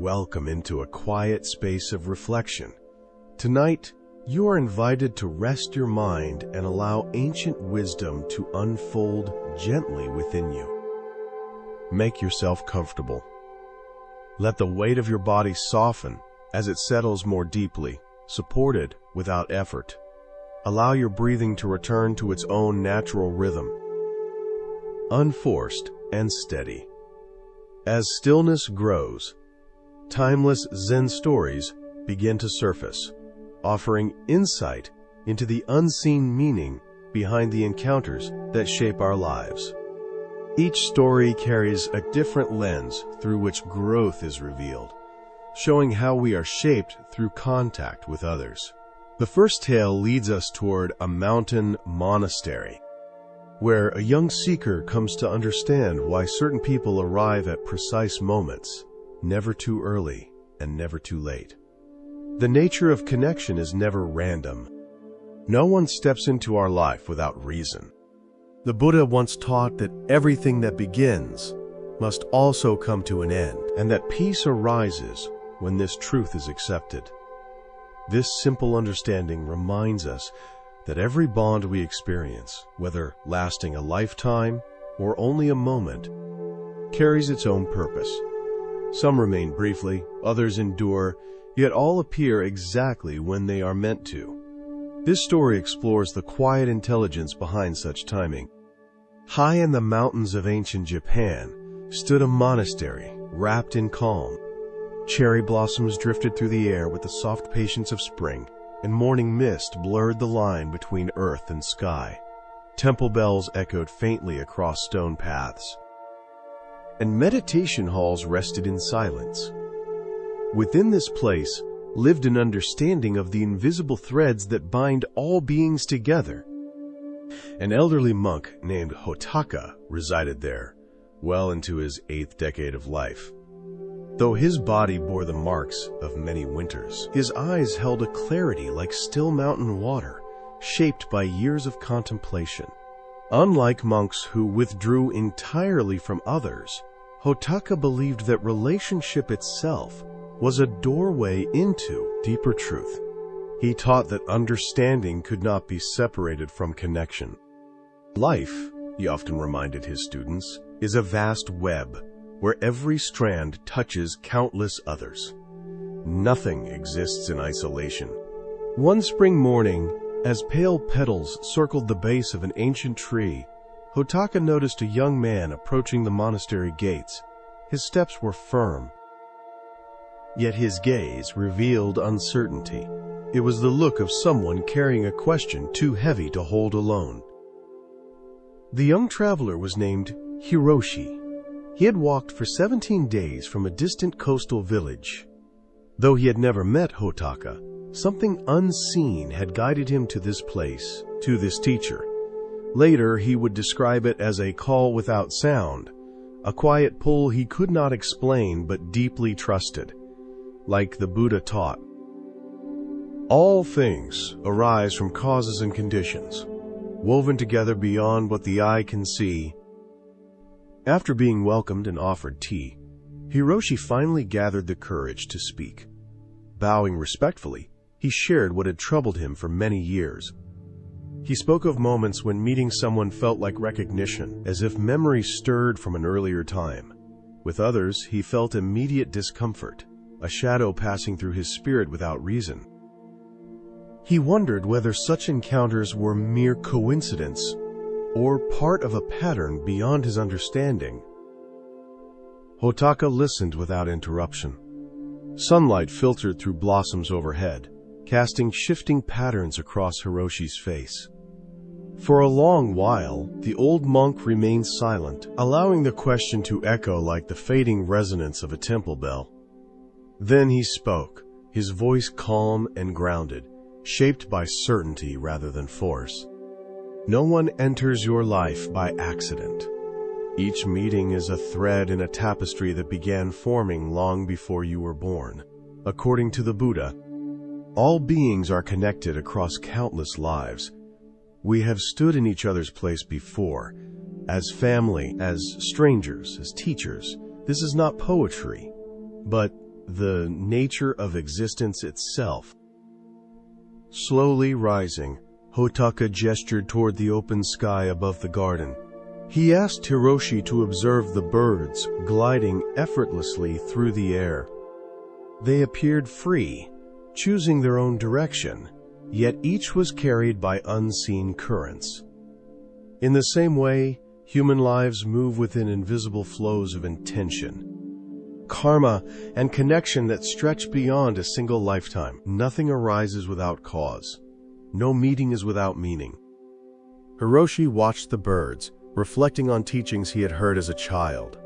welcome into a quiet space of reflection. Tonight, you are invited to rest your mind and allow ancient wisdom to unfold gently within you. Make yourself comfortable. Let the weight of your body soften as it settles more deeply, supported without effort. Allow your breathing to return to its own natural rhythm, unforced and steady. As stillness grows, timeless Zen stories begin to surface, offering insight into the unseen meaning behind the encounters that shape our lives. Each story carries a different lens through which growth is revealed, showing how we are shaped through contact with others. The first tale leads us toward a mountain monastery, where a young seeker comes to understand why certain people arrive at precise moments, never too early and never too late. The nature of connection is never random. No one steps into our life without reason. The Buddha once taught that everything that begins must also come to an end, and that peace arises when this truth is accepted. This simple understanding reminds us that every bond we experience, whether lasting a lifetime or only a moment, carries its own purpose. Some remain briefly, others endure, yet all appear exactly when they are meant to. This story explores the quiet intelligence behind such timing. High in the mountains of ancient Japan stood a monastery wrapped in calm. Cherry blossoms drifted through the air with the soft patience of spring, and morning mist blurred the line between earth and sky. Temple bells echoed faintly across stone paths, and meditation halls rested in silence. Within this place lived an understanding of the invisible threads that bind all beings together. An elderly monk named Hotaka resided there, well into his 8th decade of life. Though his body bore the marks of many winters, his eyes held a clarity like still mountain water, shaped by years of contemplation. Unlike monks who withdrew entirely from others, Hotaka believed that relationship itself was a doorway into deeper truth. He taught that understanding could not be separated from connection. Life, he often reminded his students, is a vast web where every strand touches countless others. Nothing exists in isolation. One spring morning, as pale petals circled the base of an ancient tree, Hotaka noticed a young man approaching the monastery gates. His steps were firm, yet his gaze revealed uncertainty. It was the look of someone carrying a question too heavy to hold alone. The young traveler was named Hiroshi. He had walked for 17 days from a distant coastal village. Though he had never met Hotaka, something unseen had guided him to this place, to this teacher. Later, he would describe it as a call without sound, a quiet pull he could not explain but deeply trusted. Like the Buddha taught, all things arise from causes and conditions, woven together beyond what the eye can see. After being welcomed and offered tea, Hiroshi finally gathered the courage to speak. Bowing respectfully, he shared what had troubled him for many years. He spoke of moments when meeting someone felt like recognition, as if memory stirred from an earlier time. With others, he felt immediate discomfort, a shadow passing through his spirit without reason. He wondered whether such encounters were mere coincidence or part of a pattern beyond his understanding. Hotaka listened without interruption. Sunlight filtered through blossoms overhead, casting shifting patterns across Hiroshi's face. For a long while, the old monk remained silent, allowing the question to echo like the fading resonance of a temple bell. Then he spoke, his voice calm and grounded, shaped by certainty rather than force. No one enters your life by accident. Each meeting is a thread in a tapestry that began forming long before you were born. According to the Buddha, all beings are connected across countless lives. We have stood in each other's place before, as family, as strangers, as teachers. This is not poetry, but the nature of existence itself. Slowly rising, Hotaka gestured toward the open sky above the garden. He asked Hiroshi to observe the birds gliding effortlessly through the air. They appeared free, choosing their own direction, yet each was carried by unseen currents. In the same way, human lives move within invisible flows of intention, karma, and connection that stretch beyond a single lifetime. Nothing arises without cause. No meeting is without meaning. Hiroshi watched the birds, reflecting on teachings he had heard as a child.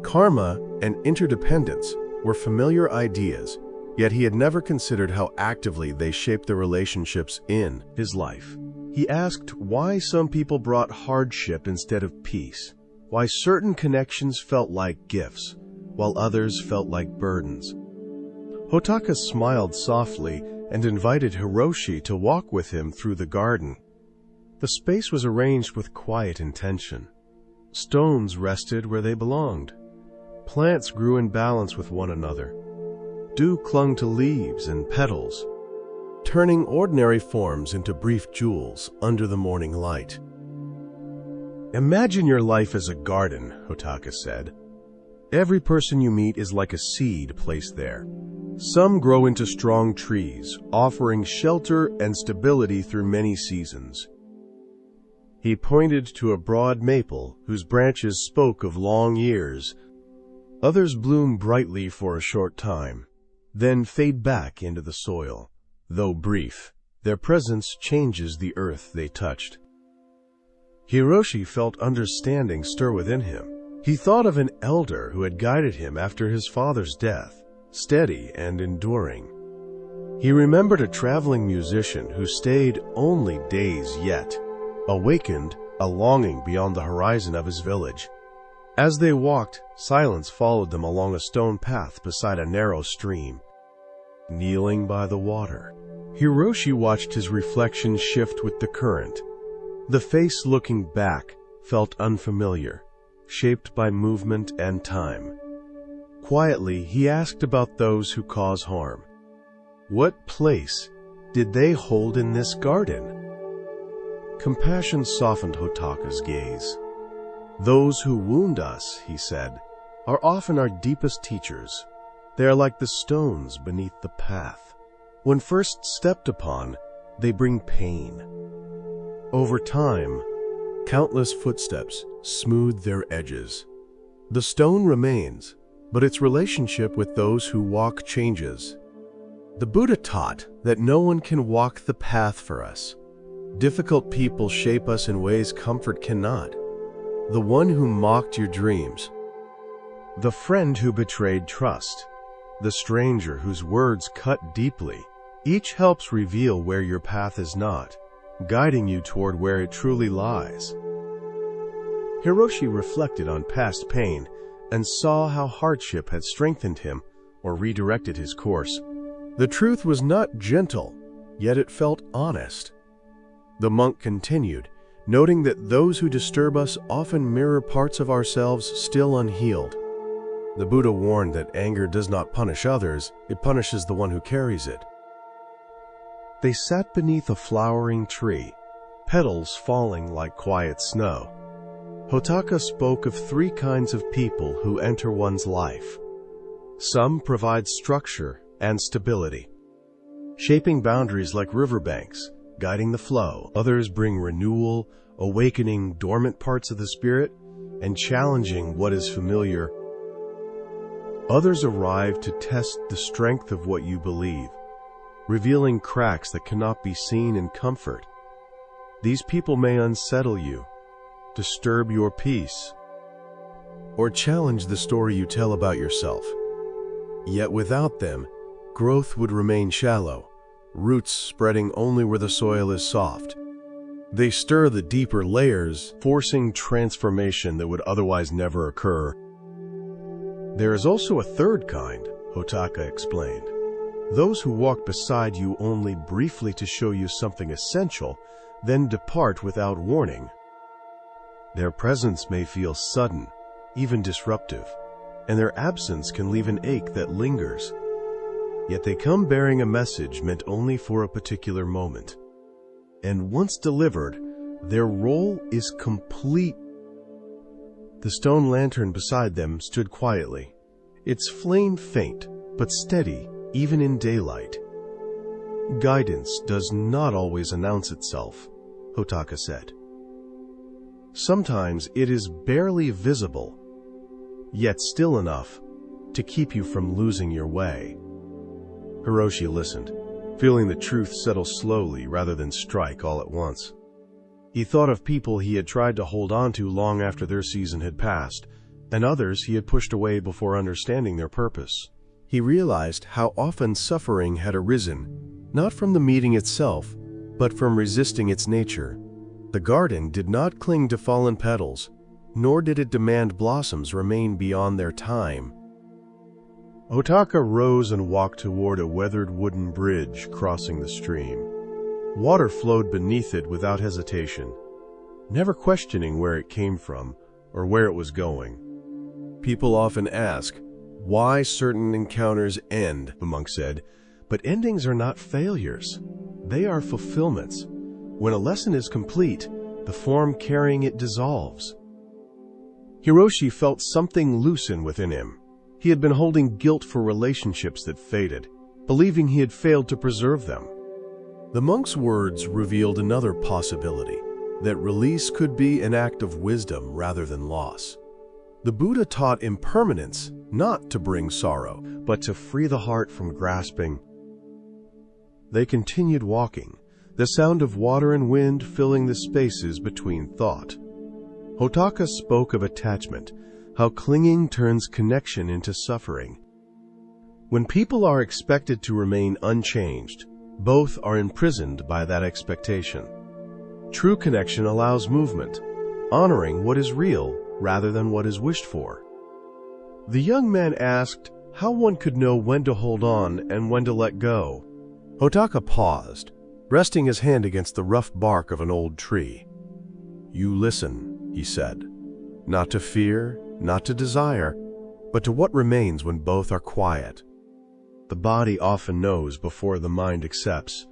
Karma and interdependence were familiar ideas, yet he had never considered how actively they shaped the relationships in his life. He asked why some people brought hardship instead of peace, why certain connections felt like gifts, while others felt like burdens. Hotaka smiled softly and invited Hiroshi to walk with him through the garden. The space was arranged with quiet intention. Stones rested where they belonged. Plants grew in balance with one another. Dew clung to leaves and petals, turning ordinary forms into brief jewels under the morning light. Imagine your life as a garden, Hotaka said. Every person you meet is like a seed placed there. Some grow into strong trees, offering shelter and stability through many seasons. He pointed to a broad maple whose branches spoke of long years. Others bloom brightly for a short time, then fade back into the soil. Though brief, their presence changes the earth they touched. Hiroshi felt understanding stir within him. He thought of an elder who had guided him after his father's death, steady and enduring. He remembered a traveling musician who stayed only days yet, awakened a longing beyond the horizon of his village. As they walked, silence followed them along a stone path beside a narrow stream. Kneeling by the water, Hiroshi watched his reflection shift with the current. The face looking back felt unfamiliar, shaped by movement and time. Quietly, he asked about those who cause harm. What place did they hold in this garden? Compassion softened Hotaka's gaze. Those who wound us, he said, are often our deepest teachers. They are like the stones beneath the path. When first stepped upon, they bring pain. Over time, countless footsteps smooth their edges. The stone remains, but its relationship with those who walk changes. The Buddha taught that no one can walk the path for us. Difficult people shape us in ways comfort cannot. The one who mocked your dreams, the friend who betrayed trust, the stranger whose words cut deeply, each helps reveal where your path is not, guiding you toward where it truly lies. Hiroshi reflected on past pain and saw how hardship had strengthened him or redirected his course. The truth was not gentle, yet it felt honest. The monk continued, noting that those who disturb us often mirror parts of ourselves still unhealed. The Buddha warned that anger does not punish others, it punishes the one who carries it. They sat beneath a flowering tree, petals falling like quiet snow. Hotaka spoke of 3 kinds of people who enter one's life. Some provide structure and stability, shaping boundaries like riverbanks, guiding the flow. Others bring renewal, awakening dormant parts of the spirit, and challenging what is familiar. Others arrive to test the strength of what you believe, revealing cracks that cannot be seen in comfort. These people may unsettle you, disturb your peace, or challenge the story you tell about yourself. Yet without them, growth would remain shallow, roots spreading only where the soil is soft. They stir the deeper layers, forcing transformation that would otherwise never occur. There is also a 3rd kind, Hotaka explained. Those who walk beside you only briefly to show you something essential, then depart without warning. Their presence may feel sudden, even disruptive, and their absence can leave an ache that lingers. Yet they come bearing a message meant only for a particular moment. And once delivered, their role is complete. The stone lantern beside them stood quietly, its flame faint but steady even in daylight. Guidance does not always announce itself, Hotaka said. Sometimes it is barely visible, yet still enough to keep you from losing your way. Hiroshi listened, feeling the truth settle slowly rather than strike all at once. He thought of people he had tried to hold on to long after their season had passed, and others he had pushed away before understanding their purpose. He realized how often suffering had arisen, not from the meeting itself, but from resisting its nature. The garden did not cling to fallen petals, nor did it demand blossoms remain beyond their time. Hotaka rose and walked toward a weathered wooden bridge crossing the stream. Water flowed beneath it without hesitation, never questioning where it came from or where it was going. People often ask why certain encounters end, the monk said, but endings are not failures. They are fulfillments. When a lesson is complete, the form carrying it dissolves. Hiroshi felt something loosen within him. He had been holding guilt for relationships that faded, believing he had failed to preserve them. The monk's words revealed another possibility, that release could be an act of wisdom rather than loss. The Buddha taught impermanence, not to bring sorrow, but to free the heart from grasping. They continued walking, the sound of water and wind filling the spaces between thought. Hotaka spoke of attachment, how clinging turns connection into suffering. When people are expected to remain unchanged, both are imprisoned by that expectation. True connection allows movement, honoring what is real rather than what is wished for. The young man asked how one could know when to hold on and when to let go. Hotaka paused, resting his hand against the rough bark of an old tree. "You listen," he said, "not to fear, not to desire, but to what remains when both are quiet." The body often knows before the mind accepts.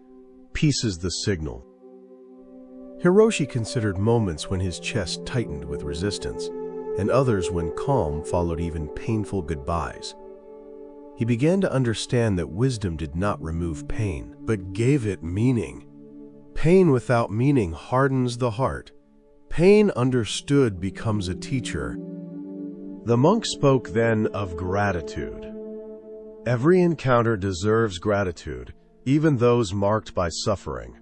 Peace is the signal. Hiroshi considered moments when his chest tightened with resistance, and others when calm followed even painful goodbyes. He began to understand that wisdom did not remove pain, but gave it meaning. Pain without meaning hardens the heart. Pain understood becomes a teacher. The monk spoke then of gratitude. Every encounter deserves gratitude, even those marked by suffering.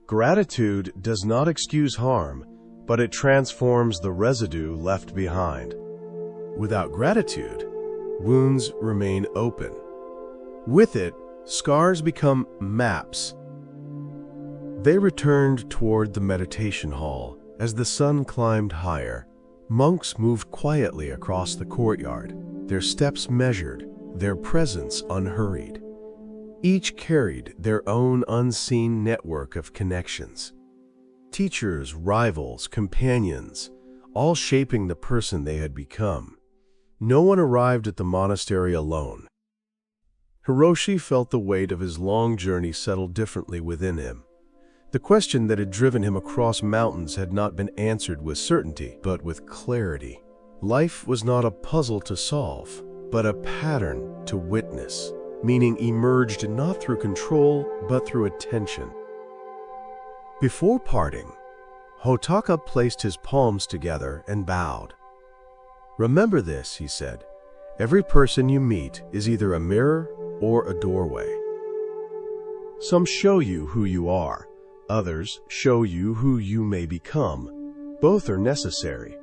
Gratitude does not excuse harm, but it transforms the residue left behind. Without gratitude, wounds remain open. With it, scars become maps. They returned toward the meditation hall as the sun climbed higher. Monks moved quietly across the courtyard, their steps measured, their presence unhurried. Each carried their own unseen network of connections. Teachers, rivals, companions, all shaping the person they had become. No one arrived at the monastery alone. Hiroshi felt the weight of his long journey settle differently within him. The question that had driven him across mountains had not been answered with certainty, but with clarity. Life was not a puzzle to solve, but a pattern to witness, meaning emerged not through control, but through attention. Before parting, Hotaka placed his palms together and bowed. "Remember this," he said. "Every person you meet is either a mirror or a doorway. Some show you who you are. Others show you who you may become. Both are necessary."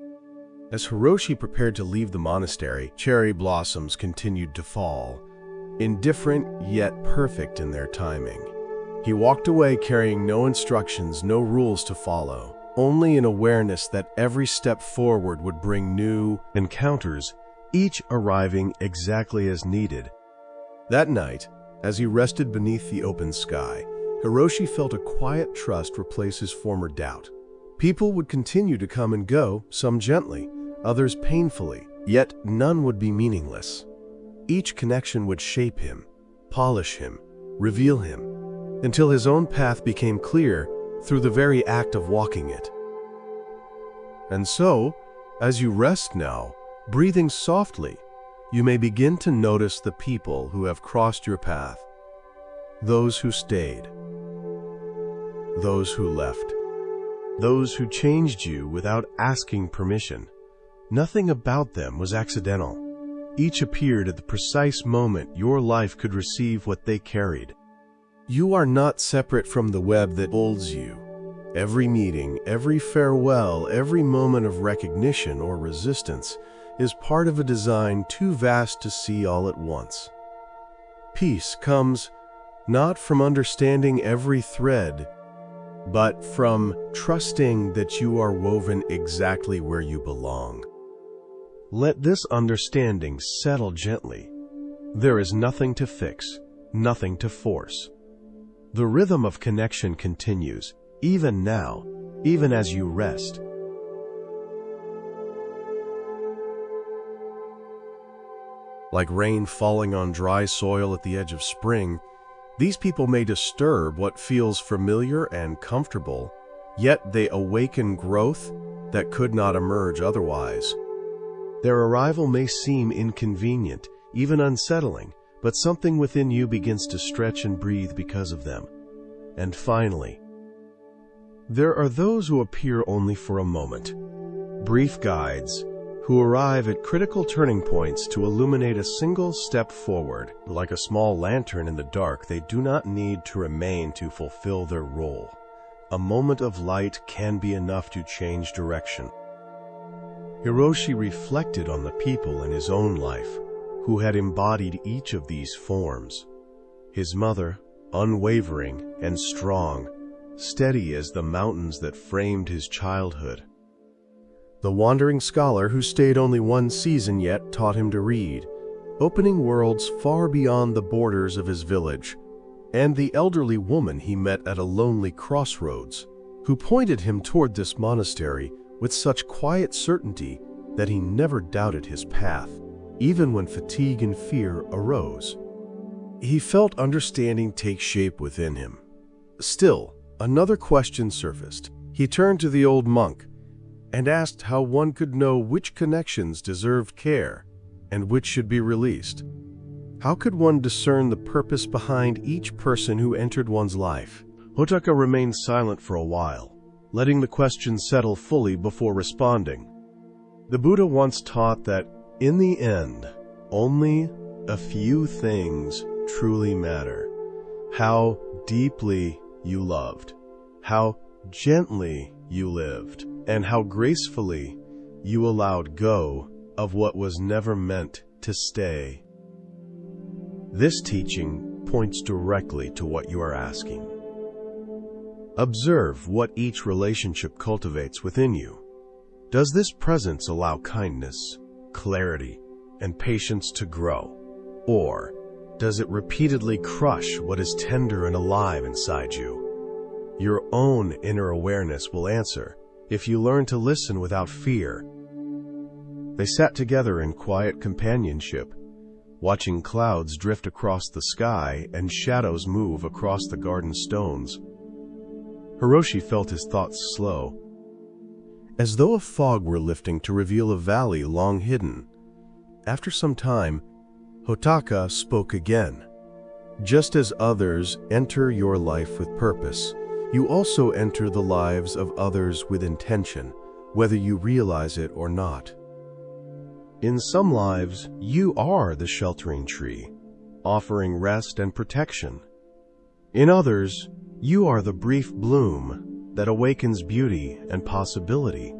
As Hiroshi prepared to leave the monastery, cherry blossoms continued to fall, indifferent yet perfect in their timing. He walked away carrying no instructions, no rules to follow, only an awareness that every step forward would bring new encounters, each arriving exactly as needed. That night, as he rested beneath the open sky, Hiroshi felt a quiet trust replace his former doubt. People would continue to come and go, some gently, others painfully, Yet none would be meaningless. Each connection would shape him, polish him, reveal him, until his own path became clear through the very act of walking it. And so, as you rest now, breathing softly, you may begin to notice the people who have crossed your path, those who stayed, those who left, those who changed you without asking permission. Nothing about them was accidental. Each appeared at the precise moment your life could receive what they carried. You are not separate from the web that holds you. Every meeting, every farewell, every moment of recognition or resistance is part of a design too vast to see all at once. Peace comes not from understanding every thread, but from trusting that you are woven exactly where you belong. Let this understanding settle gently. There is nothing to fix, nothing to force. The rhythm of connection continues, even now, even as you rest. Like rain falling on dry soil at the edge of spring, these people may disturb what feels familiar and comfortable, yet they awaken growth that could not emerge otherwise. Their arrival may seem inconvenient, even unsettling, but something within you begins to stretch and breathe because of them. And finally, there are those who appear only for a moment, brief guides who arrive at critical turning points to illuminate a single step forward. Like a small lantern in the dark, they do not need to remain to fulfill their role. A moment of light can be enough to change direction. Hiroshi reflected on the people in his own life who had embodied each of these forms. His mother, unwavering and strong, steady as the mountains that framed his childhood. The wandering scholar who stayed only one season yet taught him to read, opening worlds far beyond the borders of his village, and the elderly woman he met at a lonely crossroads, who pointed him toward this monastery with such quiet certainty that he never doubted his path, even when fatigue and fear arose. He felt understanding take shape within him. Still, another question surfaced. He turned to the old monk and asked how one could know which connections deserved care and which should be released. How could one discern the purpose behind each person who entered one's life? Hotaka remained silent for a while, letting the question settle fully before responding. The Buddha once taught that, in the end, only a few things truly matter. How deeply you loved, how gently you lived, and how gracefully you allowed go of what was never meant to stay. This teaching points directly to what you are asking. Observe what each relationship cultivates within you. Does this presence allow kindness, clarity, and patience to grow? Or does it repeatedly crush what is tender and alive inside you? Your own inner awareness will answer if you learn to listen without fear. They sat together in quiet companionship, watching clouds drift across the sky and shadows move across the garden stones. Hiroshi felt his thoughts slow, as though a fog were lifting to reveal a valley long hidden. After some time, Hotaka spoke again. Just as others enter your life with purpose, you also enter the lives of others with intention, whether you realize it or not. In some lives, you are the sheltering tree, offering rest and protection. In others, you are the brief bloom that awakens beauty and possibility.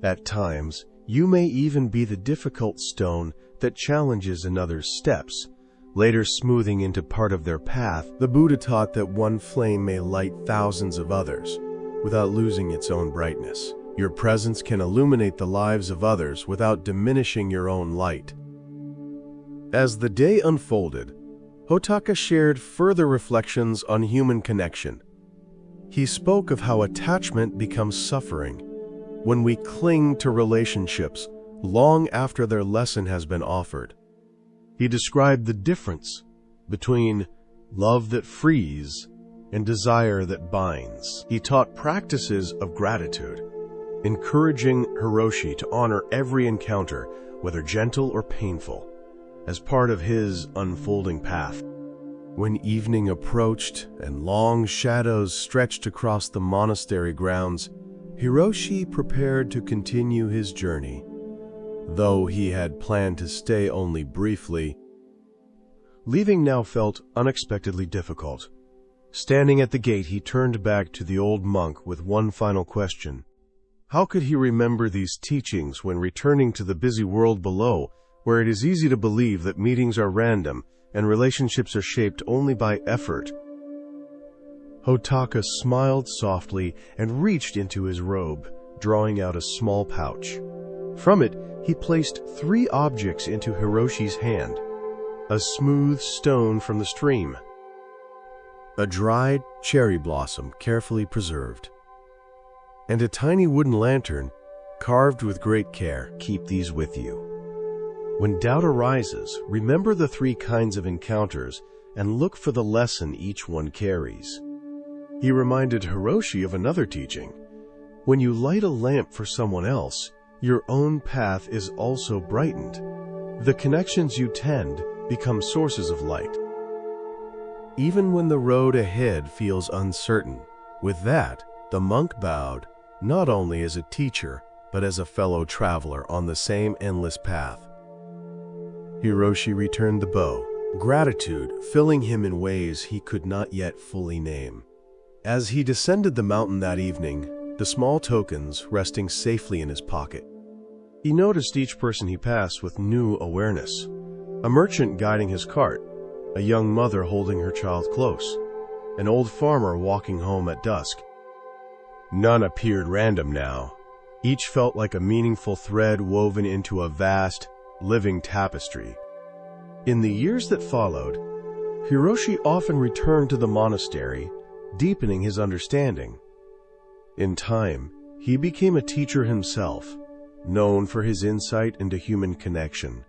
At times, you may even be the difficult stone that challenges another's steps, later smoothing into part of their path. The Buddha taught that one flame may light thousands of others without losing its own brightness. Your presence can illuminate the lives of others without diminishing your own light. As the day unfolded, Hotaka shared further reflections on human connection. He spoke of how attachment becomes suffering when we cling to relationships long after their lesson has been offered. He described the difference between love that frees and desire that binds. He taught practices of gratitude, encouraging Hiroshi to honor every encounter, whether gentle or painful, as part of his unfolding path. When evening approached and long shadows stretched across the monastery grounds, Hiroshi prepared to continue his journey. Though he had planned to stay only briefly, leaving now felt unexpectedly difficult. Standing at the gate, he turned back to the old monk with one final question. How could he remember these teachings when returning to the busy world below, where it is easy to believe that meetings are random and relationships are shaped only by effort? Hotaka smiled softly and reached into his robe, drawing out a small pouch. From it, he placed 3 objects into Hiroshi's hand: a smooth stone from the stream, a dried cherry blossom carefully preserved, and a tiny wooden lantern carved with great care. Keep these with you. When doubt arises, remember the 3 kinds of encounters and look for the lesson each one carries. He reminded Hiroshi of another teaching. When you light a lamp for someone else, your own path is also brightened. The connections you tend become sources of light. Even when the road ahead feels uncertain. With that, the monk bowed, not only as a teacher, but as a fellow traveler on the same endless path. Hiroshi returned the bow, gratitude filling him in ways he could not yet fully name. As he descended the mountain that evening, the small tokens resting safely in his pocket, he noticed each person he passed with new awareness. A merchant guiding his cart, a young mother holding her child close, an old farmer walking home at dusk. None appeared random now. Each felt like a meaningful thread woven into a vast, living tapestry. In the years that followed, Hiroshi often returned to the monastery, deepening his understanding. In time, he became a teacher himself, known for his insight into human connection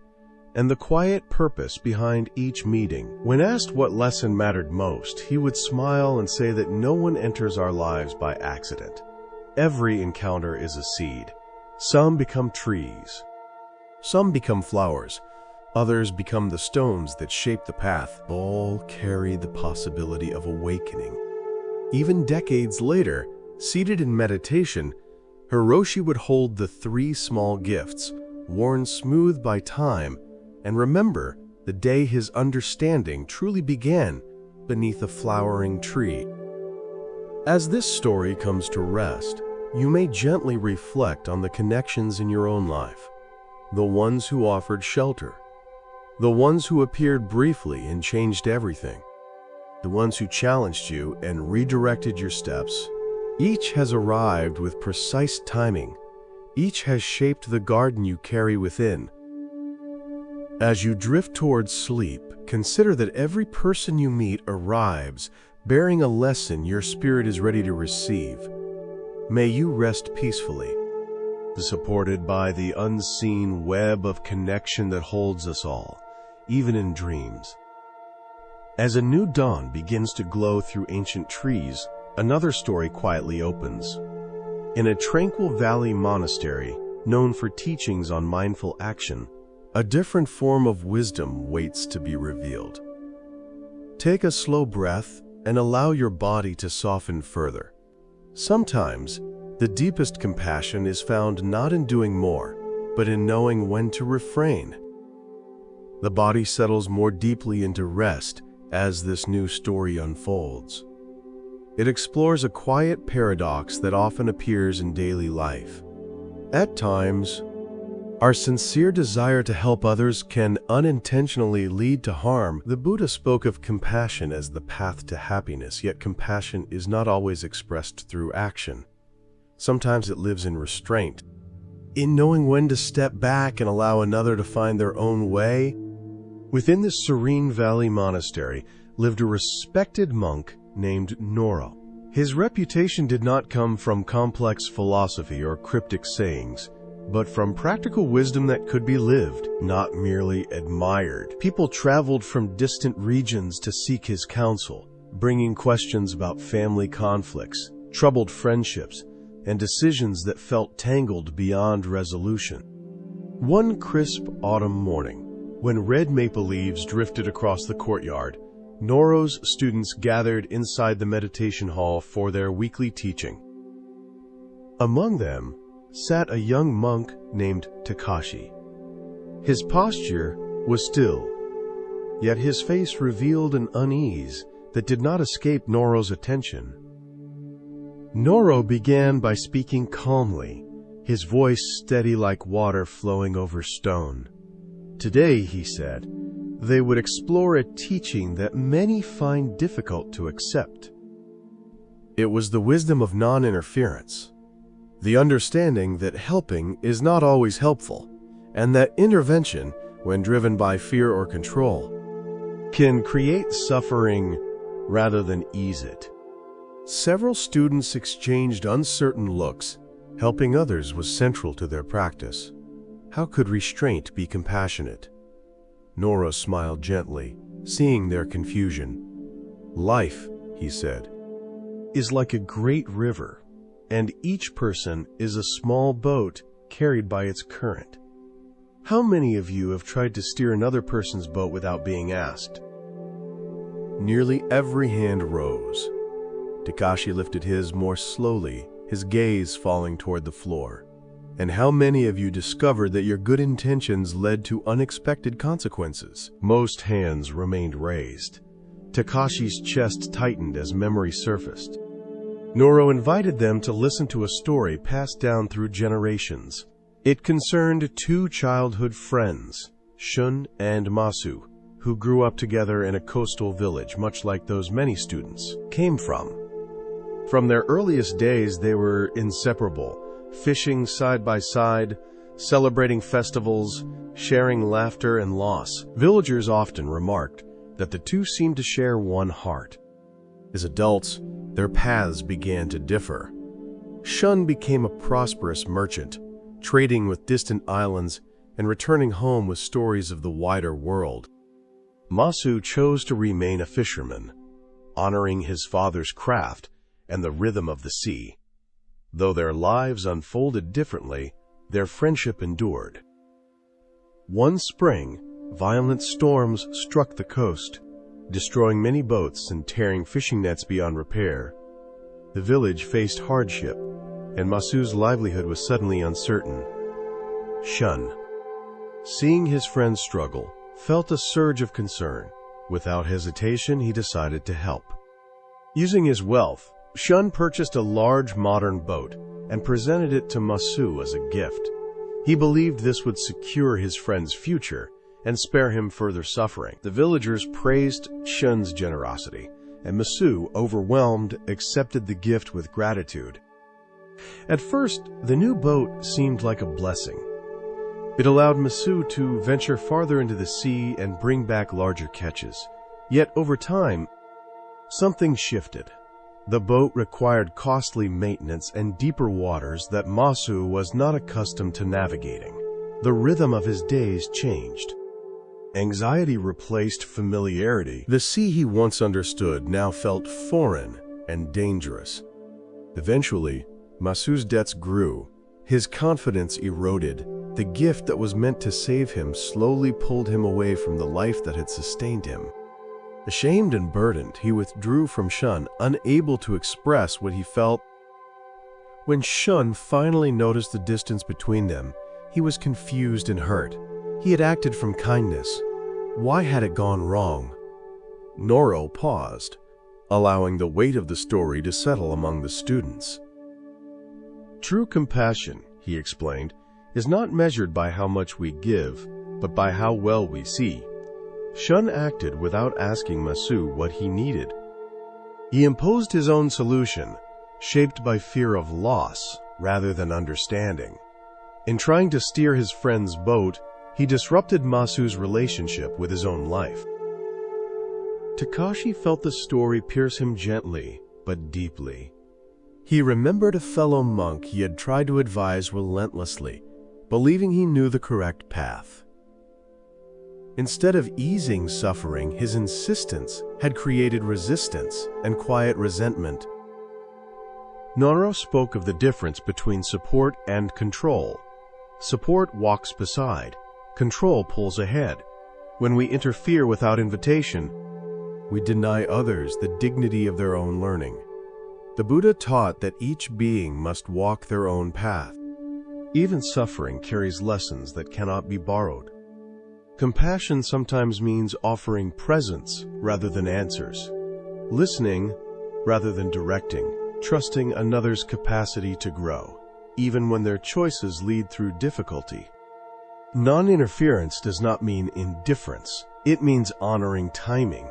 and the quiet purpose behind each meeting. When asked what lesson mattered most, he would smile and say that no one enters our lives by accident. Every encounter is a seed. Some become trees. Some become flowers. Others become the stones that shape the path. All carry the possibility of awakening. Even decades later, seated in meditation, Hiroshi would hold the 3 small gifts, worn smooth by time, and remember the day his understanding truly began beneath a flowering tree. As this story comes to rest, you may gently reflect on the connections in your own life, the ones who offered shelter, the ones who appeared briefly and changed everything, the ones who challenged you and redirected your steps. Each has arrived with precise timing. Each has shaped the garden you carry within. As you drift towards sleep, consider that every person you meet arrives bearing a lesson your spirit is ready to receive. May you rest peacefully, supported by the unseen web of connection that holds us all, even in dreams. As a new dawn begins to glow through ancient trees, another story quietly opens. In a tranquil valley monastery, known for teachings on mindful action, a different form of wisdom waits to be revealed. Take a slow breath and allow your body to soften further. Sometimes, the deepest compassion is found not in doing more, but in knowing when to refrain. The body settles more deeply into rest as this new story unfolds. It explores a quiet paradox that often appears in daily life. At times, our sincere desire to help others can unintentionally lead to harm. The Buddha spoke of compassion as the path to happiness, yet compassion is not always expressed through action. Sometimes it lives in restraint, in knowing when to step back and allow another to find their own way. Within this serene valley monastery lived a respected monk named Noro. His reputation did not come from complex philosophy or cryptic sayings. but from practical wisdom that could be lived, not merely admired. People traveled from distant regions to seek his counsel, bringing questions about family conflicts, troubled friendships, and decisions that felt tangled beyond resolution. One crisp autumn morning, when red maple leaves drifted across the courtyard, Noro's students gathered inside the meditation hall for their weekly teaching. Among them sat a young monk named Takashi. His posture was still, yet his face revealed an unease that did not escape Noro's attention. Noro began by speaking calmly, his voice steady like water flowing over stone. Today, he said, they would explore a teaching that many find difficult to accept. It was the wisdom of non-interference, the understanding that helping is not always helpful, and that intervention, when driven by fear or control, can create suffering rather than ease it. Several students exchanged uncertain looks. Helping others was central to their practice. How could restraint be compassionate? Noro smiled gently, seeing their confusion. Life, he said, is like a great river, and each person is a small boat carried by its current. How many of you have tried to steer another person's boat without being asked? Nearly every hand rose. Takashi lifted his more slowly, his gaze falling toward the floor. And how many of you discovered that your good intentions led to unexpected consequences? Most hands remained raised. Takashi's chest tightened as memory surfaced. Noro invited them to listen to a story passed down through generations. It concerned two childhood friends, Shun and Masu, who grew up together in a coastal village much like those many students came from. From their earliest days, they were inseparable, fishing side by side, celebrating festivals, sharing laughter and loss. Villagers often remarked that the two seemed to share one heart. As adults, their paths began to differ. Shun became a prosperous merchant, trading with distant islands and returning home with stories of the wider world. Masu chose to remain a fisherman, honoring his father's craft and the rhythm of the sea. Though their lives unfolded differently, their friendship endured. One spring, violent storms struck the coast, destroying many boats and tearing fishing nets beyond repair. The village faced hardship, and Masu's livelihood was suddenly uncertain. Shun, seeing his friend struggle, felt a surge of concern. Without hesitation, he decided to help. Using his wealth, Shun purchased a large modern boat and presented it to Masu as a gift. He believed this would secure his friend's future and spare him further suffering. The villagers praised Shun's generosity, and Masu, overwhelmed, accepted the gift with gratitude. At first, the new boat seemed like a blessing. It allowed Masu to venture farther into the sea and bring back larger catches. Yet over time, something shifted. The boat required costly maintenance and deeper waters that Masu was not accustomed to navigating. The rhythm of his days changed. Anxiety replaced familiarity. The sea he once understood now felt foreign and dangerous. Eventually, Masu's debts grew. His confidence eroded. The gift that was meant to save him slowly pulled him away from the life that had sustained him. Ashamed and burdened, he withdrew from Shun, unable to express what he felt. When Shun finally noticed the distance between them, he was confused and hurt. He had acted from kindness. Why had it gone wrong? Noro paused, allowing the weight of the story to settle among the students. True compassion, he explained, is not measured by how much we give, but by how well we see. Shun acted without asking Masu what he needed. He imposed his own solution, shaped by fear of loss rather than understanding. In trying to steer his friend's boat, he disrupted Masu's relationship with his own life. Takashi felt the story pierce him gently, but deeply. He remembered a fellow monk he had tried to advise relentlessly, believing he knew the correct path. Instead of easing suffering, his insistence had created resistance and quiet resentment. Noro spoke of the difference between support and control. Support walks beside, control pulls ahead. When we interfere without invitation, we deny others the dignity of their own learning. The Buddha taught that each being must walk their own path. Even suffering carries lessons that cannot be borrowed. Compassion sometimes means offering presence rather than answers, listening rather than directing, trusting another's capacity to grow, even when their choices lead through difficulty. Non-interference does not mean indifference. It means honoring timing.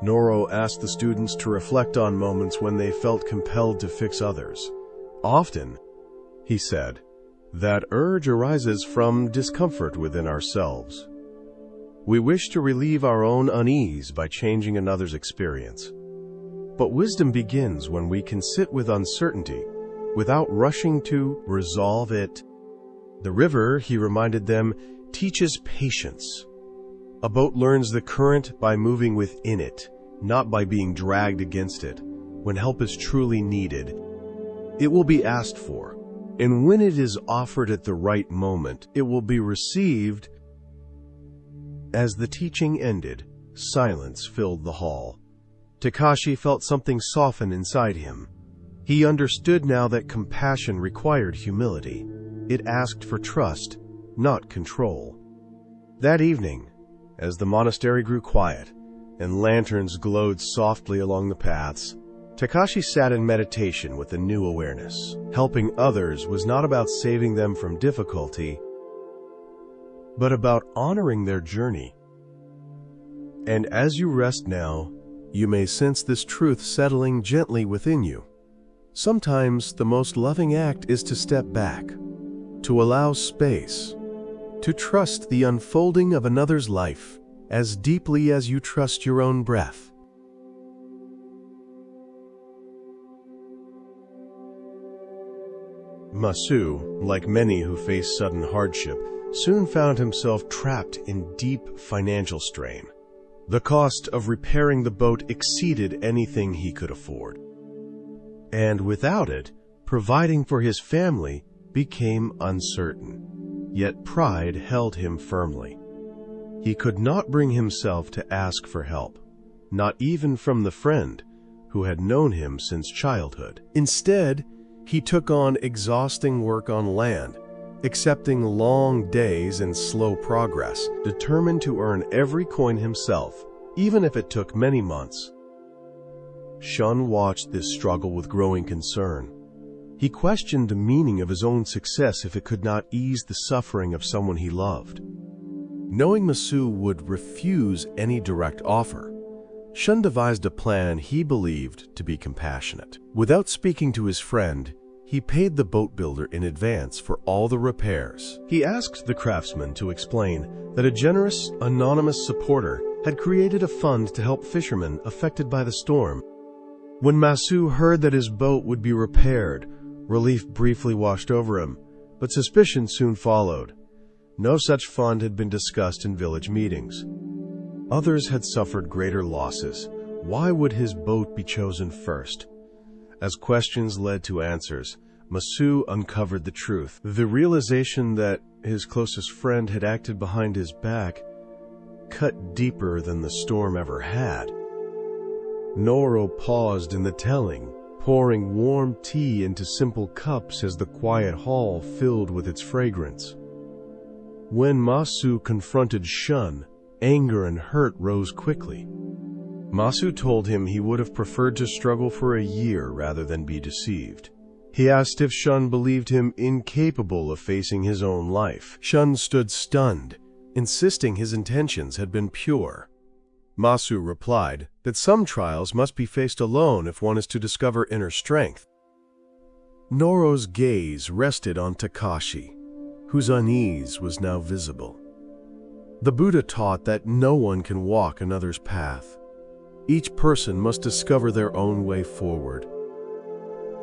Noro asked the students to reflect on moments when they felt compelled to fix others. Often, he said, that urge arises from discomfort within ourselves. We wish to relieve our own unease by changing another's experience. But wisdom begins when we can sit with uncertainty without rushing to resolve it. The river, he reminded them, teaches patience. A boat learns the current by moving within it, not by being dragged against it. When help is truly needed, it will be asked for, and when it is offered at the right moment, it will be received. As the teaching ended, silence filled the hall. Takashi felt something soften inside him. He understood now that compassion required humility. It asked for trust, not control. That evening, as the monastery grew quiet and lanterns glowed softly along the paths, Takashi sat in meditation with a new awareness. Helping others was not about saving them from difficulty, but about honoring their journey. And as you rest now, you may sense this truth settling gently within you. Sometimes the most loving act is to step back, to allow space, to trust the unfolding of another's life as deeply as you trust your own breath. Masu, like many who face sudden hardship, soon found himself trapped in deep financial strain. The cost of repairing the boat exceeded anything he could afford. And without it, providing for his family became uncertain. Yet pride held him firmly. He could not bring himself to ask for help, not even from the friend who had known him since childhood. Instead, he took on exhausting work on land, accepting long days and slow progress, determined to earn every coin himself, even if it took many months. Shun watched this struggle with growing concern. He questioned the meaning of his own success if it could not ease the suffering of someone he loved. Knowing Masu would refuse any direct offer, Shun devised a plan he believed to be compassionate. Without speaking to his friend, he paid the boat builder in advance for all the repairs. He asked the craftsman to explain that a generous, anonymous supporter had created a fund to help fishermen affected by the storm. When Masu heard that his boat would be repaired, relief briefly washed over him, but suspicion soon followed. No such fund had been discussed in village meetings. Others had suffered greater losses. Why would his boat be chosen first? As questions led to answers, Masu uncovered the truth. The realization that his closest friend had acted behind his back cut deeper than the storm ever had. Noro paused in the telling, pouring warm tea into simple cups as the quiet hall filled with its fragrance. When Masu confronted Shun, anger and hurt rose quickly. Masu told him he would have preferred to struggle for a year rather than be deceived. He asked if Shun believed him incapable of facing his own life. Shun stood stunned, insisting his intentions had been pure. Masu replied that some trials must be faced alone if one is to discover inner strength. Noro's gaze rested on Takashi, whose unease was now visible. The Buddha taught that no one can walk another's path. Each person must discover their own way forward.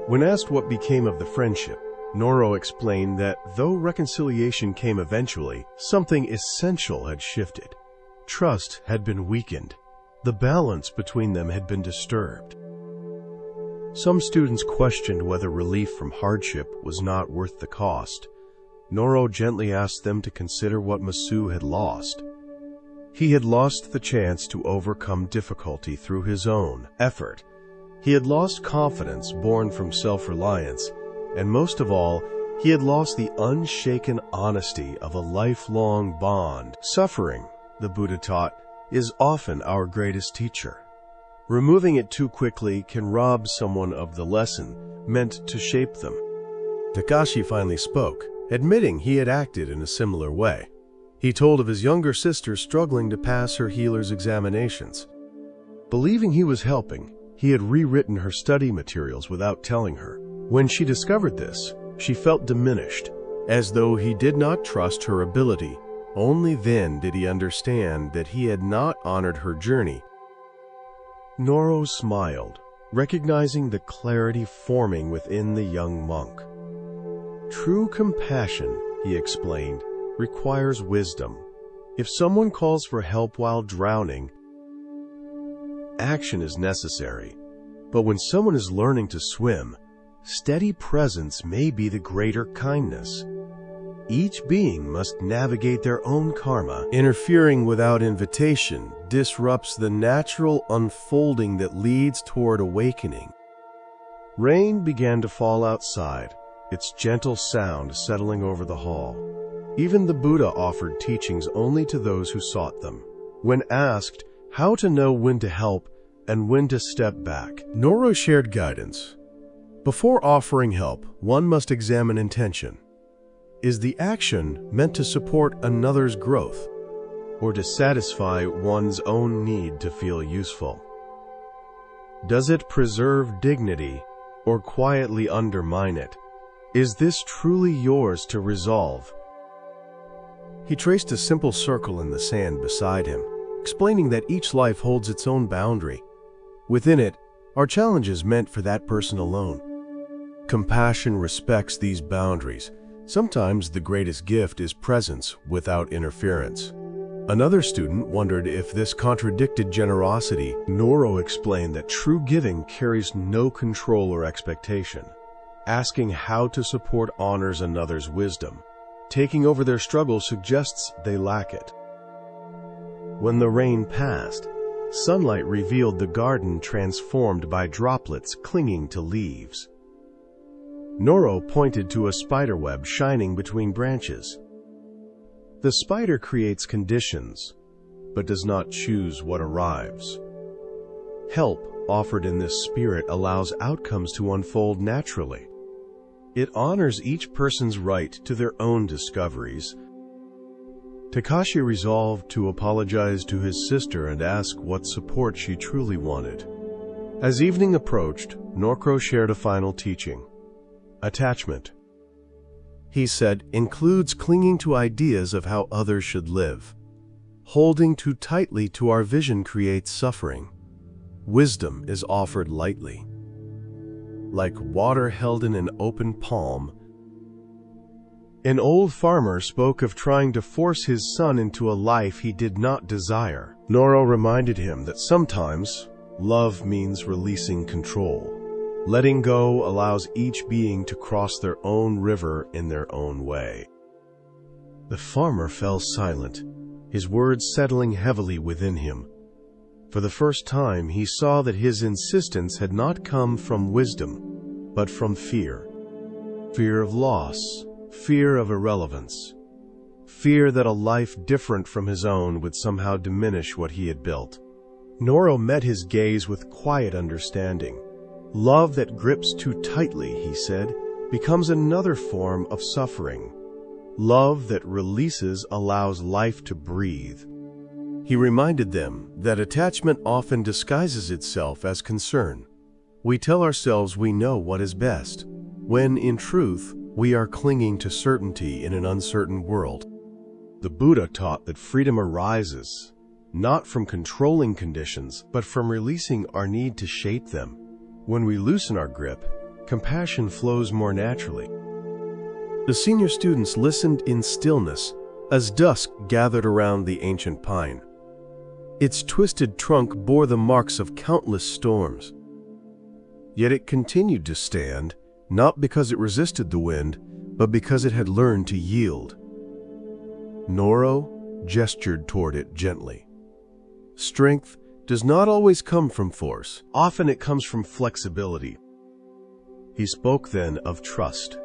When asked what became of the friendship, Noro explained that though reconciliation came eventually, something essential had shifted. Trust had been weakened. The balance between them had been disturbed. Some students questioned whether relief from hardship was not worth the cost. Noro gently asked them to consider what Masu had lost. He had lost the chance to overcome difficulty through his own effort. He had lost confidence born from self-reliance, and most of all, he had lost the unshaken honesty of a lifelong bond. Suffering, the Buddha taught, is often our greatest teacher. Removing it too quickly can rob someone of the lesson meant to shape them. Takashi finally spoke, admitting he had acted in a similar way. He told of his younger sister struggling to pass her healer's examinations. Believing he was helping, he had rewritten her study materials without telling her. When she discovered this, she felt diminished, as though he did not trust her ability. Only then did he understand that he had not honored her journey. Noro smiled, recognizing the clarity forming within the young monk. True compassion, he explained, requires wisdom. If someone calls for help while drowning, action is necessary. But when someone is learning to swim, steady presence may be the greater kindness. Each being must navigate their own karma. Interfering without invitation disrupts the natural unfolding that leads toward awakening. Rain began to fall outside, its gentle sound settling over the hall. Even the Buddha offered teachings only to those who sought them. When asked how to know when to help and when to step back, Noro shared guidance. Before offering help, one must examine intention. Is the action meant to support another's growth, or to satisfy one's own need to feel useful? Does it preserve dignity or quietly undermine it? Is this truly yours to resolve? He traced a simple circle in the sand beside him, explaining that each life holds its own boundary. Within it are challenges meant for that person alone. Compassion respects these boundaries. Sometimes the greatest gift is presence without interference. Another student wondered if this contradicted generosity. Noro explained that true giving carries no control or expectation. Asking how to support honors another's wisdom. Taking over their struggle suggests they lack it. When the rain passed, sunlight revealed the garden transformed by droplets clinging to leaves. Noro pointed to a spiderweb shining between branches. The spider creates conditions, but does not choose what arrives. Help offered in this spirit allows outcomes to unfold naturally. It honors each person's right to their own discoveries. Takashi resolved to apologize to his sister and ask what support she truly wanted. As evening approached, Noro shared a final teaching. Attachment, he said, includes clinging to ideas of how others should live. Holding too tightly to our vision creates suffering. Wisdom is offered lightly. Like water held in an open palm. An old farmer spoke of trying to force his son into a life he did not desire. Noro reminded him that sometimes love means releasing control. Letting go allows each being to cross their own river in their own way. The farmer fell silent, his words settling heavily within him. For the first time, he saw that his insistence had not come from wisdom, but from fear. Fear of loss, fear of irrelevance, fear that a life different from his own would somehow diminish what he had built. Noro met his gaze with quiet understanding. Love that grips too tightly, he said, becomes another form of suffering. Love that releases allows life to breathe. He reminded them that attachment often disguises itself as concern. We tell ourselves we know what is best, when in truth, we are clinging to certainty in an uncertain world. The Buddha taught that freedom arises, not from controlling conditions, but from releasing our need to shape them. When we loosen our grip, compassion flows more naturally. The senior students listened in stillness as dusk gathered around the ancient pine. Its twisted trunk bore the marks of countless storms. Yet it continued to stand, not because it resisted the wind, but because it had learned to yield. Noro gestured toward it gently. Strength does not always come from force. Often it comes from flexibility. He spoke then of trust.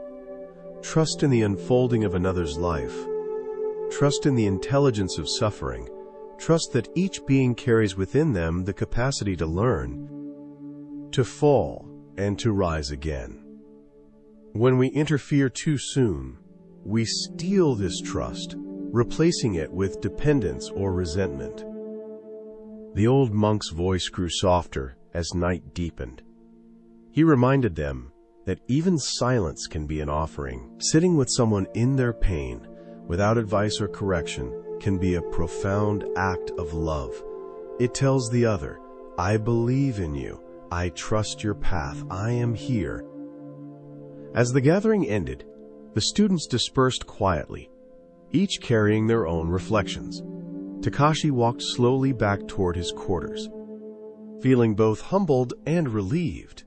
Trust in the unfolding of another's life. Trust in the intelligence of suffering. Trust that each being carries within them the capacity to learn, to fall, and to rise again. When we interfere too soon, we steal this trust, replacing it with dependence or resentment. The old monk's voice grew softer as night deepened. He reminded them that even silence can be an offering. Sitting with someone in their pain, without advice or correction, can be a profound act of love. It tells the other, I believe in you. I trust your path. I am here. As the gathering ended, the students dispersed quietly, each carrying their own reflections. Takashi walked slowly back toward his quarters, feeling both humbled and relieved.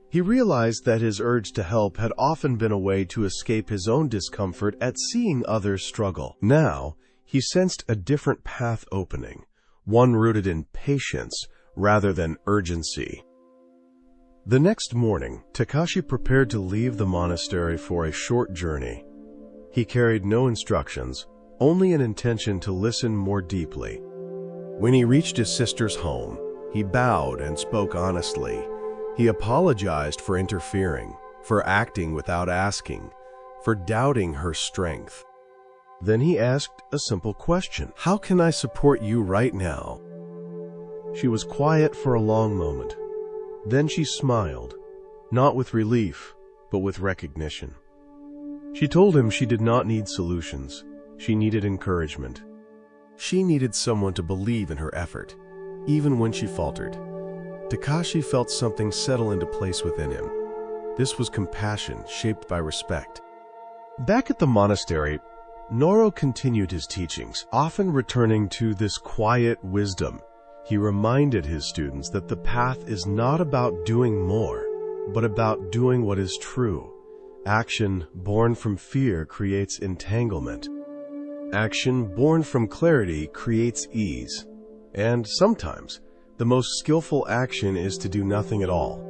He realized that his urge to help had often been a way to escape his own discomfort at seeing others struggle. Now, he sensed a different path opening, one rooted in patience rather than urgency. The next morning, Takashi prepared to leave the monastery for a short journey. He carried no instructions, only an intention to listen more deeply. When he reached his sister's home, he bowed and spoke honestly. He apologized for interfering, for acting without asking, for doubting her strength. Then he asked a simple question. How can I support you right now? She was quiet for a long moment. Then she smiled, not with relief, but with recognition. She told him she did not need solutions. She needed encouragement. She needed someone to believe in her effort, even when she faltered. Takashi felt something settle into place within him. This was compassion shaped by respect. Back at the monastery, Noro continued his teachings, often returning to this quiet wisdom. He reminded his students that the path is not about doing more, but about doing what is true. Action born from fear creates entanglement. Action born from clarity creates ease. And sometimes, the most skillful action is to do nothing at all.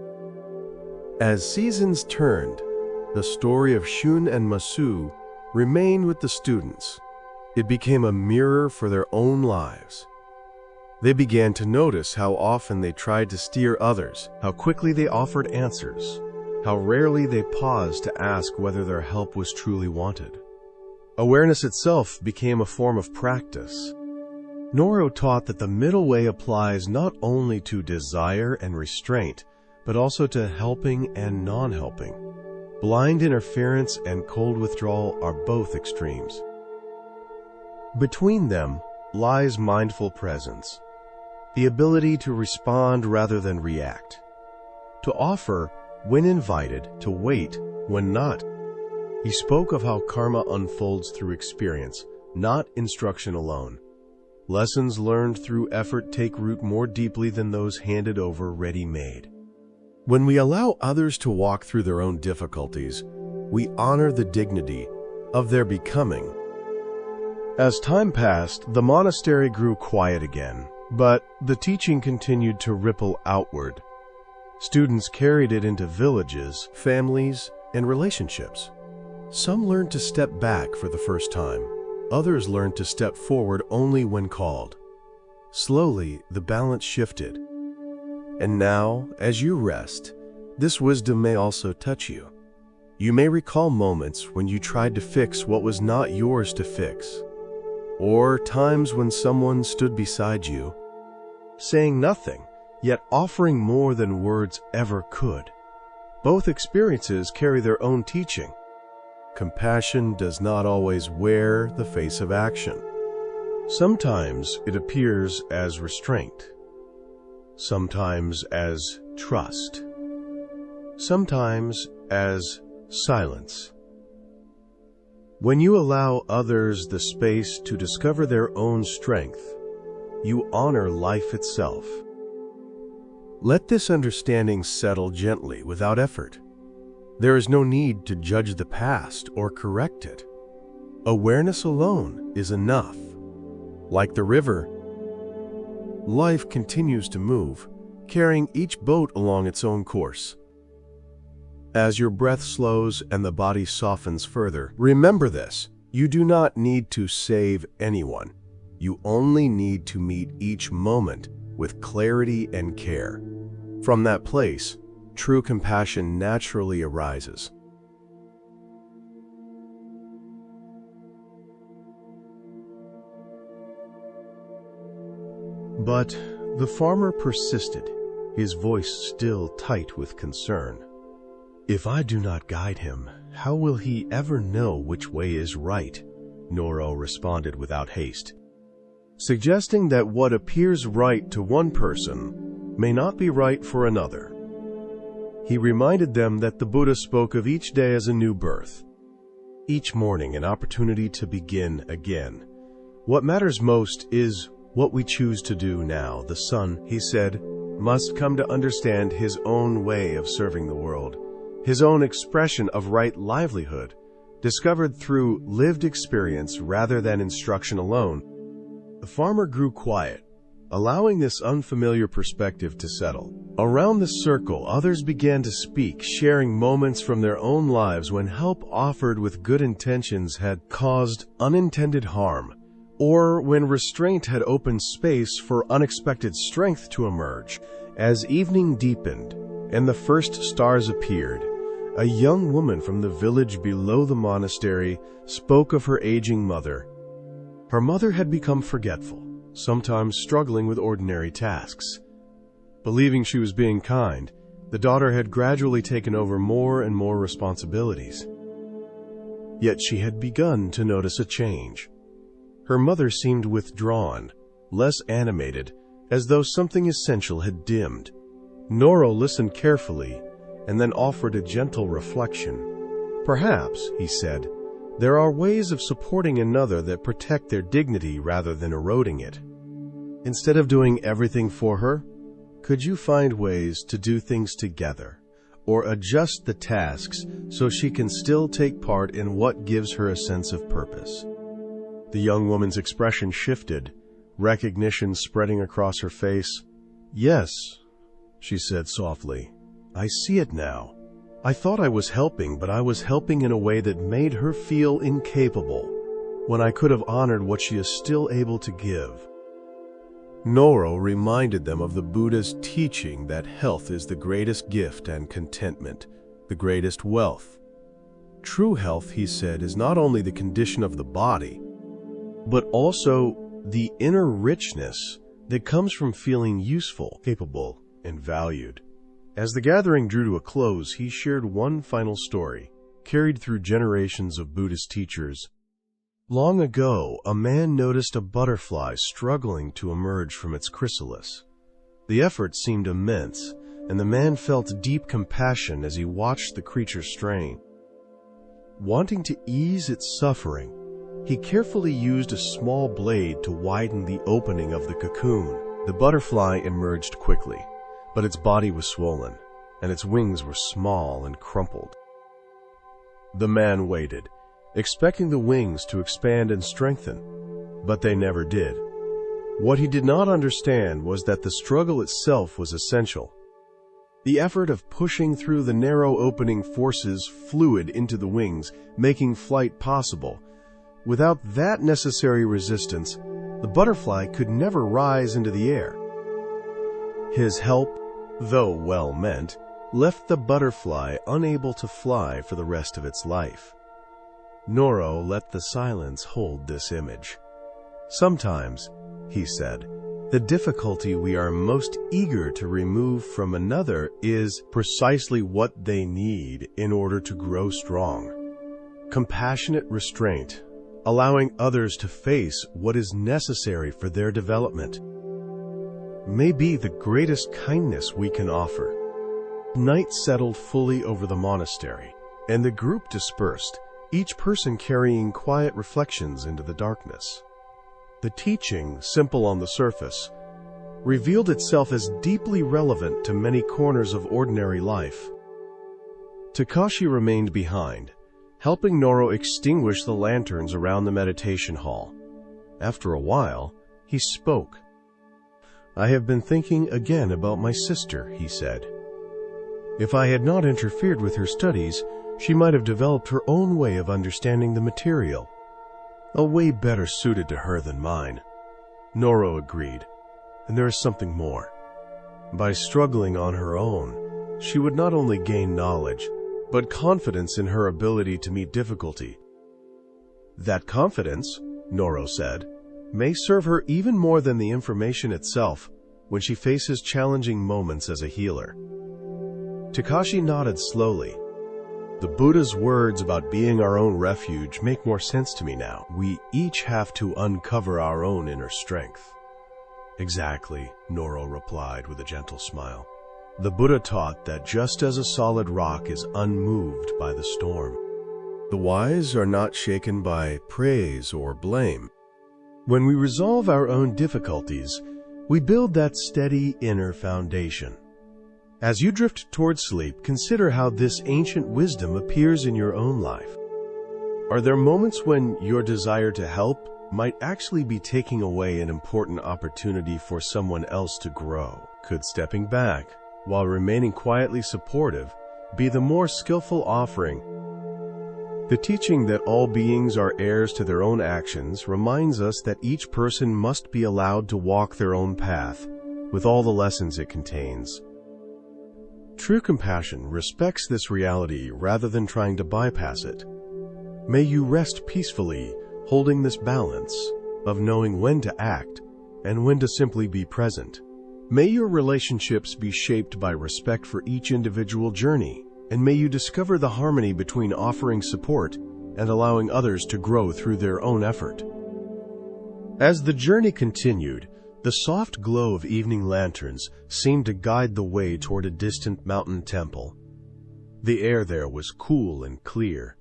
As seasons turned, the story of Shun and Masu remained with the students. It became a mirror for their own lives. They began to notice how often they tried to steer others, how quickly they offered answers, how rarely they paused to ask whether their help was truly wanted. Awareness itself became a form of practice. Noro taught that the middle way applies not only to desire and restraint, but also to helping and non-helping. Blind interference and cold withdrawal are both extremes. Between them lies mindful presence, the ability to respond rather than react, to offer when invited, to wait when not. He spoke of how karma unfolds through experience, not instruction alone. Lessons learned through effort take root more deeply than those handed over ready-made. When we allow others to walk through their own difficulties, we honor the dignity of their becoming. As time passed, the monastery grew quiet again, but the teaching continued to ripple outward. Students carried it into villages, families, and relationships. Some learned to step back for the first time. Others learned to step forward only when called. Slowly, the balance shifted. And now, as you rest, this wisdom may also touch you. You may recall moments when you tried to fix what was not yours to fix, or times when someone stood beside you, saying nothing, yet offering more than words ever could. Both experiences carry their own teaching. Compassion does not always wear the face of action. Sometimes it appears as restraint, sometimes as trust, sometimes as silence. When you allow others the space to discover their own strength, you honor life itself. Let this understanding settle gently without effort. There is no need to judge the past or correct it. Awareness alone is enough. Like the river, life continues to move, carrying each boat along its own course. As your breath slows and the body softens further, remember this: you do not need to save anyone. You only need to meet each moment with clarity and care. From that place, true compassion naturally arises. But the farmer persisted, his voice still tight with concern. "If I do not guide him, how will he ever know which way is right?" Noro responded without haste, suggesting that what appears right to one person may not be right for another. He reminded them that the Buddha spoke of each day as a new birth, each morning an opportunity to begin again. What matters most is what we choose to do now. The son, he said, must come to understand his own way of serving the world, his own expression of right livelihood, discovered through lived experience rather than instruction alone. The farmer grew quiet, allowing this unfamiliar perspective to settle. Around the circle, others began to speak, sharing moments from their own lives when help offered with good intentions had caused unintended harm, or when restraint had opened space for unexpected strength to emerge. As evening deepened and the first stars appeared, a young woman from the village below the monastery spoke of her aging mother. Her mother had become forgetful, sometimes struggling with ordinary tasks. Believing she was being kind, the daughter had gradually taken over more and more responsibilities. Yet she had begun to notice a change. Her mother seemed withdrawn, less animated, as though something essential had dimmed. Noro listened carefully and then offered a gentle reflection. "Perhaps," he said, "there are ways of supporting another that protect their dignity rather than eroding it. Instead of doing everything for her, could you find ways to do things together, or adjust the tasks so she can still take part in what gives her a sense of purpose?" The young woman's expression shifted, recognition spreading across her face. "Yes," she said softly, "I see it now. I thought I was helping, but I was helping in a way that made her feel incapable, when I could have honored what she is still able to give." Noro reminded them of the Buddha's teaching that health is the greatest gift and contentment, the greatest wealth. True health, he said, is not only the condition of the body, but also the inner richness that comes from feeling useful, capable, and valued. As the gathering drew to a close, he shared one final story, carried through generations of Buddhist teachers. Long ago, a man noticed a butterfly struggling to emerge from its chrysalis. The effort seemed immense, and the man felt deep compassion as he watched the creature strain. Wanting to ease its suffering, he carefully used a small blade to widen the opening of the cocoon. The butterfly emerged quickly, but its body was swollen, and its wings were small and crumpled. The man waited, expecting the wings to expand and strengthen, but they never did. What he did not understand was that the struggle itself was essential. The effort of pushing through the narrow opening forces fluid into the wings, making flight possible. Without that necessary resistance, the butterfly could never rise into the air. His help, though well-meant, left the butterfly unable to fly for the rest of its life. Noro let the silence hold this image. "Sometimes," he said, "the difficulty we are most eager to remove from another is precisely what they need in order to grow strong. Compassionate restraint, allowing others to face what is necessary for their development, may be the greatest kindness we can offer." Night settled fully over the monastery, and the group dispersed, each person carrying quiet reflections into the darkness. The teaching, simple on the surface, revealed itself as deeply relevant to many corners of ordinary life. Takashi remained behind, helping Noro extinguish the lanterns around the meditation hall. After a while, he spoke. "I have been thinking again about my sister," he said. "If I had not interfered with her studies, she might have developed her own way of understanding the material, a way better suited to her than mine." Noro agreed, and there is something more. By struggling on her own, she would not only gain knowledge, but confidence in her ability to meet difficulty. That confidence, Noro said, may serve her even more than the information itself when she faces challenging moments as a healer. Takashi nodded slowly. The Buddha's words about being our own refuge make more sense to me now. We each have to uncover our own inner strength. Exactly, Noro replied with a gentle smile. The Buddha taught that just as a solid rock is unmoved by the storm, the wise are not shaken by praise or blame. When we resolve our own difficulties, we build that steady inner foundation. As you drift toward sleep, consider how this ancient wisdom appears in your own life. Are there moments when your desire to help might actually be taking away an important opportunity for someone else to grow? Could stepping back, while remaining quietly supportive, be the more skillful offering? The teaching that all beings are heirs to their own actions reminds us that each person must be allowed to walk their own path, with all the lessons it contains. True compassion respects this reality rather than trying to bypass it. May you rest peacefully, holding this balance of knowing when to act and when to simply be present. May your relationships be shaped by respect for each individual journey, and may you discover the harmony between offering support and allowing others to grow through their own effort. As the journey continued, the soft glow of evening lanterns seemed to guide the way toward a distant mountain temple. The air there was cool and clear,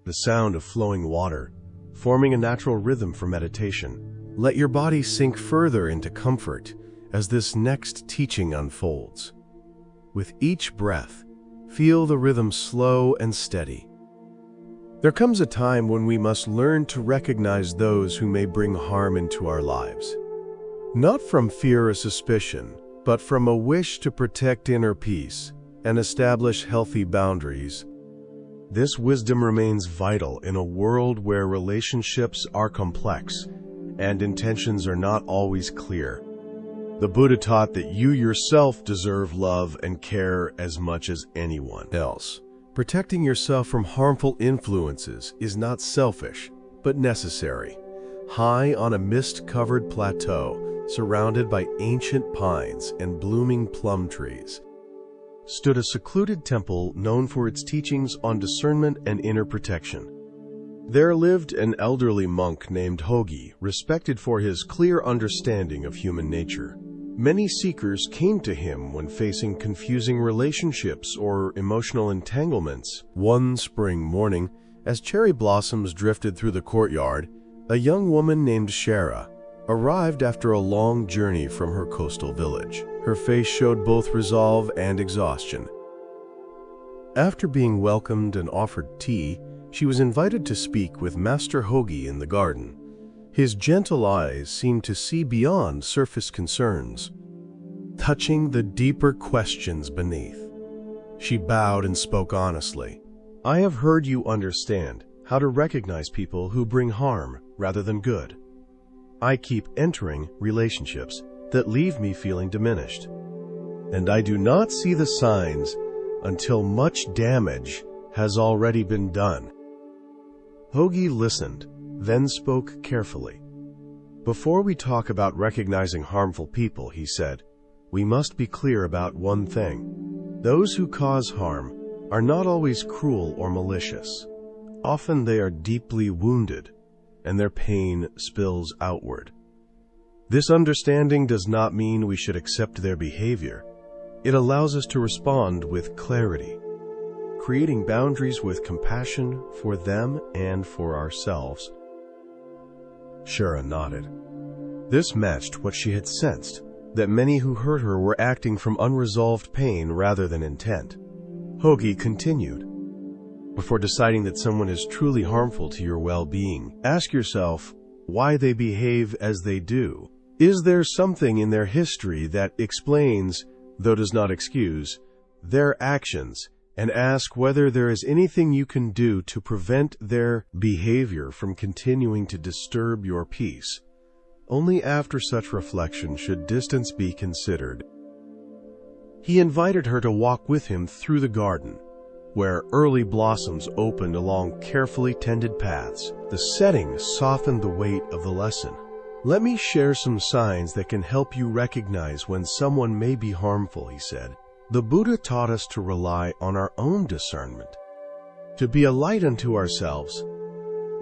the sound of flowing water, forming a natural rhythm for meditation. Let your body sink further into comfort as this next teaching unfolds. With each breath, feel the rhythm slow and steady. There comes a time when we must learn to recognize those who may bring harm into our lives. Not from fear or suspicion, but from a wish to protect inner peace and establish healthy boundaries. This wisdom remains vital in a world where relationships are complex and intentions are not always clear. The Buddha taught that you yourself deserve love and care as much as anyone else. Protecting yourself from harmful influences is not selfish, but necessary. High on a mist-covered plateau, surrounded by ancient pines and blooming plum trees, stood a secluded temple known for its teachings on discernment and inner protection. There lived an elderly monk named Hogi, respected for his clear understanding of human nature. Many seekers came to him when facing confusing relationships or emotional entanglements. One spring morning, as cherry blossoms drifted through the courtyard, a young woman named Shara arrived after a long journey from her coastal village. Her face showed both resolve and exhaustion. After being welcomed and offered tea, she was invited to speak with Master Hogi in the garden. His gentle eyes seemed to see beyond surface concerns, touching the deeper questions beneath. She bowed and spoke honestly. "I have heard you understand how to recognize people who bring harm rather than good. I keep entering relationships that leave me feeling diminished, and I do not see the signs until much damage has already been done." Hogi listened, then spoke carefully. "Before we talk about recognizing harmful people," he said, "we must be clear about one thing. Those who cause harm are not always cruel or malicious. Often they are deeply wounded, and their pain spills outward. This understanding does not mean we should accept their behavior. It allows us to respond with clarity. creating boundaries with compassion for them and for ourselves. Shara nodded. This matched what she had sensed, that many who hurt her were acting from unresolved pain rather than intent. Hogi continued. Before deciding that someone is truly harmful to your well-being, ask yourself why they behave as they do. Is there something in their history that explains, though does not excuse, their actions, and ask whether there is anything you can do to prevent their behavior from continuing to disturb your peace. Only after such reflection should distance be considered. He invited her to walk with him through the garden, where early blossoms opened along carefully tended paths. The setting softened the weight of the lesson. Let me share some signs that can help you recognize when someone may be harmful, he said. The Buddha taught us to rely on our own discernment, to be a light unto ourselves.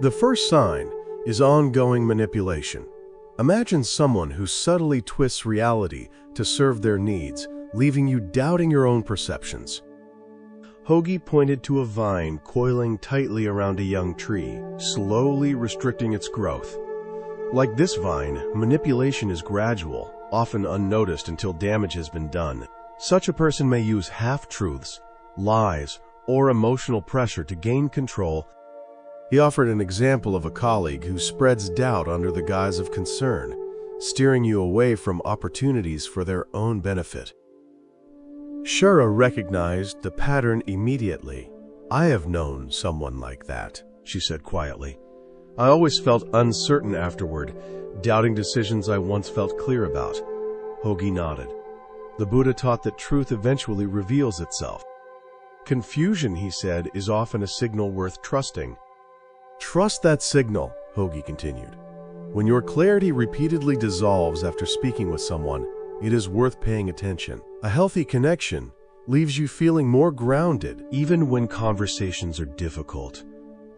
The first sign is ongoing manipulation. Imagine someone who subtly twists reality to serve their needs, leaving you doubting your own perceptions. Hogi pointed to a vine coiling tightly around a young tree, slowly restricting its growth. Like this vine, manipulation is gradual, often unnoticed until damage has been done. Such a person may use half-truths, lies, or emotional pressure to gain control. He offered an example of a colleague who spreads doubt under the guise of concern, steering you away from opportunities for their own benefit. Shara recognized the pattern immediately. I have known someone like that, she said quietly. I always felt uncertain afterward, doubting decisions I once felt clear about. Hogi nodded. The Buddha taught that truth eventually reveals itself. Confusion, he said, is often a signal worth trusting. Trust that signal, Hogi continued. When your clarity repeatedly dissolves after speaking with someone, it is worth paying attention. A healthy connection leaves you feeling more grounded, even when conversations are difficult.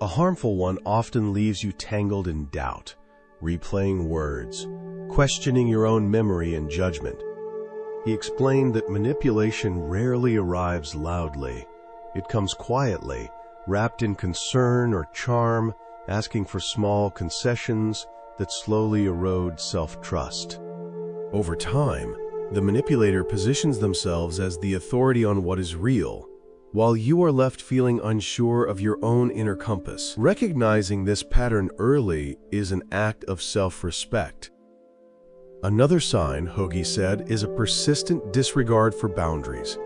A harmful one often leaves you tangled in doubt, replaying words, questioning your own memory and judgment. He explained that manipulation rarely arrives loudly. It comes quietly, wrapped in concern or charm, asking for small concessions that slowly erode self-trust. Over time, the manipulator positions themselves as the authority on what is real, while you are left feeling unsure of your own inner compass. Recognizing this pattern early is an act of self-respect. Another sign, Hogi said, is a persistent disregard for boundaries.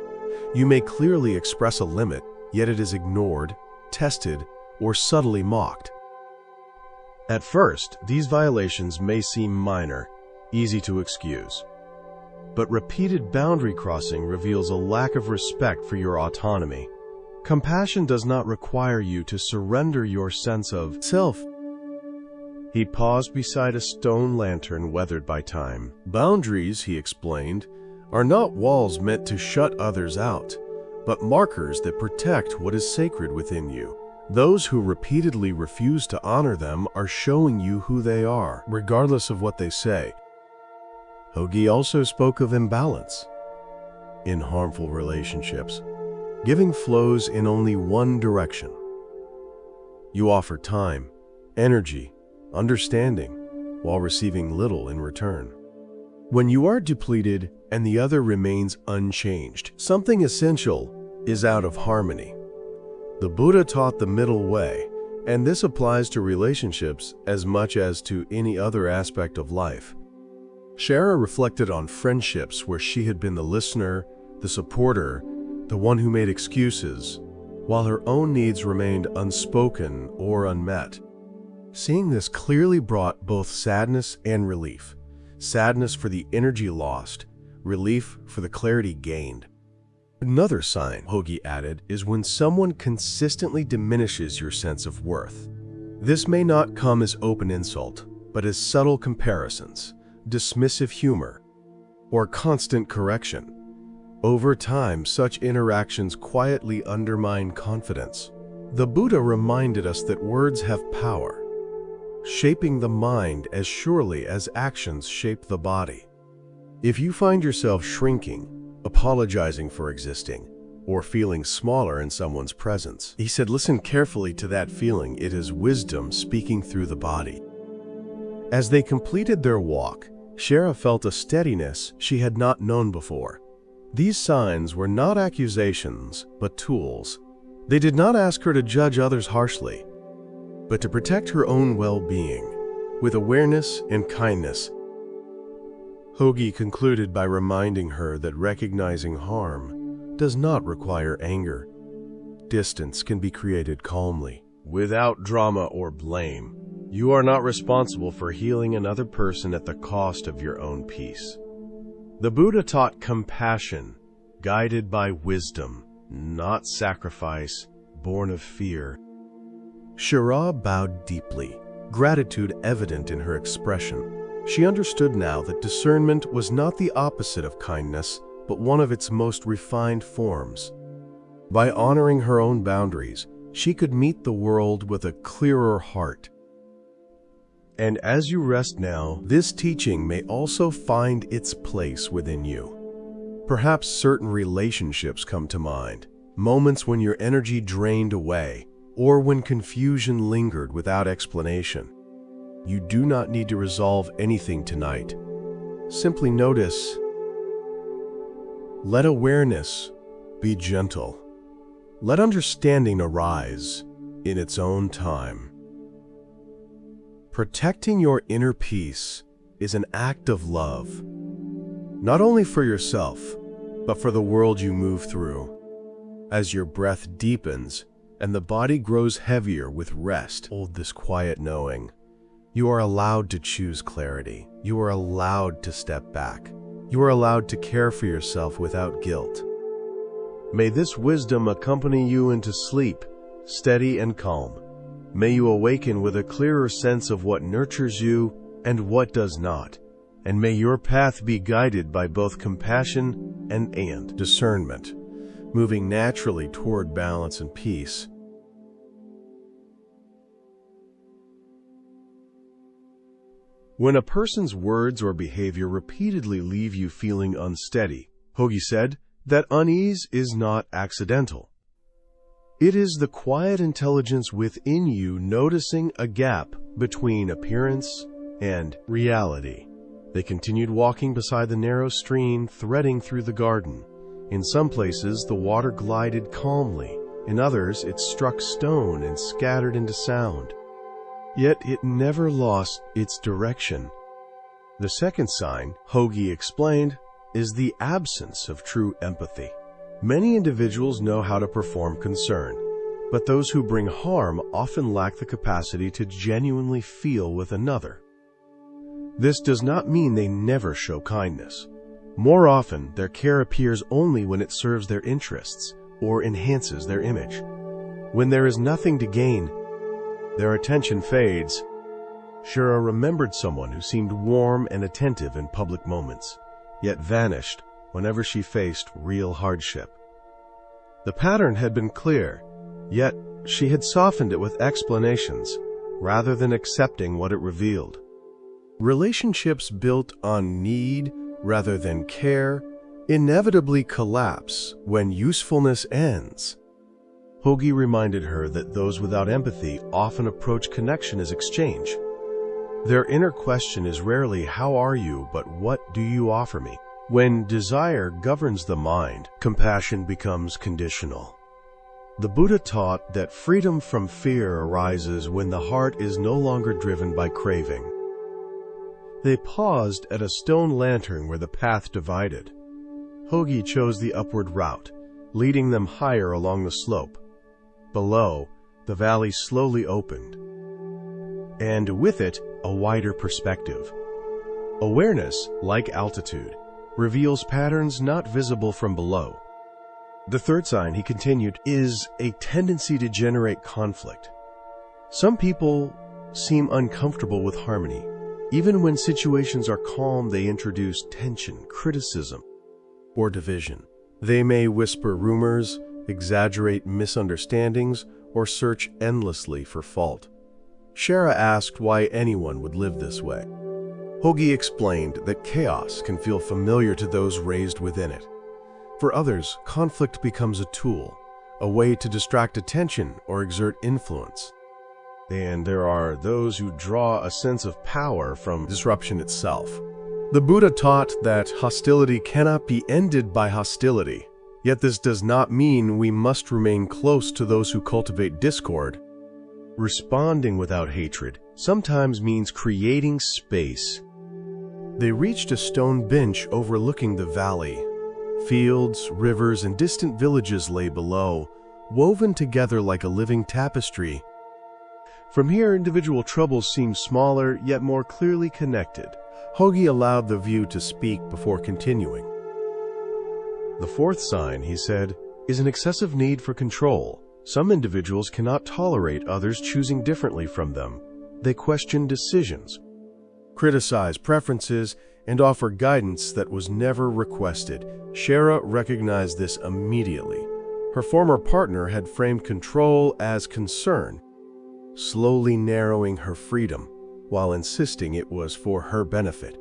You may clearly express a limit, yet it is ignored, tested, or subtly mocked. At first, these violations may seem minor, easy to excuse. But repeated boundary crossing reveals a lack of respect for your autonomy. Compassion does not require you to surrender your sense of self. He paused beside a stone lantern weathered by time. Boundaries, he explained, are not walls meant to shut others out, but markers that protect what is sacred within you. Those who repeatedly refuse to honor them are showing you who they are, regardless of what they say. Hogi also spoke of imbalance. In harmful relationships, giving flows in only one direction. You offer time, energy, understanding, while receiving little in return. When you are depleted and the other remains unchanged, something essential is out of harmony. The Buddha taught the middle way, and this applies to relationships as much as to any other aspect of life. Shara reflected on friendships where she had been the listener, the supporter, the one who made excuses, while her own needs remained unspoken or unmet. Seeing this clearly brought both sadness and relief. Sadness for the energy lost, relief for the clarity gained. Another sign, Hogi added, is when someone consistently diminishes your sense of worth. This may not come as open insult, but as subtle comparisons, dismissive humor, or constant correction. Over time, such interactions quietly undermine confidence. The Buddha reminded us that words have power, shaping the mind as surely as actions shape the body. If you find yourself shrinking, apologizing for existing, or feeling smaller in someone's presence. He said, listen carefully to that feeling. It is wisdom speaking through the body. As they completed their walk, Shara felt a steadiness she had not known before. These signs were not accusations, but tools. They did not ask her to judge others harshly, but to protect her own well-being with awareness and kindness. Hogi concluded by reminding her that recognizing harm does not require anger. Distance can be created calmly, without drama or blame. You are not responsible for healing another person at the cost of your own peace. The Buddha taught compassion, guided by wisdom, not sacrifice, born of fear. Shara bowed deeply, gratitude evident in her expression. She understood now that discernment was not the opposite of kindness, but one of its most refined forms. By honoring her own boundaries, she could meet the world with a clearer heart. And as you rest now, this teaching may also find its place within you. Perhaps certain relationships come to mind, moments when your energy drained away, or when confusion lingered without explanation. You do not need to resolve anything tonight. Simply notice. Let awareness be gentle. Let understanding arise in its own time. Protecting your inner peace is an act of love, not only for yourself, but for the world you move through. As your breath deepens and the body grows heavier with rest, hold this quiet knowing. You are allowed to choose clarity. You are allowed to step back. You are allowed to care for yourself without guilt. May this wisdom accompany you into sleep, steady and calm. May you awaken with a clearer sense of what nurtures you and what does not. And may your path be guided by both compassion and discernment, moving naturally toward balance and peace. When a person's words or behavior repeatedly leave you feeling unsteady, Hogi said, that unease is not accidental. It is the quiet intelligence within you noticing a gap between appearance and reality. They continued walking beside the narrow stream threading through the garden. In some places, the water glided calmly. In others, it struck stone and scattered into sound. Yet it never lost its direction. The second sign, Hogi explained, is the absence of true empathy. Many individuals know how to perform concern, but those who bring harm often lack the capacity to genuinely feel with another. This does not mean they never show kindness. More often, their care appears only when it serves their interests or enhances their image. When there is nothing to gain, their attention fades. Shara remembered someone who seemed warm and attentive in public moments, yet vanished whenever she faced real hardship. The pattern had been clear, yet she had softened it with explanations rather than accepting what it revealed. Relationships built on need rather than care inevitably collapse when usefulness ends. Hogi reminded her that those without empathy often approach connection as exchange. Their inner question is rarely, "How are you?" but "What do you offer me?" When desire governs the mind, compassion becomes conditional. The Buddha taught that freedom from fear arises when the heart is no longer driven by craving. They paused at a stone lantern where the path divided. Hogi chose the upward route, leading them higher along the slope. Below, the valley slowly opened, and with it, a wider perspective. Awareness, like altitude, reveals patterns not visible from below. The third sign, he continued, is a tendency to generate conflict. Some people seem uncomfortable with harmony. Even when situations are calm, they introduce tension, criticism, or division. They may whisper rumors, exaggerate misunderstandings, or search endlessly for fault. Shara asked why anyone would live this way. Hogi explained that chaos can feel familiar to those raised within it. For others, conflict becomes a tool, a way to distract attention or exert influence. And there are those who draw a sense of power from disruption itself. The Buddha taught that hostility cannot be ended by hostility. Yet this does not mean we must remain close to those who cultivate discord. Responding without hatred sometimes means creating space. They reached a stone bench overlooking the valley. Fields, rivers, and distant villages lay below, woven together like a living tapestry. From here, individual troubles seem smaller, yet more clearly connected. Hogi allowed the view to speak before continuing. The fourth sign, he said, is an excessive need for control. Some individuals cannot tolerate others choosing differently from them. They question decisions, criticize preferences, and offer guidance that was never requested. Shara recognized this immediately. Her former partner had framed control as concern, slowly narrowing her freedom while insisting it was for her benefit.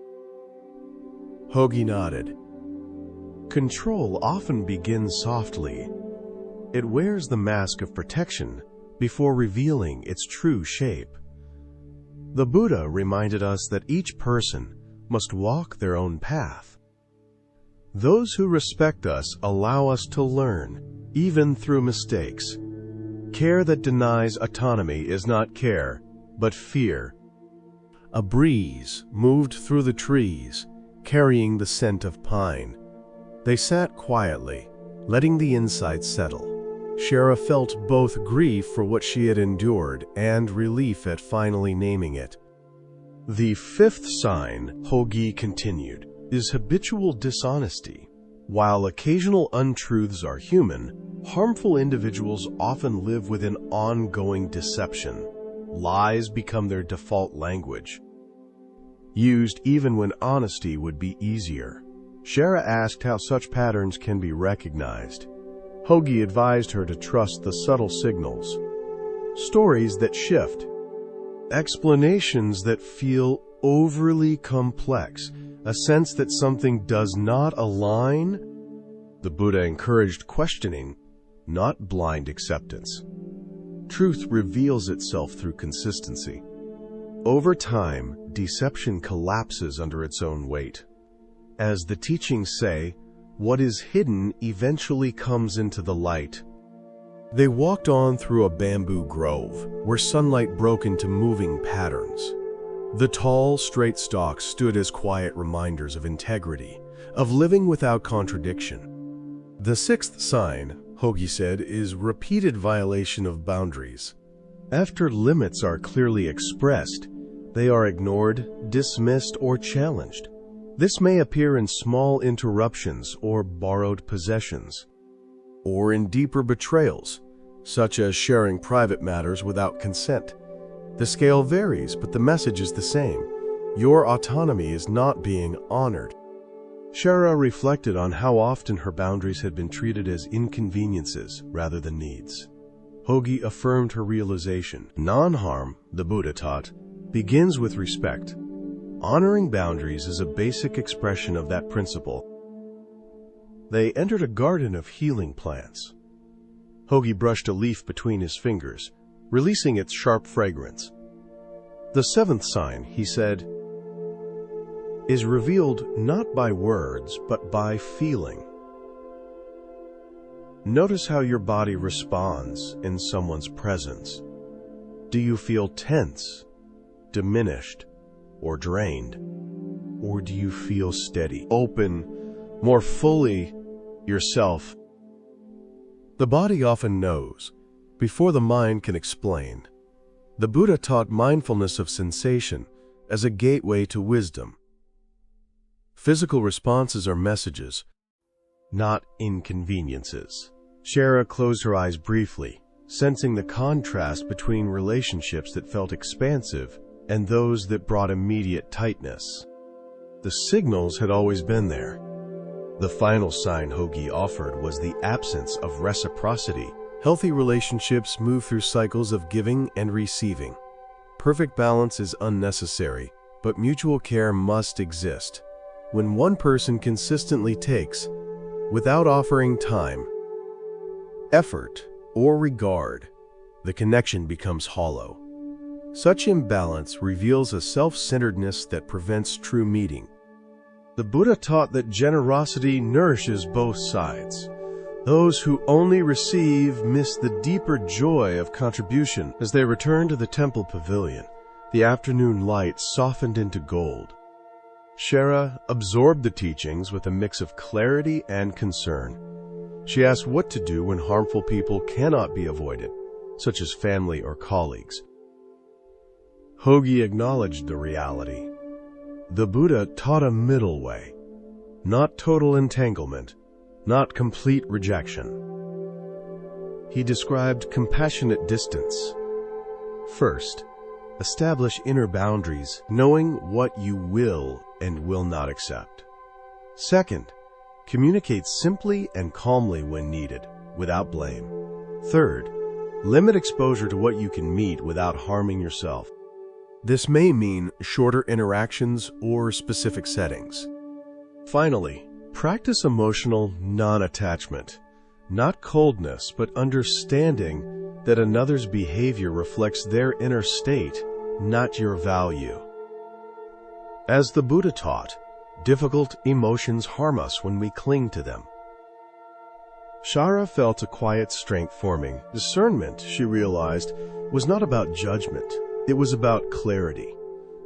Hogi nodded. Control often begins softly. It wears the mask of protection before revealing its true shape. The Buddha reminded us that each person must walk their own path. Those who respect us allow us to learn, even through mistakes. Care that denies autonomy is not care, but fear. A breeze moved through the trees, carrying the scent of pine. They sat quietly, letting the insight settle. Shara felt both grief for what she had endured and relief at finally naming it. The fifth sign, Hogi continued, is habitual dishonesty. While occasional untruths are human, harmful individuals often live with an ongoing deception. Lies become their default language, used even when honesty would be easier. Shara asked how such patterns can be recognized. Hogi advised her to trust the subtle signals. Stories that shift. Explanations that feel overly complex. A sense that something does not align. The Buddha encouraged questioning, not blind acceptance. Truth reveals itself through consistency. Over time, deception collapses under its own weight. As the teachings say, what is hidden eventually comes into the light. They walked on through a bamboo grove, where sunlight broke into moving patterns. The tall, straight stalks stood as quiet reminders of integrity, of living without contradiction. The sixth sign, Hogi said, is repeated violation of boundaries. After limits are clearly expressed, they are ignored, dismissed, or challenged. This may appear in small interruptions or borrowed possessions, or in deeper betrayals, such as sharing private matters without consent. The scale varies, but the message is the same. Your autonomy is not being honored. Shara reflected on how often her boundaries had been treated as inconveniences rather than needs. Hogi affirmed her realization. Non-harm, the Buddha taught, begins with respect. Honoring boundaries is a basic expression of that principle. They entered a garden of healing plants. Hogi brushed a leaf between his fingers, releasing its sharp fragrance. The seventh sign, he said, is revealed not by words, but by feeling. Notice how your body responds in someone's presence. Do you feel tense, diminished, or drained? Or do you feel steady, open, more fully yourself? The body often knows, before the mind can explain. The Buddha taught mindfulness of sensation as a gateway to wisdom. Physical responses are messages, not inconveniences. Shara closed her eyes briefly, sensing the contrast between relationships that felt expansive and those that brought immediate tightness. The signals had always been there. The final sign Hogi offered was the absence of reciprocity. Healthy relationships move through cycles of giving and receiving. Perfect balance is unnecessary, but mutual care must exist. When one person consistently takes, without offering time, effort, or regard, the connection becomes hollow. Such imbalance reveals a self-centeredness that prevents true meeting. The Buddha taught that generosity nourishes both sides. Those who only receive miss the deeper joy of contribution. As they returned to the temple pavilion, the afternoon light softened into gold. Shara absorbed the teachings with a mix of clarity and concern. She asked what to do when harmful people cannot be avoided, such as family or colleagues. Hogi acknowledged the reality. The Buddha taught a middle way, not total entanglement, not complete rejection. He described compassionate distance. First, establish inner boundaries, knowing what you will and will not accept. Second, communicate simply and calmly when needed, without blame. Third, limit exposure to what you can meet without harming yourself. This may mean shorter interactions or specific settings. Finally, practice emotional non-attachment, not coldness, but understanding that another's behavior reflects their inner state, not your value. As the Buddha taught, difficult emotions harm us when we cling to them. Shara felt a quiet strength forming. Discernment, she realized, was not about judgment. It was about clarity.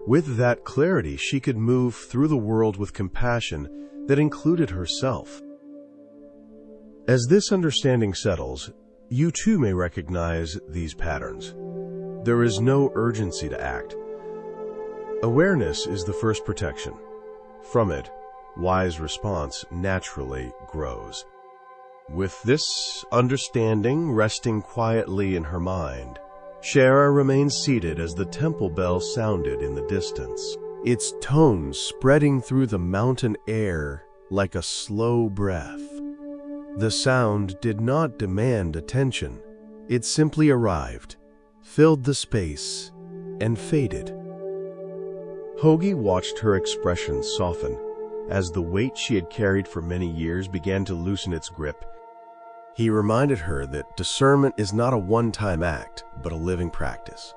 With that clarity, she could move through the world with compassion that included herself. As this understanding settles, you too may recognize these patterns. There is no urgency to act. Awareness is the first protection. From it, wise response naturally grows. With this understanding resting quietly in her mind, Shara remained seated as the temple bell sounded in the distance, its tones spreading through the mountain air like a slow breath. The sound did not demand attention. It simply arrived, filled the space, and faded. Hogi watched her expression soften as the weight she had carried for many years began to loosen its grip. He reminded her that discernment is not a one-time act, but a living practice.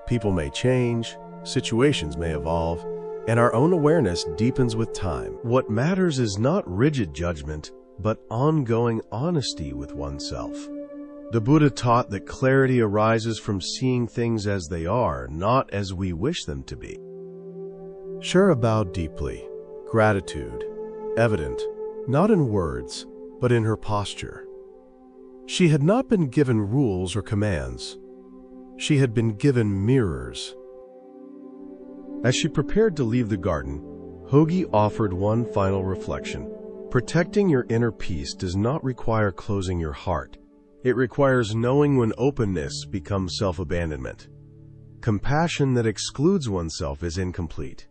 People may change, situations may evolve, and our own awareness deepens with time. What matters is not rigid judgment, but ongoing honesty with oneself. The Buddha taught that clarity arises from seeing things as they are, not as we wish them to be. Shara bowed deeply, gratitude evident, not in words, but in her posture. She had not been given rules or commands. She had been given mirrors. As she prepared to leave the garden, Hogi offered one final reflection. Protecting your inner peace does not require closing your heart. It requires knowing when openness becomes self-abandonment. Compassion that excludes oneself is incomplete.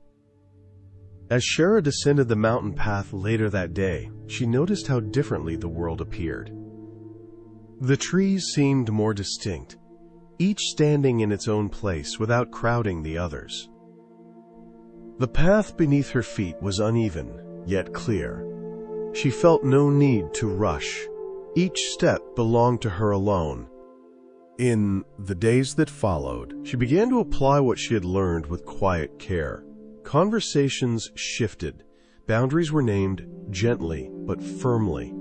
As Shara descended the mountain path later that day, she noticed how differently the world appeared. The trees seemed more distinct, each standing in its own place without crowding the others. The path beneath her feet was uneven, yet clear. She felt no need to rush. Each step belonged to her alone. In the days that followed, she began to apply what she had learned with quiet care. Conversations shifted. Boundaries were named gently but firmly.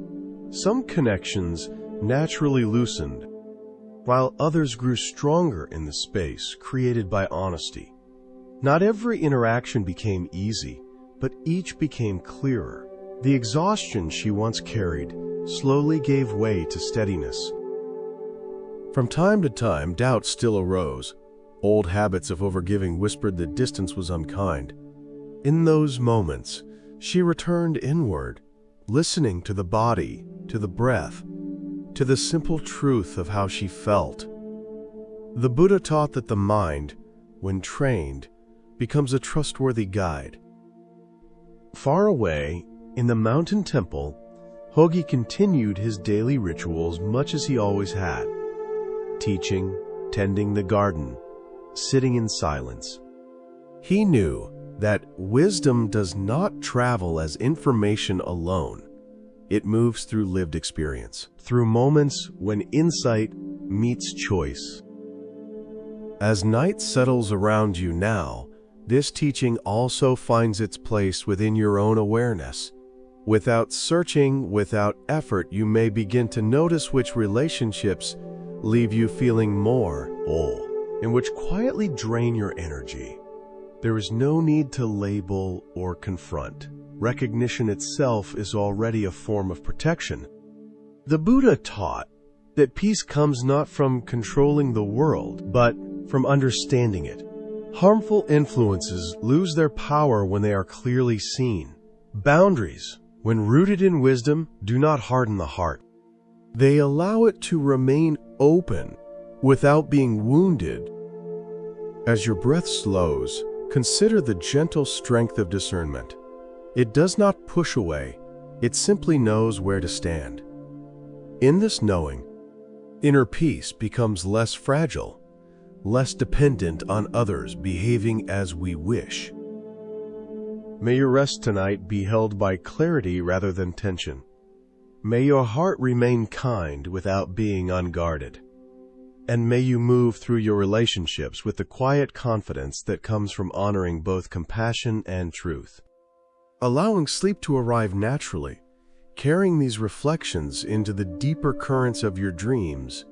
Some connections naturally loosened, while others grew stronger in the space created by honesty. Not every interaction became easy, but each became clearer. The exhaustion she once carried slowly gave way to steadiness. From time to time, doubt still arose. Old habits of overgiving whispered that distance was unkind. In those moments, she returned inward, listening to the body, to the breath, to the simple truth of how she felt. The Buddha taught that the mind, when trained, becomes a trustworthy guide. Far away, in the mountain temple, Hogi continued his daily rituals much as he always had. Teaching, tending the garden, sitting in silence. He knew that wisdom does not travel as information alone. It moves through lived experience, through moments when insight meets choice. As night settles around you now, this teaching also finds its place within your own awareness. Without searching, without effort, you may begin to notice which relationships leave you feeling more whole, and which quietly drain your energy. There is no need to label or confront. Recognition itself is already a form of protection. The Buddha taught that peace comes not from controlling the world, but from understanding it. Harmful influences lose their power when they are clearly seen. Boundaries, when rooted in wisdom, do not harden the heart. They allow it to remain open without being wounded. As your breath slows, consider the gentle strength of discernment. It does not push away, it simply knows where to stand. In this knowing, inner peace becomes less fragile, less dependent on others behaving as we wish. May your rest tonight be held by clarity rather than tension. May your heart remain kind without being unguarded. And may you move through your relationships with the quiet confidence that comes from honoring both compassion and truth. Allowing sleep to arrive naturally, carrying these reflections into the deeper currents of your dreams.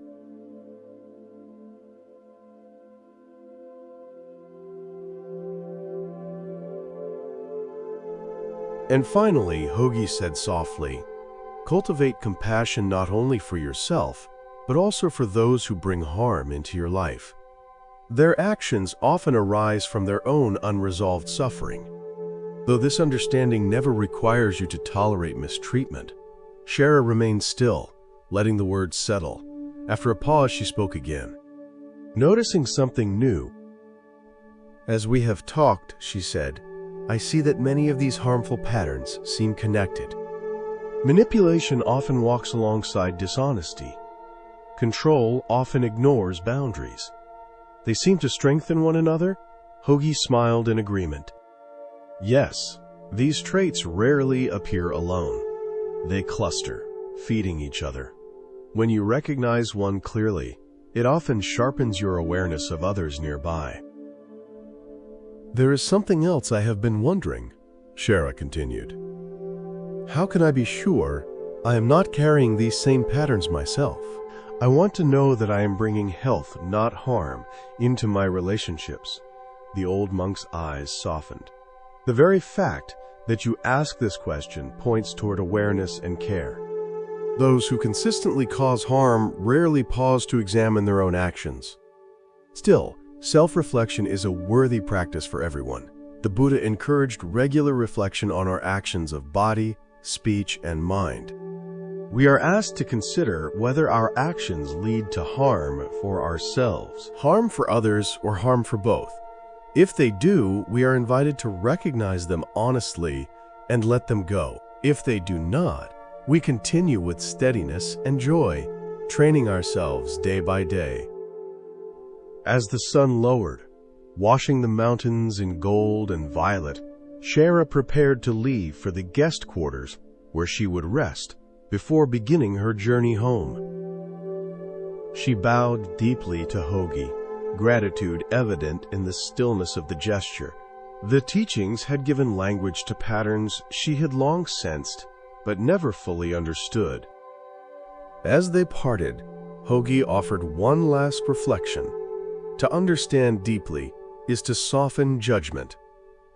And finally, Hogi said softly, cultivate compassion not only for yourself, but also for those who bring harm into your life. Their actions often arise from their own unresolved suffering. Though this understanding never requires you to tolerate mistreatment, Shara remained still, letting the words settle. After a pause, she spoke again. Noticing something new. As we have talked, she said, I see that many of these harmful patterns seem connected. Manipulation often walks alongside dishonesty. Control often ignores boundaries. They seem to strengthen one another. Hogi smiled in agreement. Yes, these traits rarely appear alone. They cluster, feeding each other. When you recognize one clearly, it often sharpens your awareness of others nearby. There is something else I have been wondering, Shara continued. How can I be sure I am not carrying these same patterns myself? I want to know that I am bringing health, not harm, into my relationships. The old monk's eyes softened. The very fact that you ask this question points toward awareness and care. Those who consistently cause harm rarely pause to examine their own actions. Still, self-reflection is a worthy practice for everyone. The Buddha encouraged regular reflection on our actions of body, speech, and mind. We are asked to consider whether our actions lead to harm for ourselves, harm for others, or harm for both. If they do, we are invited to recognize them honestly and let them go. If they do not, we continue with steadiness and joy, training ourselves day by day. As the sun lowered, washing the mountains in gold and violet, Shara prepared to leave for the guest quarters where she would rest before beginning her journey home. She bowed deeply to Hogi, gratitude evident in the stillness of the gesture. The teachings had given language to patterns she had long sensed, but never fully understood. As they parted, Hogi offered one last reflection. To understand deeply is to soften judgment.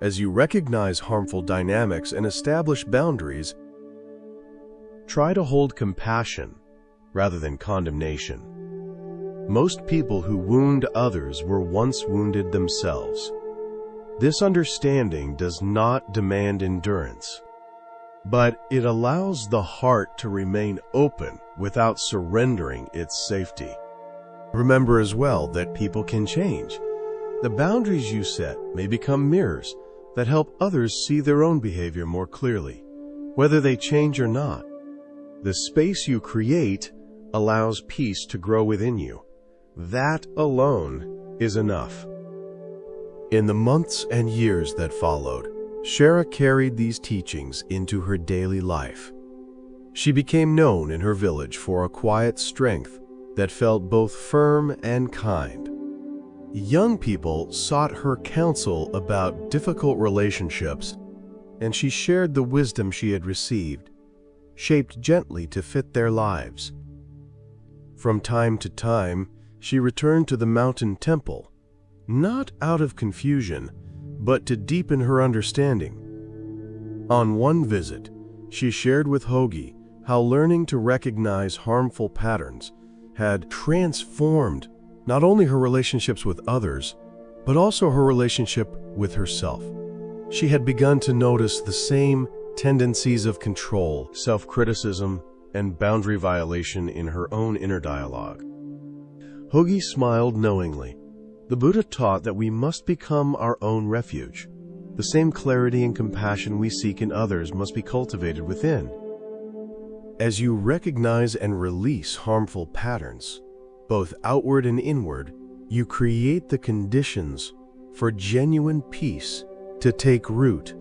As you recognize harmful dynamics and establish boundaries, try to hold compassion rather than condemnation. Most people who wound others were once wounded themselves. This understanding does not demand endurance, but it allows the heart to remain open without surrendering its safety. Remember as well that people can change. The boundaries you set may become mirrors that help others see their own behavior more clearly, whether they change or not. The space you create allows peace to grow within you. That alone is enough. In the months and years that followed, Shara carried these teachings into her daily life. She became known in her village for a quiet strength that felt both firm and kind. Young people sought her counsel about difficult relationships, and she shared the wisdom she had received, shaped gently to fit their lives. From time to time, she returned to the mountain temple, not out of confusion, but to deepen her understanding. On one visit, she shared with Hogi how learning to recognize harmful patterns had transformed not only her relationships with others, but also her relationship with herself. She had begun to notice the same tendencies of control, self-criticism, and boundary violation in her own inner dialogue. Hogi smiled knowingly. The Buddha taught that we must become our own refuge. The same clarity and compassion we seek in others must be cultivated within. As you recognize and release harmful patterns, both outward and inward, you create the conditions for genuine peace to take root.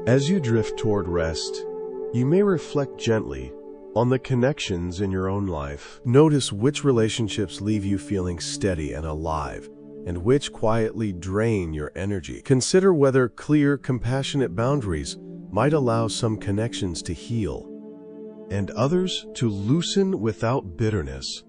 As you drift toward rest, you may reflect gently on the connections in your own life. Notice which relationships leave you feeling steady and alive, and which quietly drain your energy. Consider whether clear, compassionate boundaries might allow some connections to heal, and others to loosen without bitterness.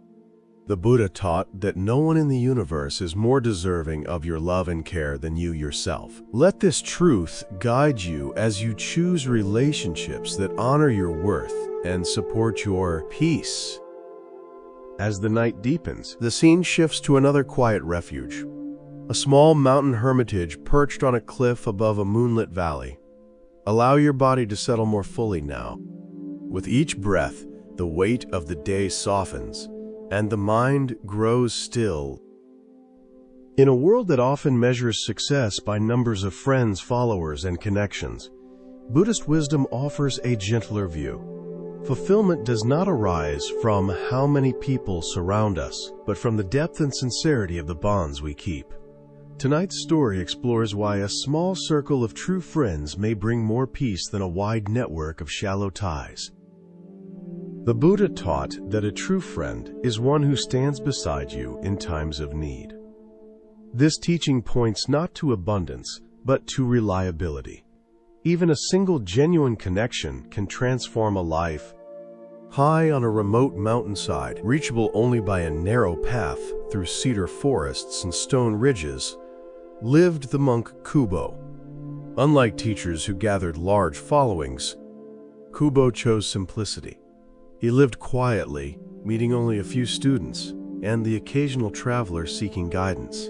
The Buddha taught that no one in the universe is more deserving of your love and care than you yourself. Let this truth guide you as you choose relationships that honor your worth and support your peace. As the night deepens, the scene shifts to another quiet refuge, a small mountain hermitage perched on a cliff above a moonlit valley. Allow your body to settle more fully now. With each breath, the weight of the day softens, and the mind grows still. In a world that often measures success by numbers of friends, followers, and connections, Buddhist wisdom offers a gentler view. Fulfillment does not arise from how many people surround us, but from the depth and sincerity of the bonds we keep. Tonight's story explores why a small circle of true friends may bring more peace than a wide network of shallow ties. The Buddha taught that a true friend is one who stands beside you in times of need. This teaching points not to abundance, but to reliability. Even a single genuine connection can transform a life. High on a remote mountainside, reachable only by a narrow path through cedar forests and stone ridges, lived the monk Kubo. Unlike teachers who gathered large followings, Kubo chose simplicity. He lived quietly, meeting only a few students and the occasional traveler seeking guidance.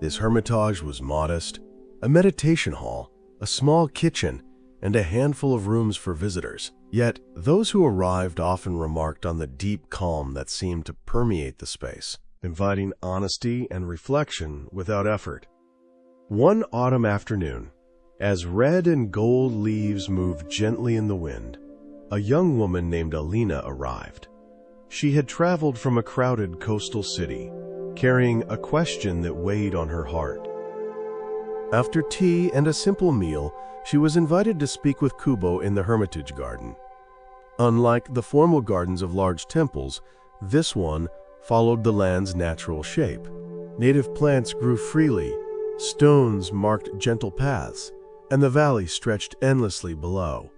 His hermitage was modest, a meditation hall, a small kitchen, and a handful of rooms for visitors. Yet, those who arrived often remarked on the deep calm that seemed to permeate the space, inviting honesty and reflection without effort. One autumn afternoon, as red and gold leaves moved gently in the wind, a young woman named Alina arrived. She had traveled from a crowded coastal city, carrying a question that weighed on her heart. After tea and a simple meal, she was invited to speak with Kubo in the Hermitage Garden. Unlike the formal gardens of large temples, this one followed the land's natural shape. Native plants grew freely, stones marked gentle paths, and the valley stretched endlessly below.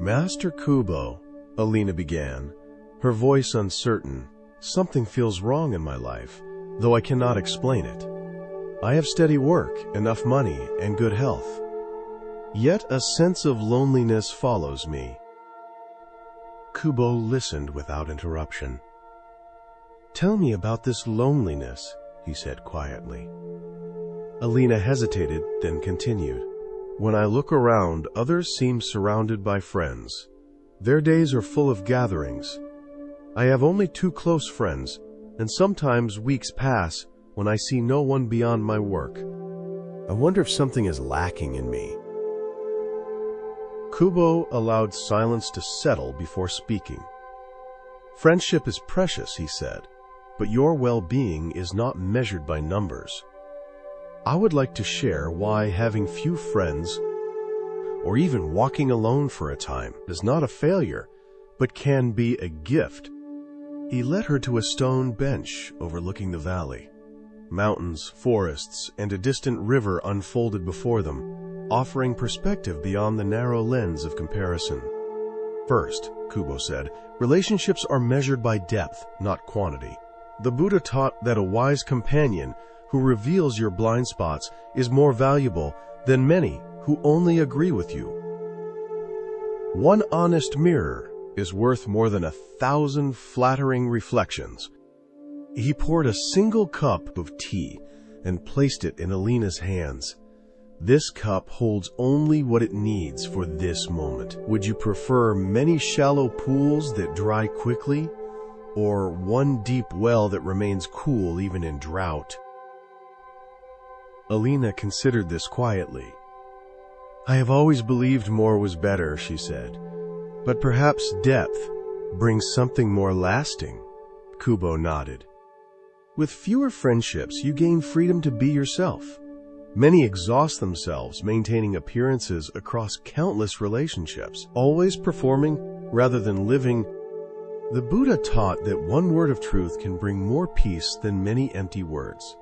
"Master Kubo," Alina began, her voice uncertain, "something feels wrong in my life, though I cannot explain it. I have steady work, enough money, and good health. Yet a sense of loneliness follows me." Kubo listened without interruption. "Tell me about this loneliness," he said quietly. Alina hesitated, then continued. "When I look around, others seem surrounded by friends. Their days are full of gatherings. I have only 2 close friends, and sometimes weeks pass when I see no one beyond my work. I wonder if something is lacking in me." Kubo allowed silence to settle before speaking. "Friendship is precious," he said, "but your well-being is not measured by numbers. I would like to share why having few friends or even walking alone for a time is not a failure, but can be a gift. He led her to a stone bench overlooking the valley. Mountains, forests, and a distant river unfolded before them, offering perspective beyond the narrow lens of comparison. First, Kubo said, relationships are measured by depth, not quantity. The Buddha taught that a wise companion who reveals your blind spots is more valuable than many who only agree with you. One honest mirror is worth more than 1,000 flattering reflections. He poured a single cup of tea and placed it in Alina's hands. This cup holds only what it needs for this moment. Would you prefer many shallow pools that dry quickly, or one deep well that remains cool even in drought? Alina considered this quietly. I have always believed more was better, she said, but perhaps depth brings something more lasting. Kubo nodded. With fewer friendships, you gain freedom to be yourself. Many exhaust themselves maintaining appearances across countless relationships, always performing rather than living. The Buddha taught that one word of truth can bring more peace than many empty words.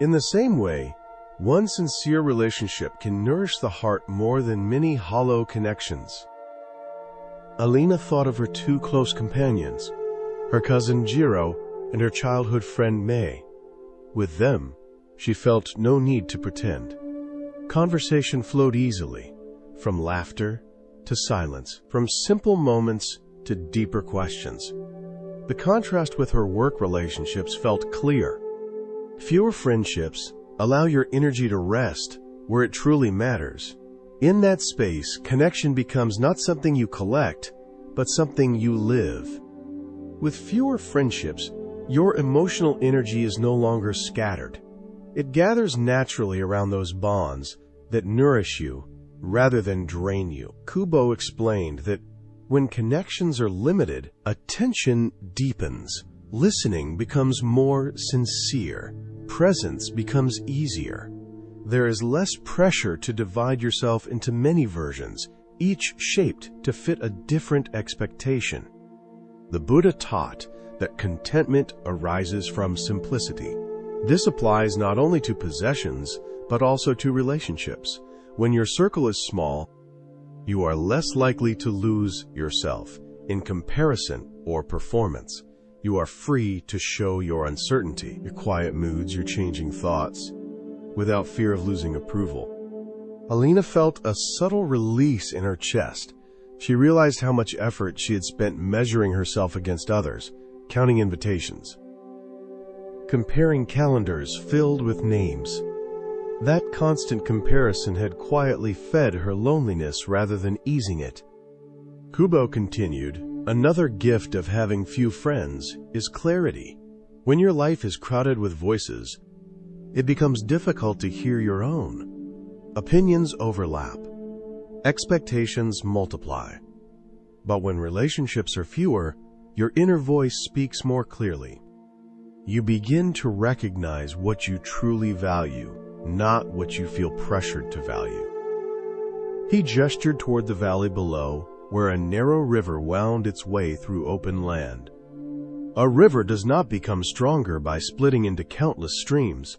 In the same way, one sincere relationship can nourish the heart more than many hollow connections. Alina thought of her two close companions, her cousin Jiro and her childhood friend May. With them, she felt no need to pretend. Conversation flowed easily, from laughter to silence, from simple moments to deeper questions. The contrast with her work relationships felt clear. Fewer friendships allow your energy to rest where it truly matters. In that space, connection becomes not something you collect, but something you live. With fewer friendships, your emotional energy is no longer scattered. It gathers naturally around those bonds that nourish you rather than drain you. Kubo explained that when connections are limited, attention deepens. Listening becomes more sincere. Presence becomes easier. There is less pressure to divide yourself into many versions, each shaped to fit a different expectation. The Buddha taught that contentment arises from simplicity. This applies not only to possessions, but also to relationships. When your circle is small, you are less likely to lose yourself in comparison or performance. You are free to show your uncertainty, your quiet moods, your changing thoughts, without fear of losing approval. Alina felt a subtle release in her chest. She realized how much effort she had spent measuring herself against others, counting invitations, comparing calendars filled with names. That constant comparison had quietly fed her loneliness rather than easing it. Kubo continued, another gift of having few friends is clarity. When your life is crowded with voices, it becomes difficult to hear your own. Opinions overlap. Expectations multiply. But when relationships are fewer, your inner voice speaks more clearly. You begin to recognize what you truly value, not what you feel pressured to value. He gestured toward the valley below, where a narrow river wound its way through open land. A river does not become stronger by splitting into countless streams.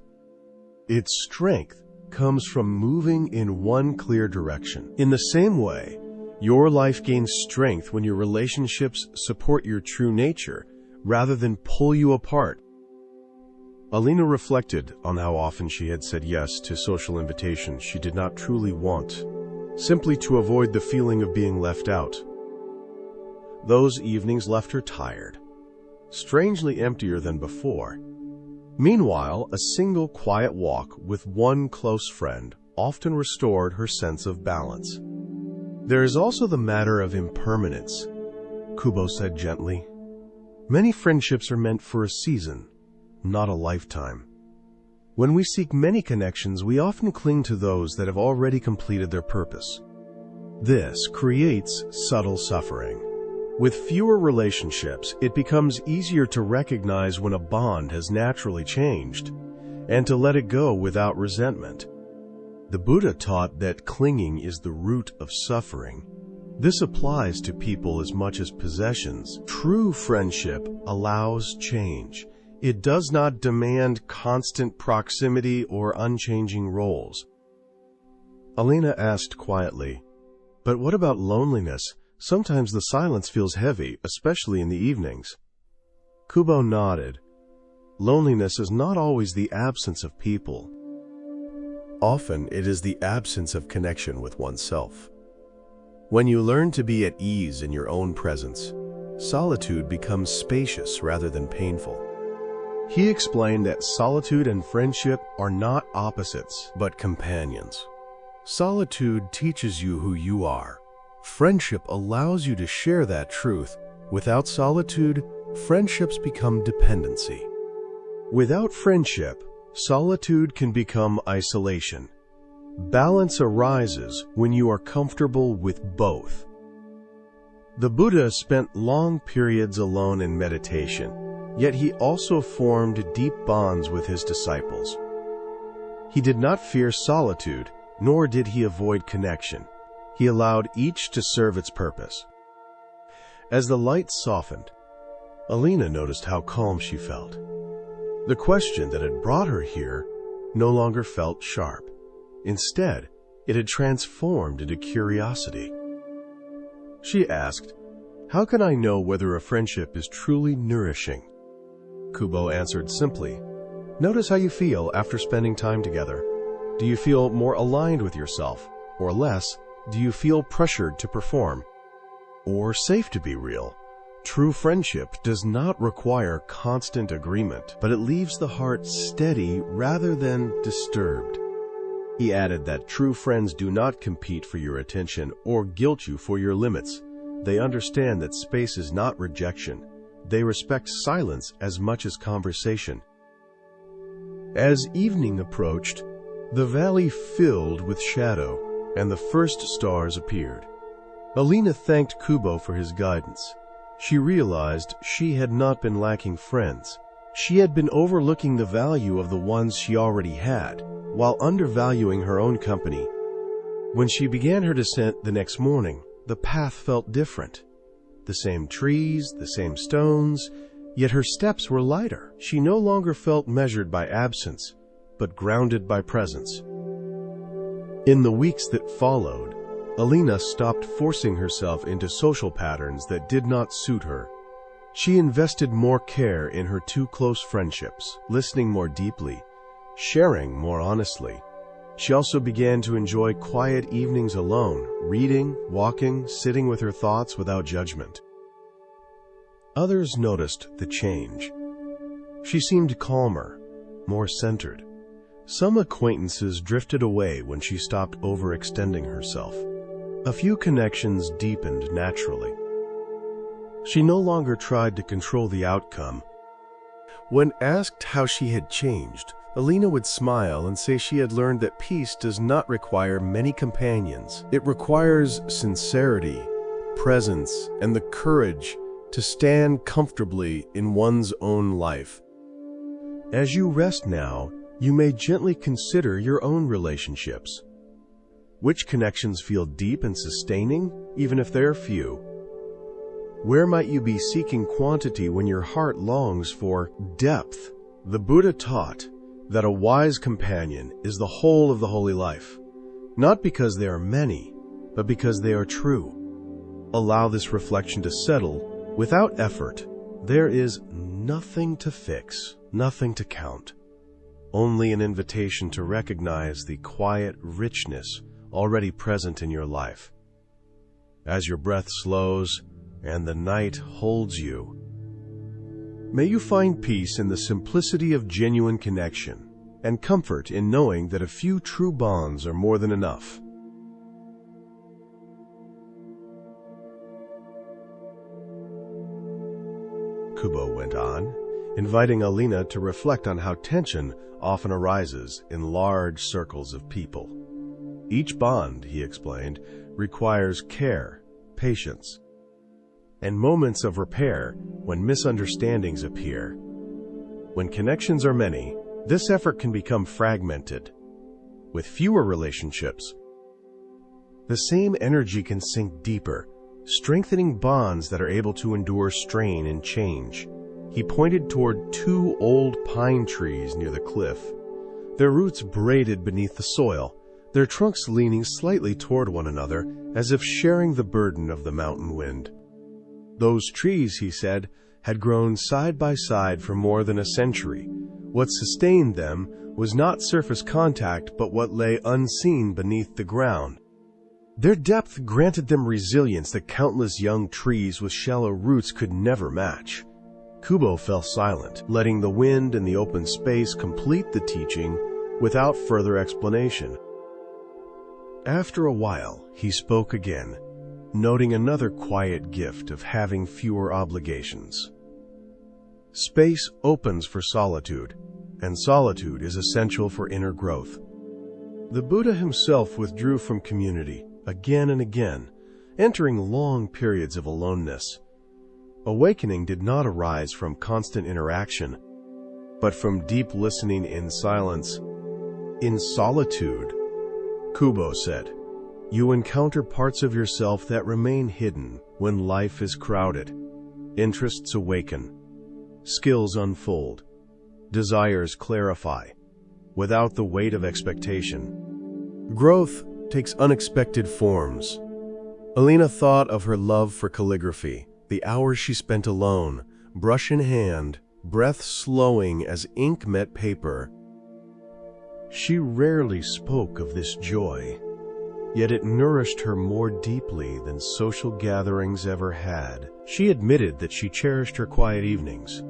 Its strength comes from moving in one clear direction. In the same way, your life gains strength when your relationships support your true nature rather than pull you apart. Alina reflected on how often she had said yes to social invitations she did not truly want, simply to avoid the feeling of being left out. Those evenings left her tired, strangely emptier than before. Meanwhile, a single quiet walk with one close friend often restored her sense of balance. There is also the matter of impermanence, Kubo said gently. Many friendships are meant for a season, not a lifetime. When we seek many connections, we often cling to those that have already completed their purpose. This creates subtle suffering. With fewer relationships, it becomes easier to recognize when a bond has naturally changed and to let it go without resentment. The Buddha taught that clinging is the root of suffering. This applies to people as much as possessions. True friendship allows change. It does not demand constant proximity or unchanging roles. Alina asked quietly, "But what about loneliness? Sometimes the silence feels heavy, especially in the evenings." Kubo nodded. Loneliness is not always the absence of people. Often it is the absence of connection with oneself. When you learn to be at ease in your own presence, solitude becomes spacious rather than painful. He explained that solitude and friendship are not opposites, but companions. Solitude teaches you who you are. Friendship allows you to share that truth. Without solitude, friendships become dependency. Without friendship, solitude can become isolation. Balance arises when you are comfortable with both. The Buddha spent long periods alone in meditation, yet he also formed deep bonds with his disciples. He did not fear solitude, nor did he avoid connection. He allowed each to serve its purpose. As the light softened, Alina noticed how calm she felt. The question that had brought her here no longer felt sharp. Instead, it had transformed into curiosity. She asked, "How can I know whether a friendship is truly nourishing?" Kubo answered simply, "Notice how you feel after spending time together. Do you feel more aligned with yourself, or less? Do you feel pressured to perform, or safe to be real?" True friendship does not require constant agreement, but it leaves the heart steady rather than disturbed. He added that true friends do not compete for your attention or guilt you for your limits. They understand that space is not rejection. They respect silence as much as conversation. As evening approached, the valley filled with shadow, and the first stars appeared. Alina thanked Kubo for his guidance. She realized she had not been lacking friends. She had been overlooking the value of the ones she already had, while undervaluing her own company. When she began her descent the next morning, the path felt different. The same trees, the same stones, yet her steps were lighter. She no longer felt measured by absence, but grounded by presence. In the weeks that followed, Alina stopped forcing herself into social patterns that did not suit her. She invested more care in her two close friendships, listening more deeply, sharing more honestly. She also began to enjoy quiet evenings alone, reading, walking, sitting with her thoughts without judgment. Others noticed the change. She seemed calmer, more centered. Some acquaintances drifted away when she stopped overextending herself. A few connections deepened naturally. She no longer tried to control the outcome. When asked how she had changed, Alina would smile and say she had learned that peace does not require many companions. It requires sincerity, presence, and the courage to stand comfortably in one's own life. As you rest now, you may gently consider your own relationships. Which connections feel deep and sustaining, even if they're few? Where might you be seeking quantity when your heart longs for depth? The Buddha taught that a wise companion is the whole of the holy life, not because they are many, but because they are true. Allow this reflection to settle without effort. There is nothing to fix, nothing to count, only an invitation to recognize the quiet richness already present in your life. As your breath slows and the night holds you, may you find peace in the simplicity of genuine connection and comfort in knowing that a few true bonds are more than enough. Kubo went on, inviting Alina to reflect on how tension often arises in large circles of people. Each bond, he explained, requires care, patience, and moments of repair when misunderstandings appear. When connections are many, this effort can become fragmented. with fewer relationships. The same energy can sink deeper, strengthening bonds that are able to endure strain and change. He pointed toward 2 old pine trees near the cliff, their roots braided beneath the soil, their trunks leaning slightly toward one another as if sharing the burden of the mountain wind. Those trees, he said, had grown side by side for more than a century. What sustained them was not surface contact, but what lay unseen beneath the ground. Their depth granted them resilience that countless young trees with shallow roots could never match. Kubo fell silent, letting the wind and the open space complete the teaching without further explanation. After a while, he spoke again, noting another quiet gift of having fewer obligations. Space opens for solitude, and solitude is essential for inner growth. The Buddha himself withdrew from community again and again, entering long periods of aloneness. Awakening did not arise from constant interaction, but from deep listening in silence. In solitude, Kubo said, you encounter parts of yourself that remain hidden when life is crowded. Interests awaken, skills unfold, desires clarify, without the weight of expectation. Growth takes unexpected forms. Alina thought of her love for calligraphy, the hours she spent alone, brush in hand, breath slowing as ink met paper. She rarely spoke of this joy, yet it nourished her more deeply than social gatherings ever had. She admitted that she cherished her quiet evenings.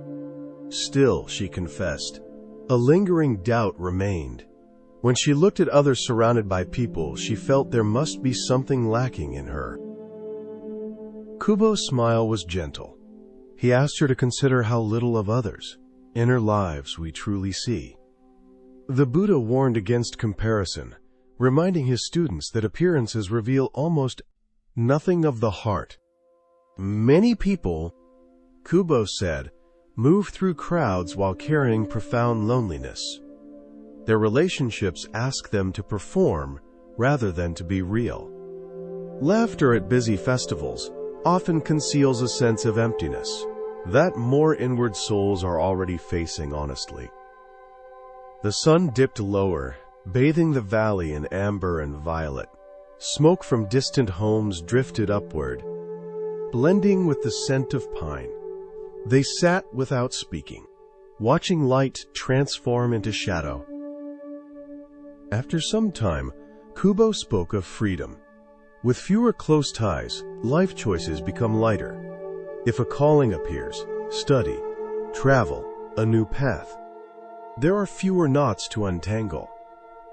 Still, she confessed, a lingering doubt remained. When she looked at others surrounded by people, she felt there must be something lacking in her. Kubo's smile was gentle. He asked her to consider how little of others' inner lives we truly see. The Buddha warned against comparison, reminding his students that appearances reveal almost nothing of the heart. Many people, Kubo said, move through crowds while carrying profound loneliness. Their relationships ask them to perform rather than to be real. Laughter at busy festivals often conceals a sense of emptiness that more inward souls are already facing honestly. The sun dipped lower, bathing the valley in amber and violet. Smoke from distant homes drifted upward, blending with the scent of pine. They sat without speaking, watching light transform into shadow. After some time, Kubo spoke of freedom. With fewer close ties, life choices become lighter. If a calling appears, study, travel, a new path, there are fewer knots to untangle.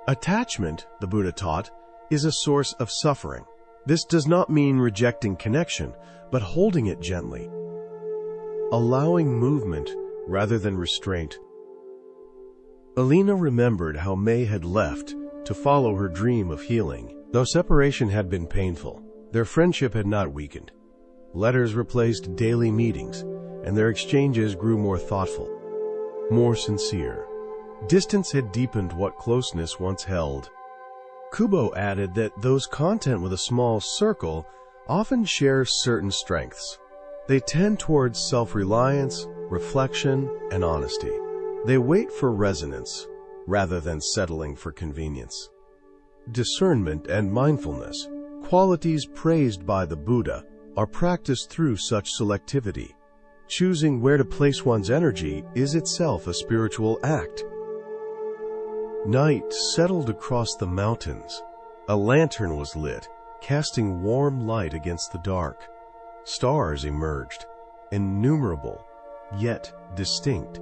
Attachment, the Buddha taught, is a source of suffering. This does not mean rejecting connection, but holding it gently, allowing movement rather than restraint. Alina remembered how May had left to follow her dream of healing. Though separation had been painful, their friendship had not weakened. Letters replaced daily meetings, and their exchanges grew more thoughtful, more sincere. Distance had deepened what closeness once held. Kubo added that those content with a small circle often share certain strengths. They tend towards self-reliance, reflection, and honesty. They wait for resonance rather than settling for convenience. Discernment and mindfulness, qualities praised by the Buddha, are practiced through such selectivity. Choosing where to place one's energy is itself a spiritual act. Night settled across the mountains. A lantern was lit, casting warm light against the dark. Stars emerged, innumerable, yet distinct.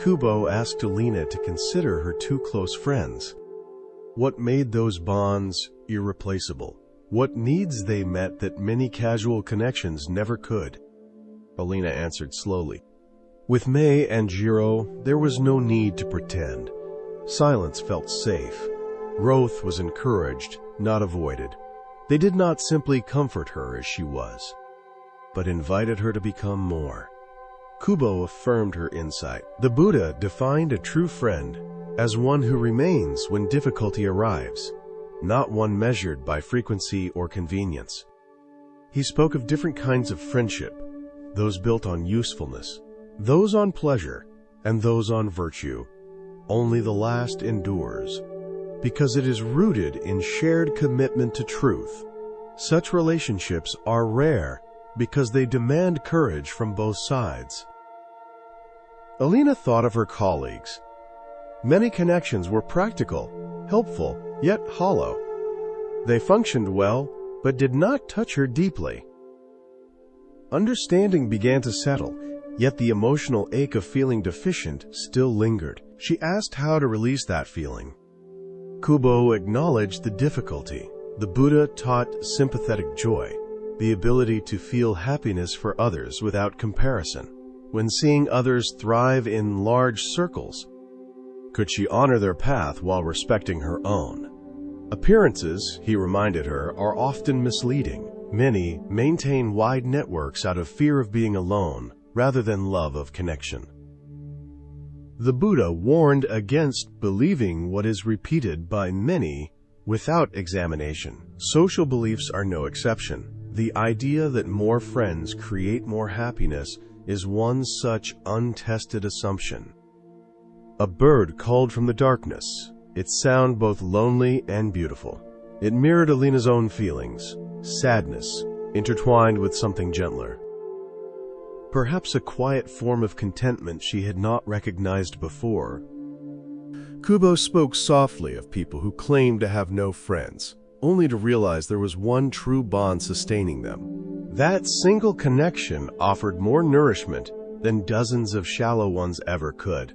Kubo asked Alina to consider her 2 close friends. What made those bonds irreplaceable? What needs they met that many casual connections never could? Alina answered slowly. With May and Jiro, there was no need to pretend. Silence felt safe. Growth was encouraged, not avoided. They did not simply comfort her as she was, but invited her to become more. Kubo affirmed her insight. The Buddha defined a true friend as one who remains when difficulty arrives, not one measured by frequency or convenience. He spoke of different kinds of friendship, those built on usefulness, those on pleasure, and those on virtue. Only the last endures, because it is rooted in shared commitment to truth. Such relationships are rare because they demand courage from both sides. Alina thought of her colleagues. Many connections were practical, helpful, yet hollow. They functioned well, but did not touch her deeply. Understanding began to settle, yet the emotional ache of feeling deficient still lingered. She asked how to release that feeling. Kubo acknowledged the difficulty. The Buddha taught sympathetic joy, the ability to feel happiness for others without comparison. When seeing others thrive in large circles, could she honor their path while respecting her own? Appearances, he reminded her, are often misleading. Many maintain wide networks out of fear of being alone, rather than love of connection. The Buddha warned against believing what is repeated by many without examination. Social beliefs are no exception. The idea that more friends create more happiness is one such untested assumption. A bird called from the darkness, its sound both lonely and beautiful. It mirrored Alina's own feelings, sadness, intertwined with something gentler. Perhaps a quiet form of contentment she had not recognized before. Kubo spoke softly of people who claimed to have no friends, only to realize there was one true bond sustaining them. That single connection offered more nourishment than dozens of shallow ones ever could.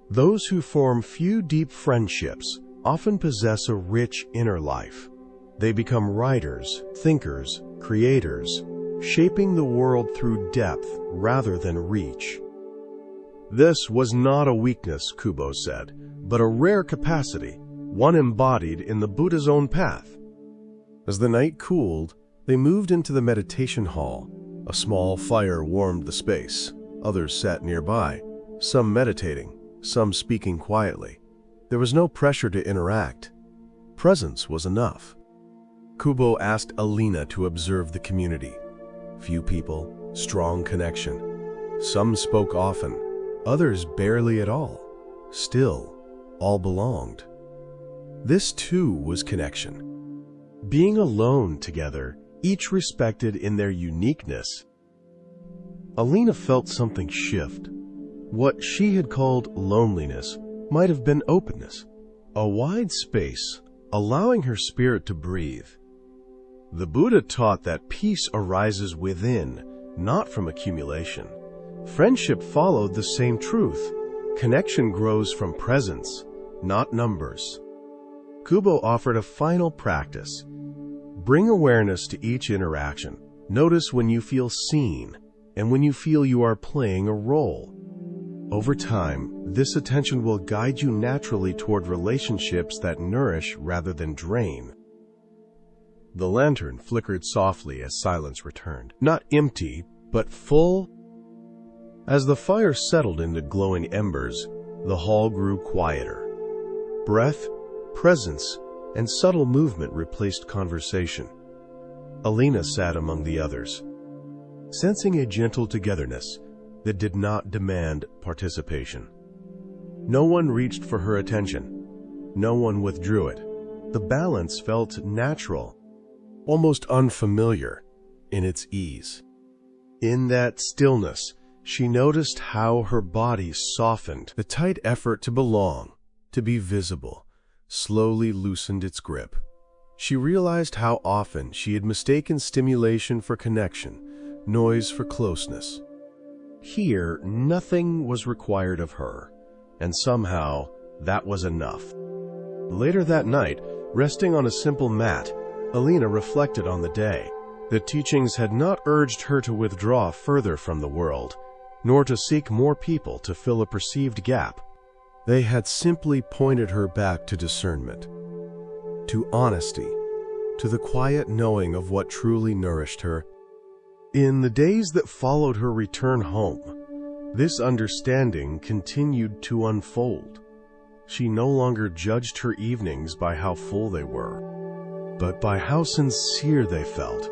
Those who form few deep friendships often possess a rich inner life. They become writers, thinkers, creators, shaping the world through depth rather than reach. This was not a weakness, Kubo said, but a rare capacity, one embodied in the Buddha's own path. As the night cooled, they moved into the meditation hall. A small fire warmed the space. Others sat nearby, some meditating, some speaking quietly. There was no pressure to interact. Presence was enough. Kubo asked Alina to observe the community. Few people, strong connection. Some spoke often, others barely at all. Still, all belonged. This too was connection. Being alone together, each respected in their uniqueness. Alina felt something shift. What she had called loneliness might have been openness, a wide space, allowing her spirit to breathe. The Buddha taught that peace arises within, not from accumulation. Friendship followed the same truth. Connection grows from presence, not numbers. Kubo offered a final practice. Bring awareness to each interaction. Notice when you feel seen and when you feel you are playing a role. Over time, this attention will guide you naturally toward relationships that nourish rather than drain. The lantern flickered softly as silence returned. Not empty, but full. As the fire settled into glowing embers, the hall grew quieter. Breath, presence, and subtle movement replaced conversation. Alina sat among the others, sensing a gentle togetherness that did not demand participation. No one reached for her attention. No one withdrew it. The balance felt natural, almost unfamiliar in its ease. In that stillness, she noticed how her body softened. The tight effort to belong, to be visible, slowly loosened its grip. She realized how often she had mistaken stimulation for connection, noise for closeness. Here, nothing was required of her, and somehow that was enough. Later that night, resting on a simple mat, Alina reflected on the day. The teachings had not urged her to withdraw further from the world, nor to seek more people to fill a perceived gap. They had simply pointed her back to discernment, to honesty, to the quiet knowing of what truly nourished her. In the days that followed her return home, this understanding continued to unfold. She no longer judged her evenings by how full they were, but by how sincere they felt.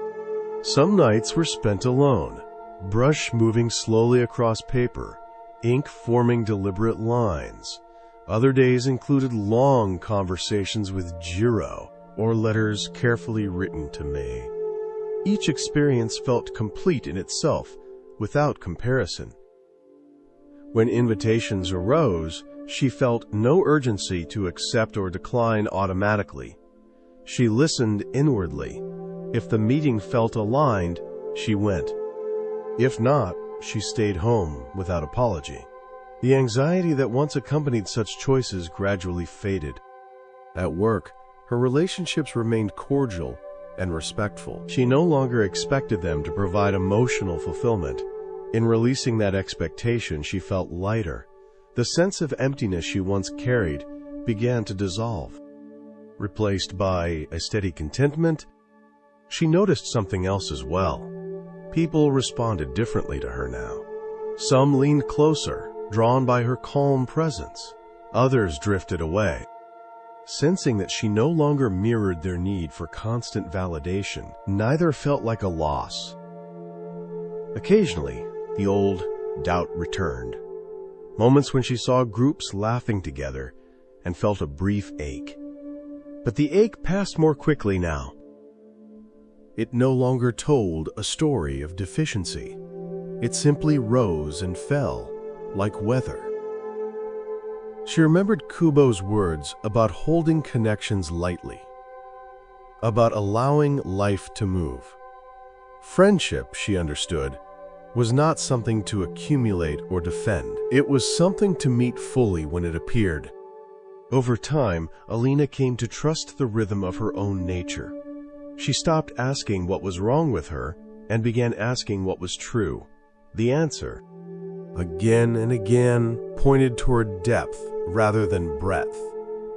Some nights were spent alone, brush moving slowly across paper, ink forming deliberate lines. Other days included long conversations with Jiro, or letters carefully written to May. Each experience felt complete in itself, without comparison. When invitations arose, she felt no urgency to accept or decline automatically. She listened inwardly. If the meeting felt aligned, she went. If not, she stayed home without apology. The anxiety that once accompanied such choices gradually faded. At work, her relationships remained cordial and respectful. She no longer expected them to provide emotional fulfillment. In releasing that expectation, she felt lighter. The sense of emptiness she once carried began to dissolve. Replaced by a steady contentment, she noticed something else as well. People responded differently to her now. Some leaned closer, drawn by her calm presence. Others drifted away. Sensing that she no longer mirrored their need for constant validation, neither felt like a loss. Occasionally, the old doubt returned. Moments when she saw groups laughing together and felt a brief ache. But the ache passed more quickly now. It no longer told a story of deficiency. It simply rose and fell, like weather. She remembered Kubo's words about holding connections lightly, about allowing life to move. Friendship, she understood, was not something to accumulate or defend. It was something to meet fully when it appeared. Over time, Alina came to trust the rhythm of her own nature. She stopped asking what was wrong with her and began asking what was true. The answer, again and again, pointed toward depth rather than breadth,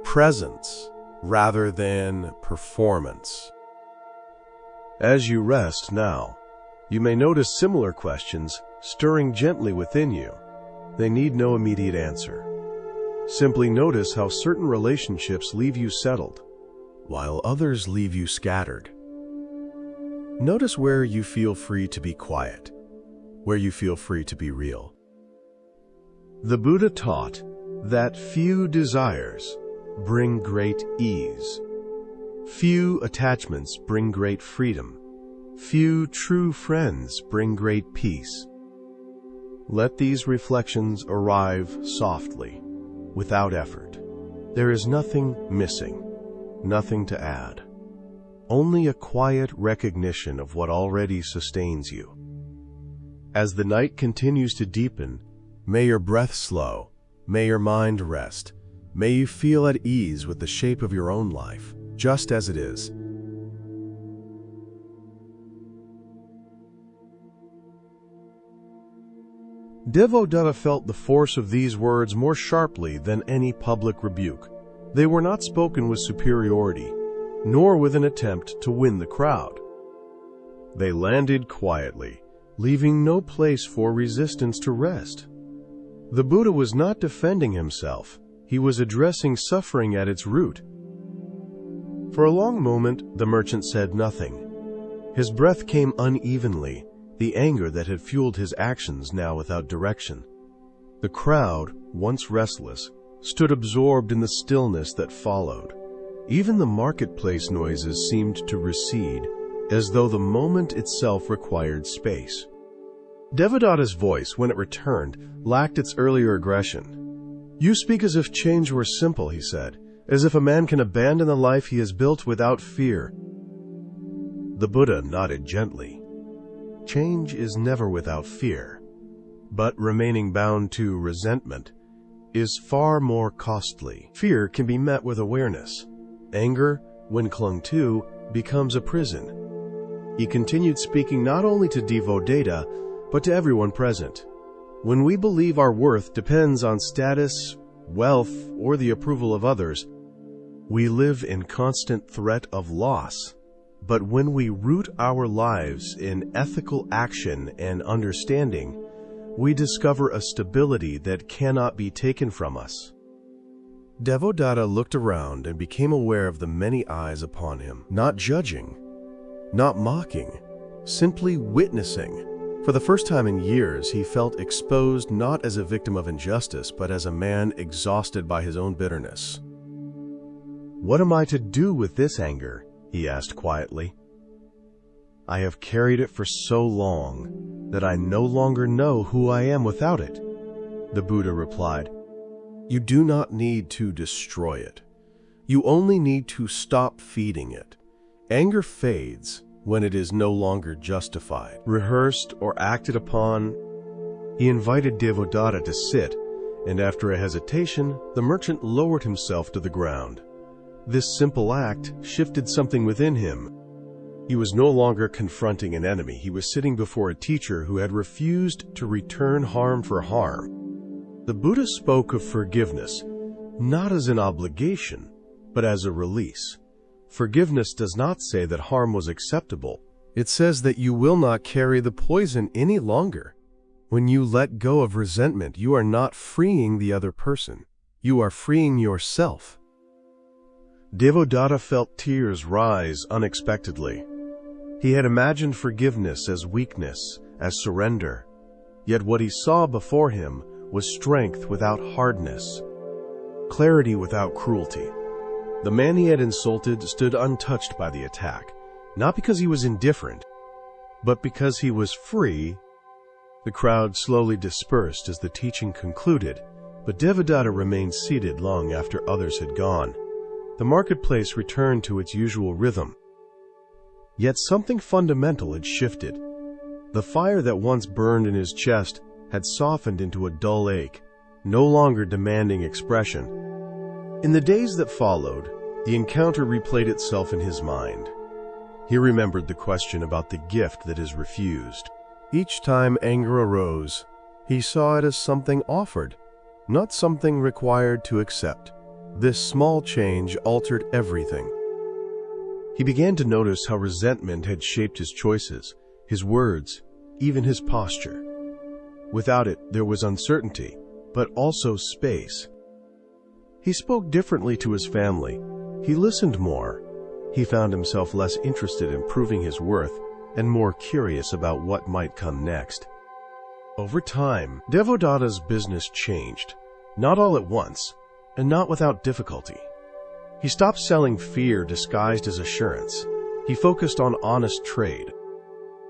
presence rather than performance. As you rest now, you may notice similar questions stirring gently within you. They need no immediate answer. Simply notice how certain relationships leave you settled, while others leave you scattered. Notice where you feel free to be quiet, where you feel free to be real. The Buddha taught that few desires bring great ease. Few attachments bring great freedom. Few true friends bring great peace. Let these reflections arrive softly, without effort. There is nothing missing, nothing to add. Only a quiet recognition of what already sustains you. As the night continues to deepen, may your breath slow, may your mind rest, may you feel at ease with the shape of your own life, just as it is. Devadatta felt the force of these words more sharply than any public rebuke. They were not spoken with superiority, nor with an attempt to win the crowd. They landed quietly, leaving no place for resistance to rest. The Buddha was not defending himself. He was addressing suffering at its root. For a long moment, the merchant said nothing. His breath came unevenly, the anger that had fueled his actions now without direction. The crowd, once restless, stood absorbed in the stillness that followed. Even the marketplace noises seemed to recede, as though the moment itself required space. Devadatta's voice, when it returned, lacked its earlier aggression. "You speak as if change were simple," he said, "as if a man can abandon the life he has built without fear." The Buddha nodded gently. Change is never without fear, but remaining bound to resentment is far more costly. Fear can be met with awareness. Anger, when clung to, becomes a prison. He continued speaking not only to Devadatta, but to everyone present. When we believe our worth depends on status, wealth, or the approval of others, we live in constant threat of loss. But when we root our lives in ethical action and understanding, we discover a stability that cannot be taken from us. Devadatta looked around and became aware of the many eyes upon him, not judging, not mocking, simply witnessing. For the first time in years, he felt exposed not as a victim of injustice, but as a man exhausted by his own bitterness. "What am I to do with this anger?" he asked quietly. "I have carried it for so long that I no longer know who I am without it." The Buddha replied, "You do not need to destroy it. You only need to stop feeding it. Anger fades when it is no longer justified, rehearsed, or acted upon." He invited Devadatta to sit, and after a hesitation, the merchant lowered himself to the ground. This simple act shifted something within him. He was no longer confronting an enemy. He was sitting before a teacher who had refused to return harm for harm. The Buddha spoke of forgiveness, not as an obligation, but as a release. Forgiveness does not say that harm was acceptable. It says that you will not carry the poison any longer. When you let go of resentment, you are not freeing the other person. You are freeing yourself. Devadatta felt tears rise unexpectedly. He had imagined forgiveness as weakness, as surrender. Yet what he saw before him was strength without hardness, clarity without cruelty. The man he had insulted stood untouched by the attack, not because he was indifferent, but because he was free. The crowd slowly dispersed as the teaching concluded, but Devadatta remained seated long after others had gone. The marketplace returned to its usual rhythm. Yet something fundamental had shifted. The fire that once burned in his chest had softened into a dull ache, no longer demanding expression. In the days that followed, the encounter replayed itself in his mind. He remembered the question about the gift that is refused. Each time anger arose, he saw it as something offered, not something required to accept. This small change altered everything. He began to notice how resentment had shaped his choices, his words, even his posture. Without it, there was uncertainty, but also space. He spoke differently to his family. He listened more. He found himself less interested in proving his worth and more curious about what might come next. Over time, Devadatta's business changed, not all at once, and not without difficulty. He stopped selling fear disguised as assurance. He focused on honest trade,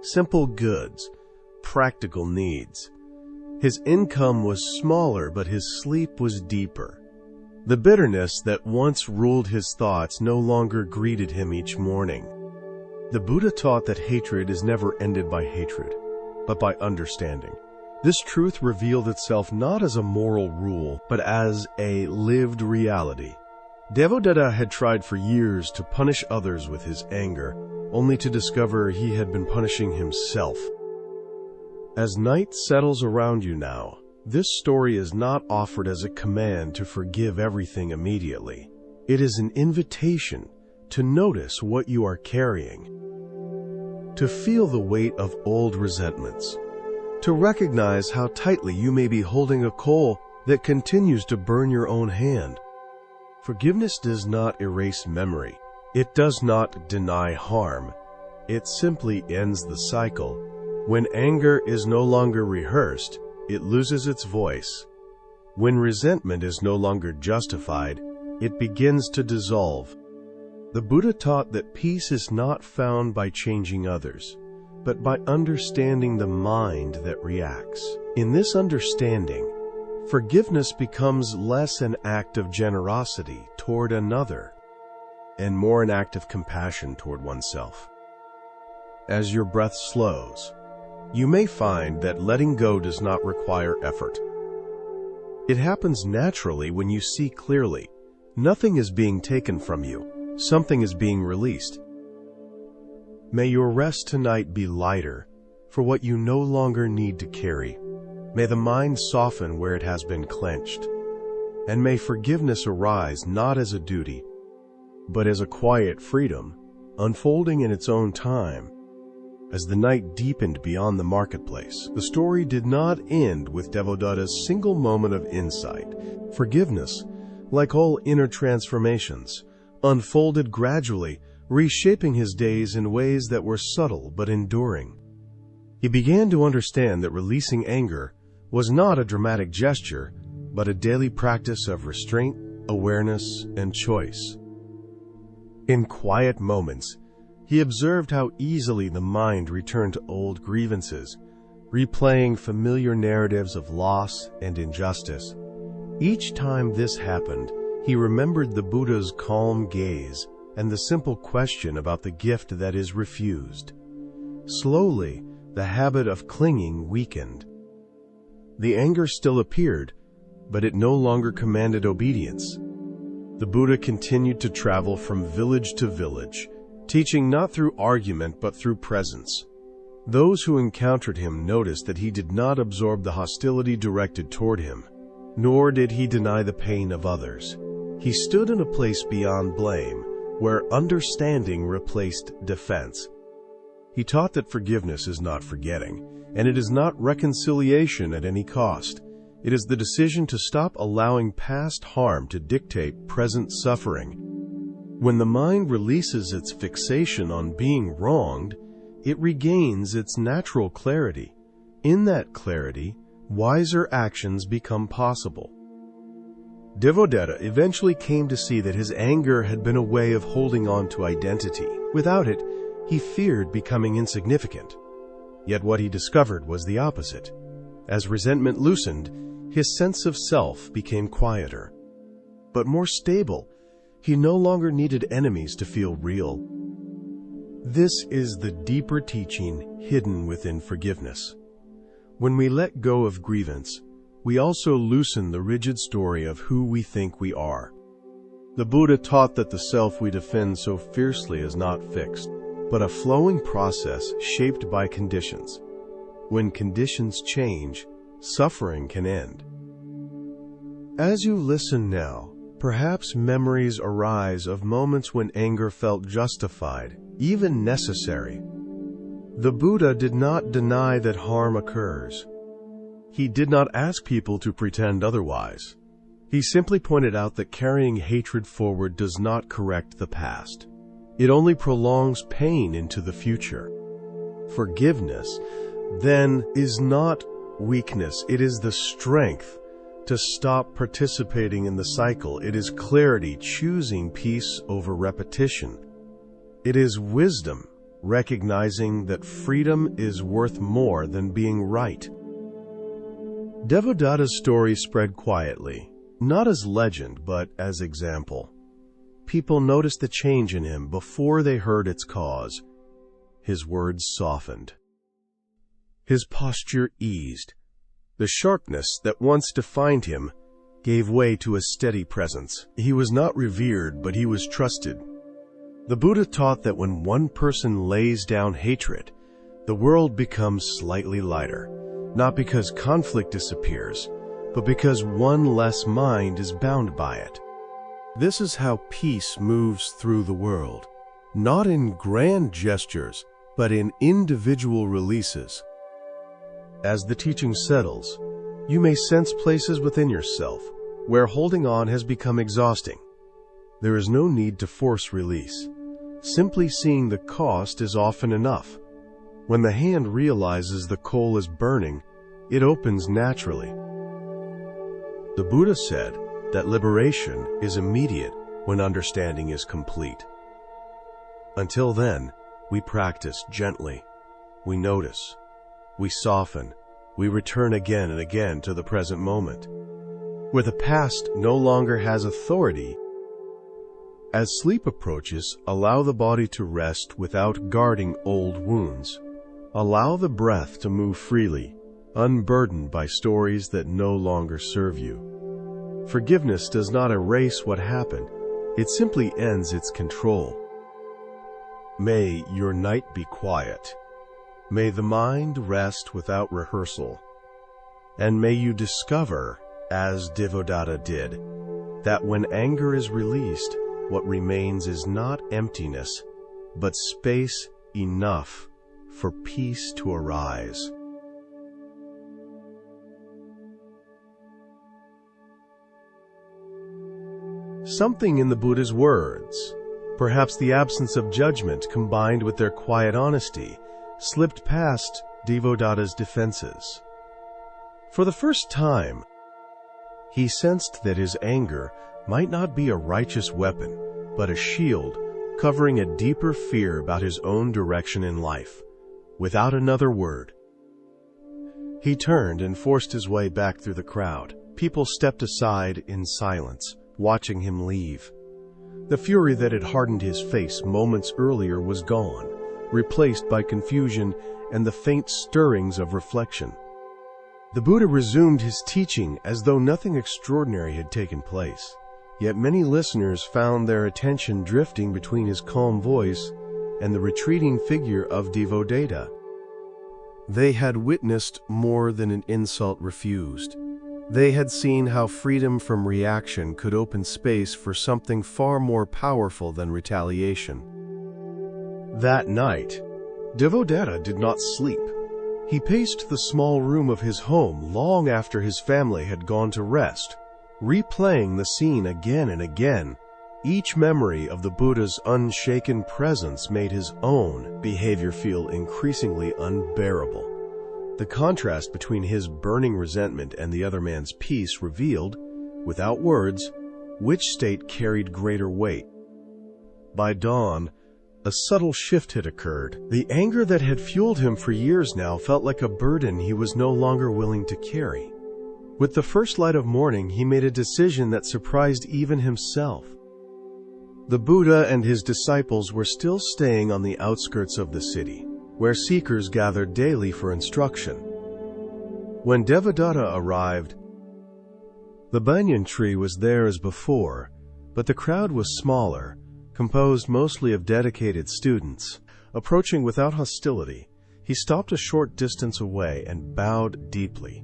simple goods, practical needs. His income was smaller, but his sleep was deeper. The bitterness that once ruled his thoughts no longer greeted him each morning. The Buddha taught that hatred is never ended by hatred, but by understanding. This truth revealed itself not as a moral rule, but as a lived reality. Devadatta had tried for years to punish others with his anger, only to discover he had been punishing himself. As night settles around you now, this story is not offered as a command to forgive everything immediately. It is an invitation to notice what you are carrying, to feel the weight of old resentments, to recognize how tightly you may be holding a coal that continues to burn your own hand. Forgiveness does not erase memory. It does not deny harm. It simply ends the cycle. When anger is no longer rehearsed, it loses its voice. When resentment is no longer justified, it begins to dissolve. The Buddha taught that peace is not found by changing others, but by understanding the mind that reacts. In this understanding, forgiveness becomes less an act of generosity toward another, and more an act of compassion toward oneself. As your breath slows, you may find that letting go does not require effort. It happens naturally when you see clearly. Nothing is being taken from you. Something is being released. May your rest tonight be lighter for what you no longer need to carry. May the mind soften where it has been clenched. And may forgiveness arise not as a duty, but as a quiet freedom, unfolding in its own time. As the night deepened beyond the marketplace, the story did not end with Devadatta's single moment of insight. Forgiveness, like all inner transformations, unfolded gradually, reshaping his days in ways that were subtle but enduring. He began to understand that releasing anger was not a dramatic gesture, but a daily practice of restraint, awareness, and choice. In quiet moments, he observed how easily the mind returned to old grievances, replaying familiar narratives of loss and injustice. Each time this happened, he remembered the Buddha's calm gaze and the simple question about the gift that is refused. Slowly, the habit of clinging weakened. The anger still appeared, but it no longer commanded obedience. The Buddha continued to travel from village to village, teaching not through argument but through presence. Those who encountered him noticed that he did not absorb the hostility directed toward him, nor did he deny the pain of others. He stood in a place beyond blame, where understanding replaced defense. He taught that forgiveness is not forgetting, and it is not reconciliation at any cost. It is the decision to stop allowing past harm to dictate present suffering. When the mind releases its fixation on being wronged, it regains its natural clarity. In that clarity, wiser actions become possible. Devadatta eventually came to see that his anger had been a way of holding on to identity. Without it, he feared becoming insignificant. Yet what he discovered was the opposite. As resentment loosened, his sense of self became quieter. But more stable, he no longer needed enemies to feel real. This is the deeper teaching hidden within forgiveness. When we let go of grievance, we also loosen the rigid story of who we think we are. The Buddha taught that the self we defend so fiercely is not fixed, but a flowing process shaped by conditions. When conditions change, suffering can end. As you listen now, perhaps memories arise of moments when anger felt justified, even necessary. The Buddha did not deny that harm occurs. He did not ask people to pretend otherwise. He simply pointed out that carrying hatred forward does not correct the past. It only prolongs pain into the future. Forgiveness, then, is not weakness. It is the strength to stop participating in the cycle. It is clarity, choosing peace over repetition. It is wisdom, recognizing that freedom is worth more than being right. Devadatta's story spread quietly, not as legend, but as example. People noticed the change in him before they heard its cause. His words softened. His posture eased. The sharpness that once defined him gave way to a steady presence. He was not revered, but he was trusted. The Buddha taught that when one person lays down hatred, the world becomes slightly lighter, not because conflict disappears, but because one less mind is bound by it. This is how peace moves through the world, not in grand gestures, but in individual releases. As the teaching settles, you may sense places within yourself where holding on has become exhausting. There is no need to force release. Simply seeing the cost is often enough. When the hand realizes the coal is burning, it opens naturally. The Buddha said that liberation is immediate when understanding is complete. Until then, we practice gently. We notice. We soften. We return again and again to the present moment, where the past no longer has authority. As sleep approaches, allow the body to rest without guarding old wounds. Allow the breath to move freely, unburdened by stories that no longer serve you. Forgiveness does not erase what happened. It simply ends its control. May your night be quiet. May the mind rest without rehearsal. And may you discover, as Devadatta did, that when anger is released, what remains is not emptiness, but space enough for peace to arise. Something in the Buddha's words, perhaps the absence of judgment combined with their quiet honesty, slipped past Devadatta's defenses. For the first time, he sensed that his anger might not be a righteous weapon, but a shield covering a deeper fear about his own direction in life. Without another word, he turned and forced his way back through the crowd. People stepped aside in silence, watching him leave. The fury that had hardened his face moments earlier was gone, replaced by confusion and the faint stirrings of reflection. The Buddha resumed his teaching as though nothing extraordinary had taken place. Yet many listeners found their attention drifting between his calm voice and the retreating figure of Devadatta. They had witnessed more than an insult refused. They had seen how freedom from reaction could open space for something far more powerful than retaliation. That night, Devadatta did not sleep. He paced the small room of his home long after his family had gone to rest, replaying the scene again and again. Each memory of the Buddha's unshaken presence made his own behavior feel increasingly unbearable. The contrast between his burning resentment and the other man's peace revealed, without words, which state carried greater weight. By dawn, a subtle shift had occurred. The anger that had fueled him for years now felt like a burden he was no longer willing to carry. With the first light of morning, he made a decision that surprised even himself. The Buddha and his disciples were still staying on the outskirts of the city, where seekers gathered daily for instruction. When Devadatta arrived, the banyan tree was there as before, but the crowd was smaller, composed mostly of dedicated students. Approaching without hostility, he stopped a short distance away and bowed deeply.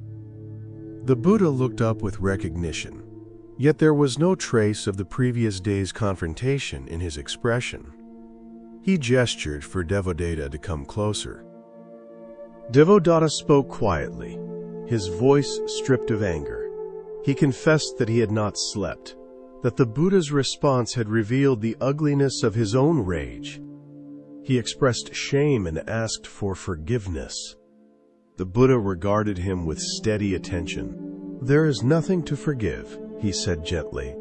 The Buddha looked up with recognition, yet there was no trace of the previous day's confrontation in his expression. He gestured for Devadatta to come closer. Devadatta spoke quietly, his voice stripped of anger. He confessed that he had not slept, that the Buddha's response had revealed the ugliness of his own rage. He expressed shame and asked for forgiveness. The Buddha regarded him with steady attention. "There is nothing to forgive," he said gently.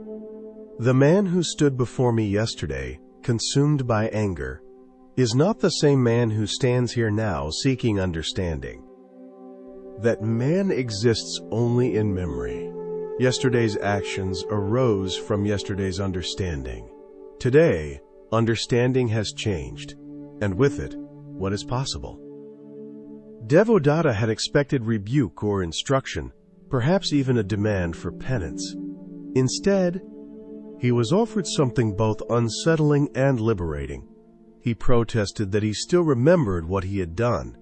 "The man who stood before me yesterday, consumed by anger, is not the same man who stands here now seeking understanding. That man exists only in memory. Yesterday's actions arose from yesterday's understanding. Today, understanding has changed, and with it, what is possible." Devadatta had expected rebuke or instruction, perhaps even a demand for penance. Instead, he was offered something both unsettling and liberating. He protested that he still remembered what he had done.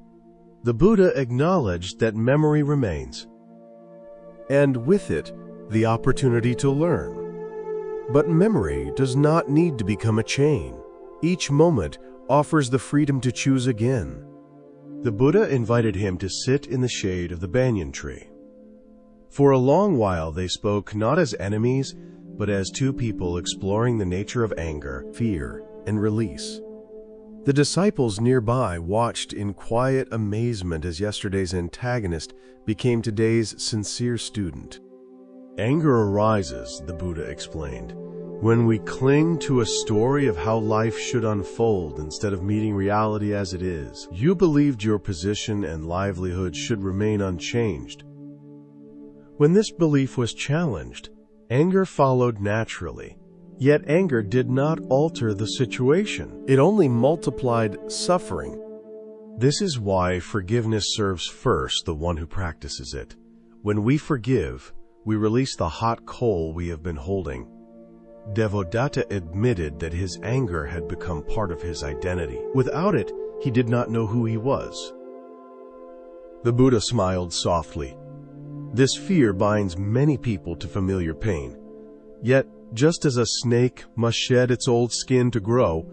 The Buddha acknowledged that memory remains, and with it, the opportunity to learn. But memory does not need to become a chain. Each moment offers the freedom to choose again. The Buddha invited him to sit in the shade of the banyan tree. For a long while they spoke not as enemies, but as two people exploring the nature of anger, fear, and release. The disciples nearby watched in quiet amazement as yesterday's antagonist became today's sincere student. "Anger arises," the Buddha explained, "when we cling to a story of how life should unfold instead of meeting reality as it is. You believed your position and livelihood should remain unchanged. When this belief was challenged, anger followed naturally. Yet anger did not alter the situation. It only multiplied suffering. This is why forgiveness serves first the one who practices it. When we forgive, we release the hot coal we have been holding." Devadatta admitted that his anger had become part of his identity. Without it, he did not know who he was. The Buddha smiled softly. "This fear binds many people to familiar pain. Yet, just as a snake must shed its old skin to grow,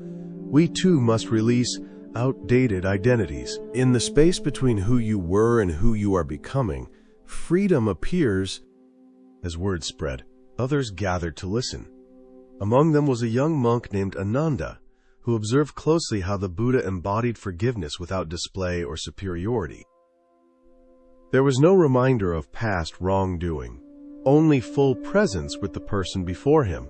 we too must release outdated identities. In the space between who you were and who you are becoming, freedom appears." As word spread, others gathered to listen. Among them was a young monk named Ananda, who observed closely how the Buddha embodied forgiveness without display or superiority. There was no reminder of past wrongdoing, only full presence with the person before him.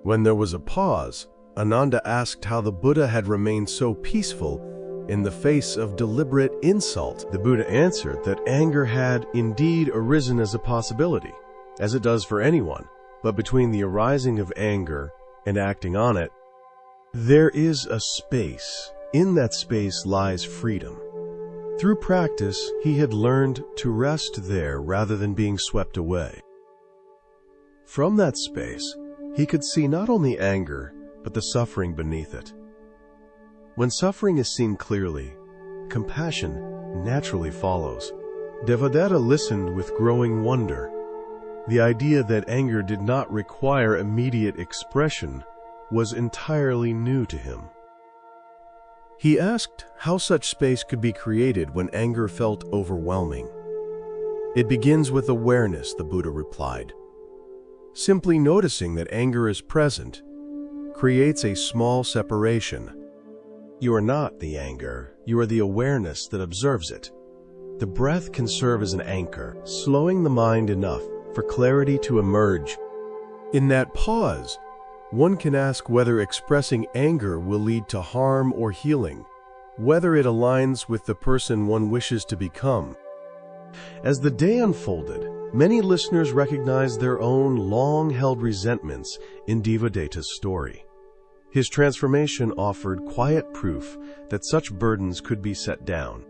When there was a pause, Ananda asked how the Buddha had remained so peaceful in the face of deliberate insult. The Buddha answered that anger had indeed arisen as a possibility, as it does for anyone, but between the arising of anger and acting on it, there is a space. In that space lies freedom. Through practice, he had learned to rest there rather than being swept away. From that space, he could see not only anger, but the suffering beneath it. When suffering is seen clearly, compassion naturally follows. Devadatta listened with growing wonder. The idea that anger did not require immediate expression was entirely new to him. He asked how such space could be created when anger felt overwhelming. "It begins with awareness," the Buddha replied. Simply noticing that anger is present creates a small separation. You are not the anger, you are the awareness that observes it. The breath can serve as an anchor, slowing the mind enough for clarity to emerge. In that pause, one can ask whether expressing anger will lead to harm or healing, whether it aligns with the person one wishes to become. As the day unfolded, many listeners recognized their own long-held resentments in Devadatta's story. His transformation offered quiet proof that such burdens could be set down.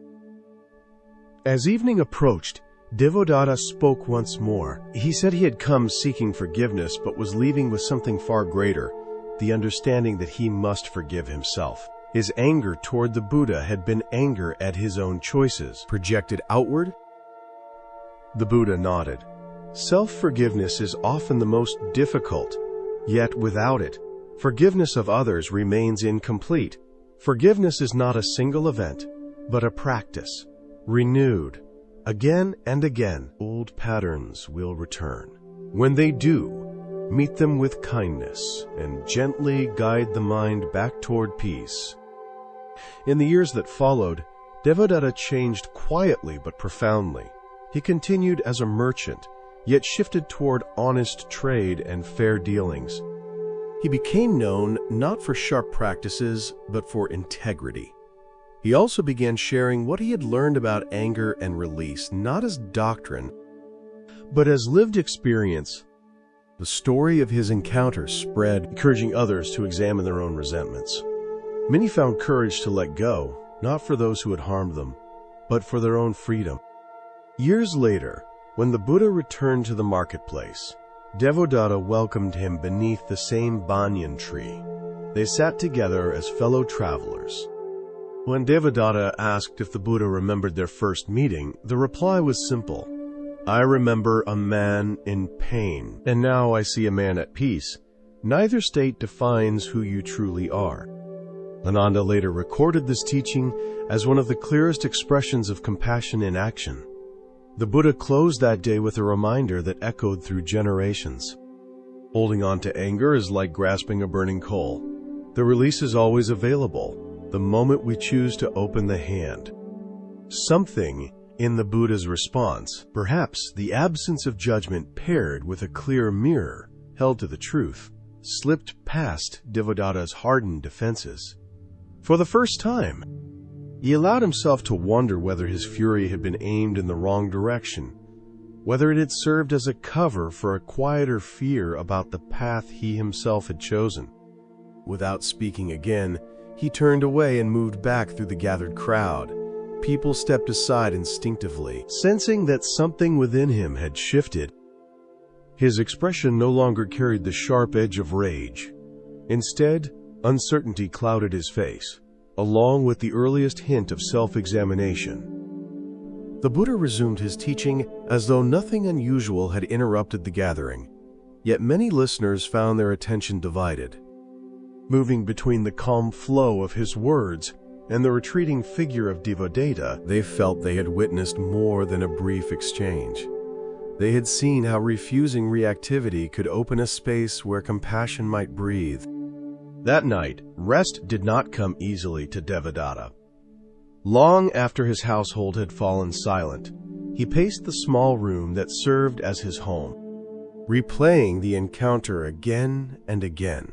As evening approached, Devadatta spoke once more. He said he had come seeking forgiveness but was leaving with something far greater, the understanding that he must forgive himself. His anger toward the Buddha had been anger at his own choices, projected outward. The Buddha nodded. Self-forgiveness is often the most difficult, yet without it, forgiveness of others remains incomplete. Forgiveness is not a single event, but a practice, renewed. Again and again, old patterns will return. When they do, meet them with kindness and gently guide the mind back toward peace. In the years that followed, Devadatta changed quietly but profoundly. He continued as a merchant, yet shifted toward honest trade and fair dealings. He became known not for sharp practices, but for integrity. He also began sharing what he had learned about anger and release, not as doctrine, but as lived experience. The story of his encounter spread, encouraging others to examine their own resentments. Many found courage to let go, not for those who had harmed them, but for their own freedom. Years later, when the Buddha returned to the marketplace, Devadatta welcomed him beneath the same banyan tree. They sat together as fellow travelers. When Devadatta asked if the Buddha remembered their first meeting, the reply was simple. "I remember a man in pain, and now I see a man at peace. Neither state defines who you truly are." Ananda later recorded this teaching as one of the clearest expressions of compassion in action. The Buddha closed that day with a reminder that echoed through generations. Holding on to anger is like grasping a burning coal. The release is always available, the moment we choose to open the hand. Something in the Buddha's response, perhaps the absence of judgment paired with a clear mirror held to the truth, slipped past Devadatta's hardened defenses. For the first time, he allowed himself to wonder whether his fury had been aimed in the wrong direction, whether it had served as a cover for a quieter fear about the path he himself had chosen. Without speaking again, he turned away and moved back through the gathered crowd. People stepped aside instinctively, sensing that something within him had shifted. His expression no longer carried the sharp edge of rage. Instead, uncertainty clouded his face, along with the earliest hint of self-examination. The Buddha resumed his teaching as though nothing unusual had interrupted the gathering, yet many listeners found their attention divided. Moving between the calm flow of his words and the retreating figure of Devadatta, they felt they had witnessed more than a brief exchange. They had seen how refusing reactivity could open a space where compassion might breathe. That night, rest did not come easily to Devadatta. Long after his household had fallen silent, he paced the small room that served as his home, replaying the encounter again and again.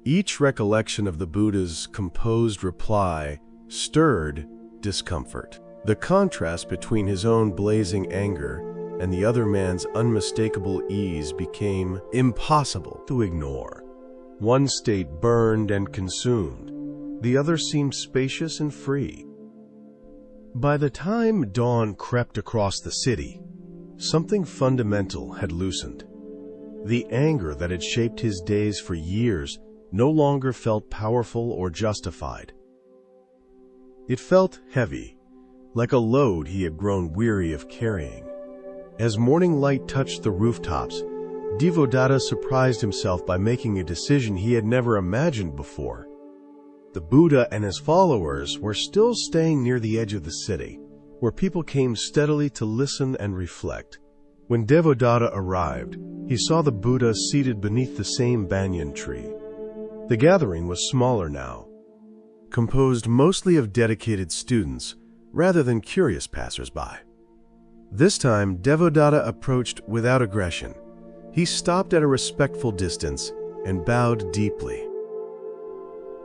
Each recollection of the Buddha's composed reply stirred discomfort. The contrast between his own blazing anger and the other man's unmistakable ease became impossible to ignore. One state burned and consumed. The other seemed spacious and free. By the time dawn crept across the city, something fundamental had loosened. The anger that had shaped his days for years no longer felt powerful or justified. It felt heavy, like a load he had grown weary of carrying. As morning light touched the rooftops, Devadatta surprised himself by making a decision he had never imagined before. The Buddha and his followers were still staying near the edge of the city, where people came steadily to listen and reflect. When Devadatta arrived, he saw the Buddha seated beneath the same banyan tree. The gathering was smaller now, composed mostly of dedicated students rather than curious passers-by. This time, Devadatta approached without aggression. He stopped at a respectful distance and bowed deeply.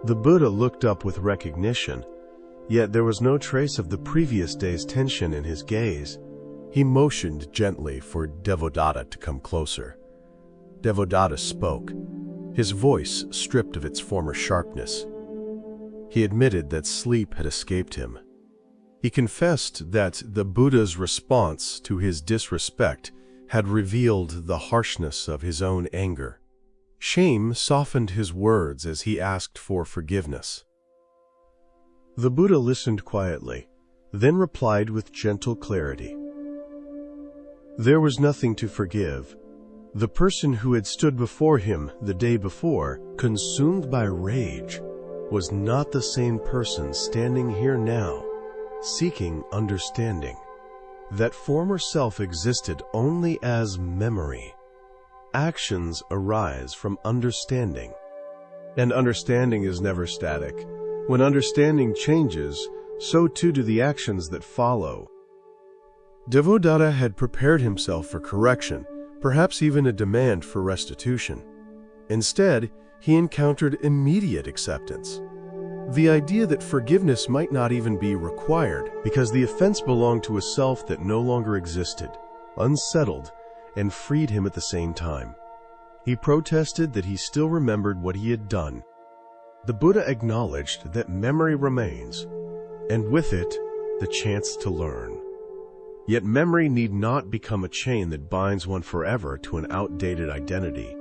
The Buddha looked up with recognition, yet there was no trace of the previous day's tension in his gaze. He motioned gently for Devadatta to come closer. Devadatta spoke, his voice stripped of its former sharpness. He admitted that sleep had escaped him. He confessed that the Buddha's response to his disrespect had revealed the harshness of his own anger. Shame softened his words as he asked for forgiveness. The Buddha listened quietly, then replied with gentle clarity. There was nothing to forgive. The person who had stood before him the day before, consumed by rage, was not the same person standing here now, seeking understanding. That former self existed only as memory. Actions arise from understanding, and understanding is never static. When understanding changes, so too do the actions that follow. Devadatta had prepared himself for correction, perhaps even a demand for restitution. Instead, he encountered immediate acceptance. The idea that forgiveness might not even be required, because the offense belonged to a self that no longer existed, unsettled, and freed him at the same time. He protested that he still remembered what he had done. The Buddha acknowledged that memory remains, and with it, the chance to learn. Yet memory need not become a chain that binds one forever to an outdated identity.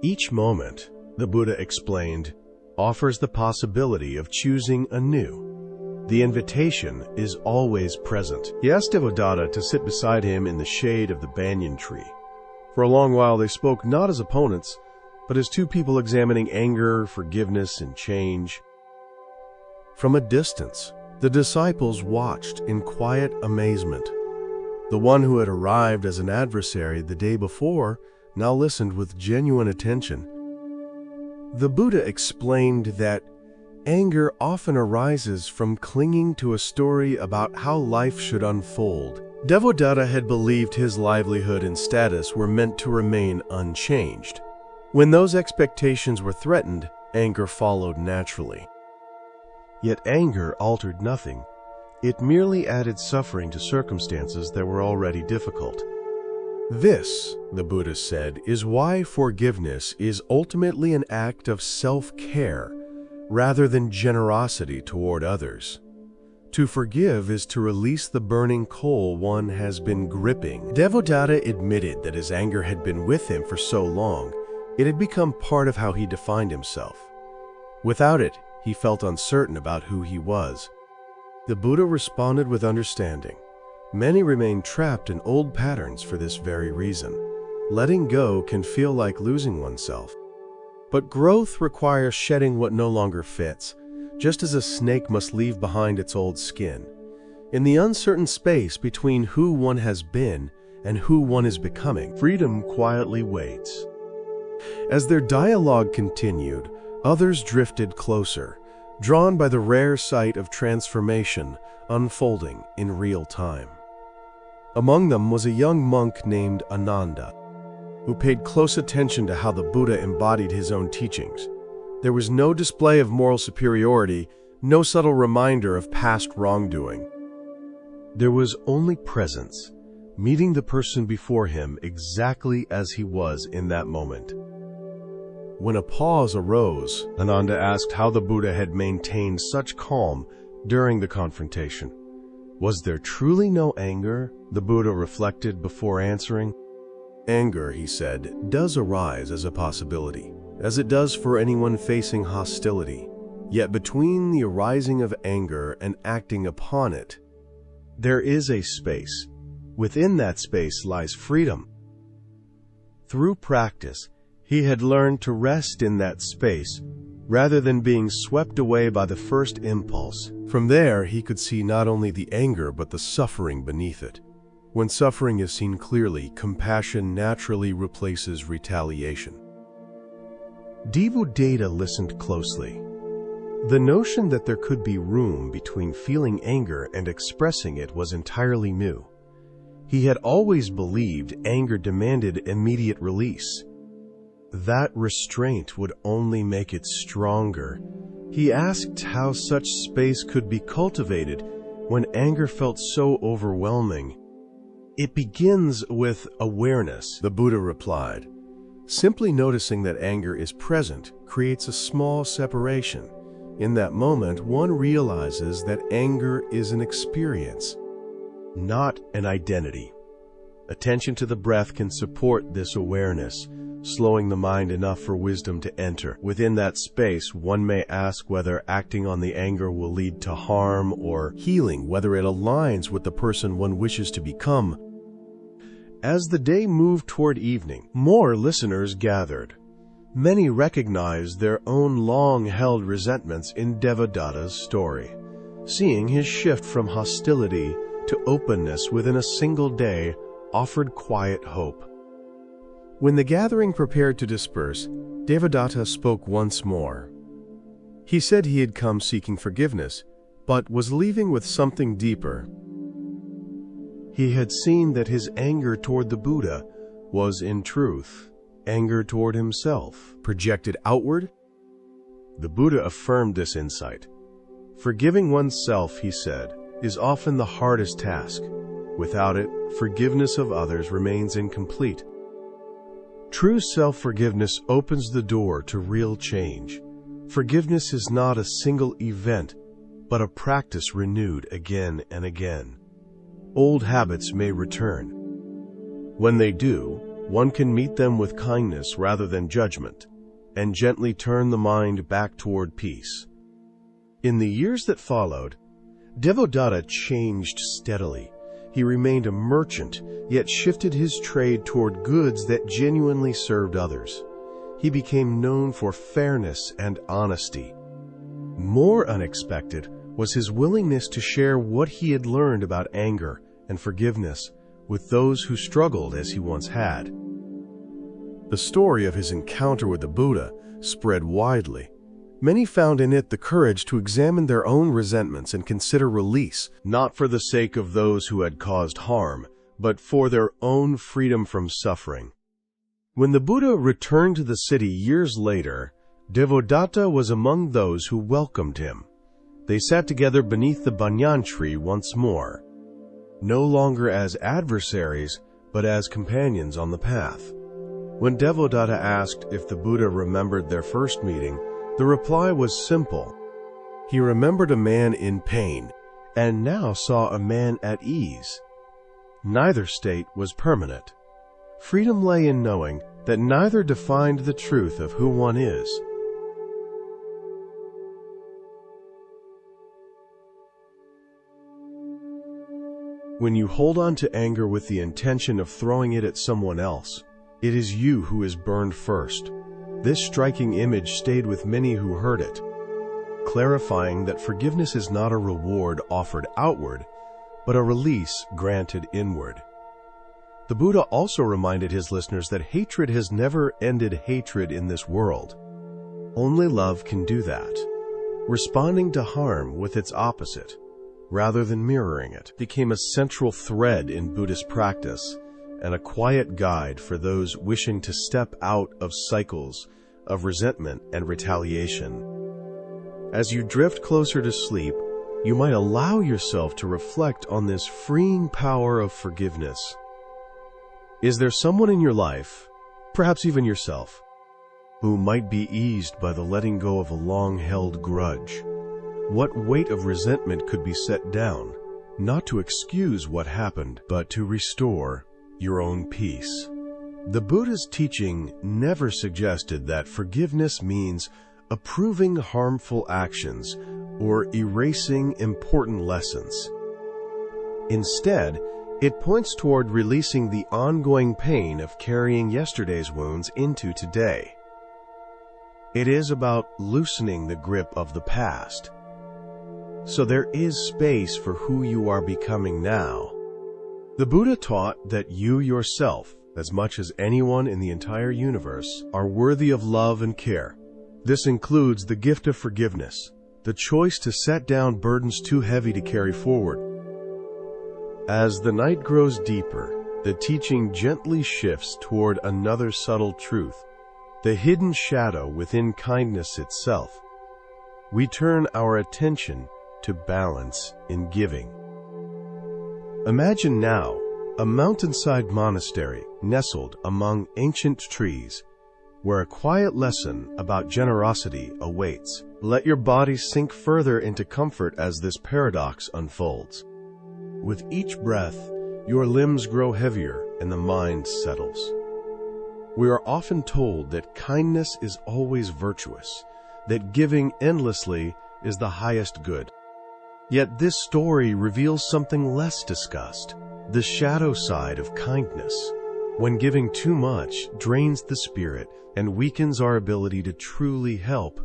Each moment, the Buddha explained, offers the possibility of choosing anew. The invitation is always present. He asked Devadatta to sit beside him in the shade of the banyan tree. For a long while they spoke not as opponents, but as two people examining anger, forgiveness, and change. From a distance, the disciples watched in quiet amazement. The one who had arrived as an adversary the day before now listened with genuine attention. The Buddha explained that anger often arises from clinging to a story about how life should unfold. Devadatta had believed his livelihood and status were meant to remain unchanged. When those expectations were threatened, anger followed naturally. Yet anger altered nothing. It merely added suffering to circumstances that were already difficult. This, the Buddha said, is why forgiveness is ultimately an act of self-care rather than generosity toward others. To forgive is to release the burning coal one has been gripping. Devadatta admitted that his anger had been with him for so long, it had become part of how he defined himself. Without it, he felt uncertain about who he was. The Buddha responded with understanding. Many remain trapped in old patterns for this very reason. Letting go can feel like losing oneself. But growth requires shedding what no longer fits, just as a snake must leave behind its old skin. In the uncertain space between who one has been and who one is becoming. Freedom quietly waits. As their dialogue continued, others drifted closer, drawn by the rare sight of transformation unfolding in real time. Among them was a young monk named Ananda, who paid close attention to how the Buddha embodied his own teachings. There was no display of moral superiority, no subtle reminder of past wrongdoing. There was only presence, meeting the person before him exactly as he was in that moment. When a pause arose, Ananda asked how the Buddha had maintained such calm during the confrontation. Was there truly no anger? The Buddha reflected before answering. Anger, he said, does arise as a possibility, as it does for anyone facing hostility. Yet between the arising of anger and acting upon it, there is a space. Within that space lies freedom. Through practice, he had learned to rest in that space rather than being swept away by the first impulse. From there, he could see not only the anger but the suffering beneath it. When suffering is seen clearly, compassion naturally replaces retaliation. Devadatta listened closely. The notion that there could be room between feeling anger and expressing it was entirely new. He had always believed anger demanded immediate release. That restraint would only make it stronger. He asked how such space could be cultivated when anger felt so overwhelming. It begins with awareness, the Buddha replied. Simply noticing that anger is present creates a small separation. In that moment, one realizes that anger is an experience, not an identity. Attention to the breath can support this awareness, slowing the mind enough for wisdom to enter. Within that space, one may ask whether acting on the anger will lead to harm or healing, whether it aligns with the person one wishes to become. As the day moved toward evening, more listeners gathered. Many recognized their own long-held resentments in Devadatta's story. Seeing his shift from hostility to openness within a single day offered quiet hope. When the gathering prepared to disperse, Devadatta spoke once more. He said he had come seeking forgiveness, but was leaving with something deeper. He had seen that his anger toward the Buddha was, in truth, anger toward himself, projected outward. The Buddha affirmed this insight. Forgiving oneself, he said, is often the hardest task. Without it, forgiveness of others remains incomplete. True self-forgiveness opens the door to real change. Forgiveness is not a single event, but a practice renewed again and again. Old habits may return. When they do, one can meet them with kindness rather than judgment, and gently turn the mind back toward peace. In the years that followed, Devadatta changed steadily. He remained a merchant, yet shifted his trade toward goods that genuinely served others. He became known for fairness and honesty. More unexpected was his willingness to share what he had learned about anger and forgiveness with those who struggled as he once had. The story of his encounter with the Buddha spread widely. Many found in it the courage to examine their own resentments and consider release, not for the sake of those who had caused harm, but for their own freedom from suffering. When the Buddha returned to the city years later, Devadatta was among those who welcomed him. They sat together beneath the banyan tree once more, no longer as adversaries, but as companions on the path. When Devadatta asked if the Buddha remembered their first meeting, the reply was simple. He remembered a man in pain, and now saw a man at ease. Neither state was permanent. Freedom lay in knowing that neither defined the truth of who one is. When you hold on to anger with the intention of throwing it at someone else, it is you who is burned first. This striking image stayed with many who heard it, clarifying that forgiveness is not a reward offered outward, but a release granted inward. The Buddha also reminded his listeners that hatred has never ended hatred in this world. Only love can do that. Responding to harm with its opposite, rather than mirroring it, became a central thread in Buddhist practice and a quiet guide for those wishing to step out of cycles of resentment and retaliation. As you drift closer to sleep, you might allow yourself to reflect on this freeing power of forgiveness. Is there someone in your life, perhaps even yourself, who might be eased by the letting go of a long-held grudge? What weight of resentment could be set down, not to excuse what happened, but to restore your own peace? The Buddha's teaching never suggested that forgiveness means approving harmful actions or erasing important lessons. Instead, it points toward releasing the ongoing pain of carrying yesterday's wounds into today. It is about loosening the grip of the past, so there is space for who you are becoming now. The Buddha taught that you yourself, as much as anyone in the entire universe, are worthy of love and care. This includes the gift of forgiveness, the choice to set down burdens too heavy to carry forward. As the night grows deeper, the teaching gently shifts toward another subtle truth, the hidden shadow within kindness itself. We turn our attention to balance in giving. Imagine now a mountainside monastery nestled among ancient trees, where a quiet lesson about generosity awaits. Let your body sink further into comfort as this paradox unfolds. With each breath, your limbs grow heavier and the mind settles. We are often told that kindness is always virtuous, that giving endlessly is the highest good. Yet this story reveals something less discussed, the shadow side of kindness. When giving too much drains the spirit and weakens our ability to truly help.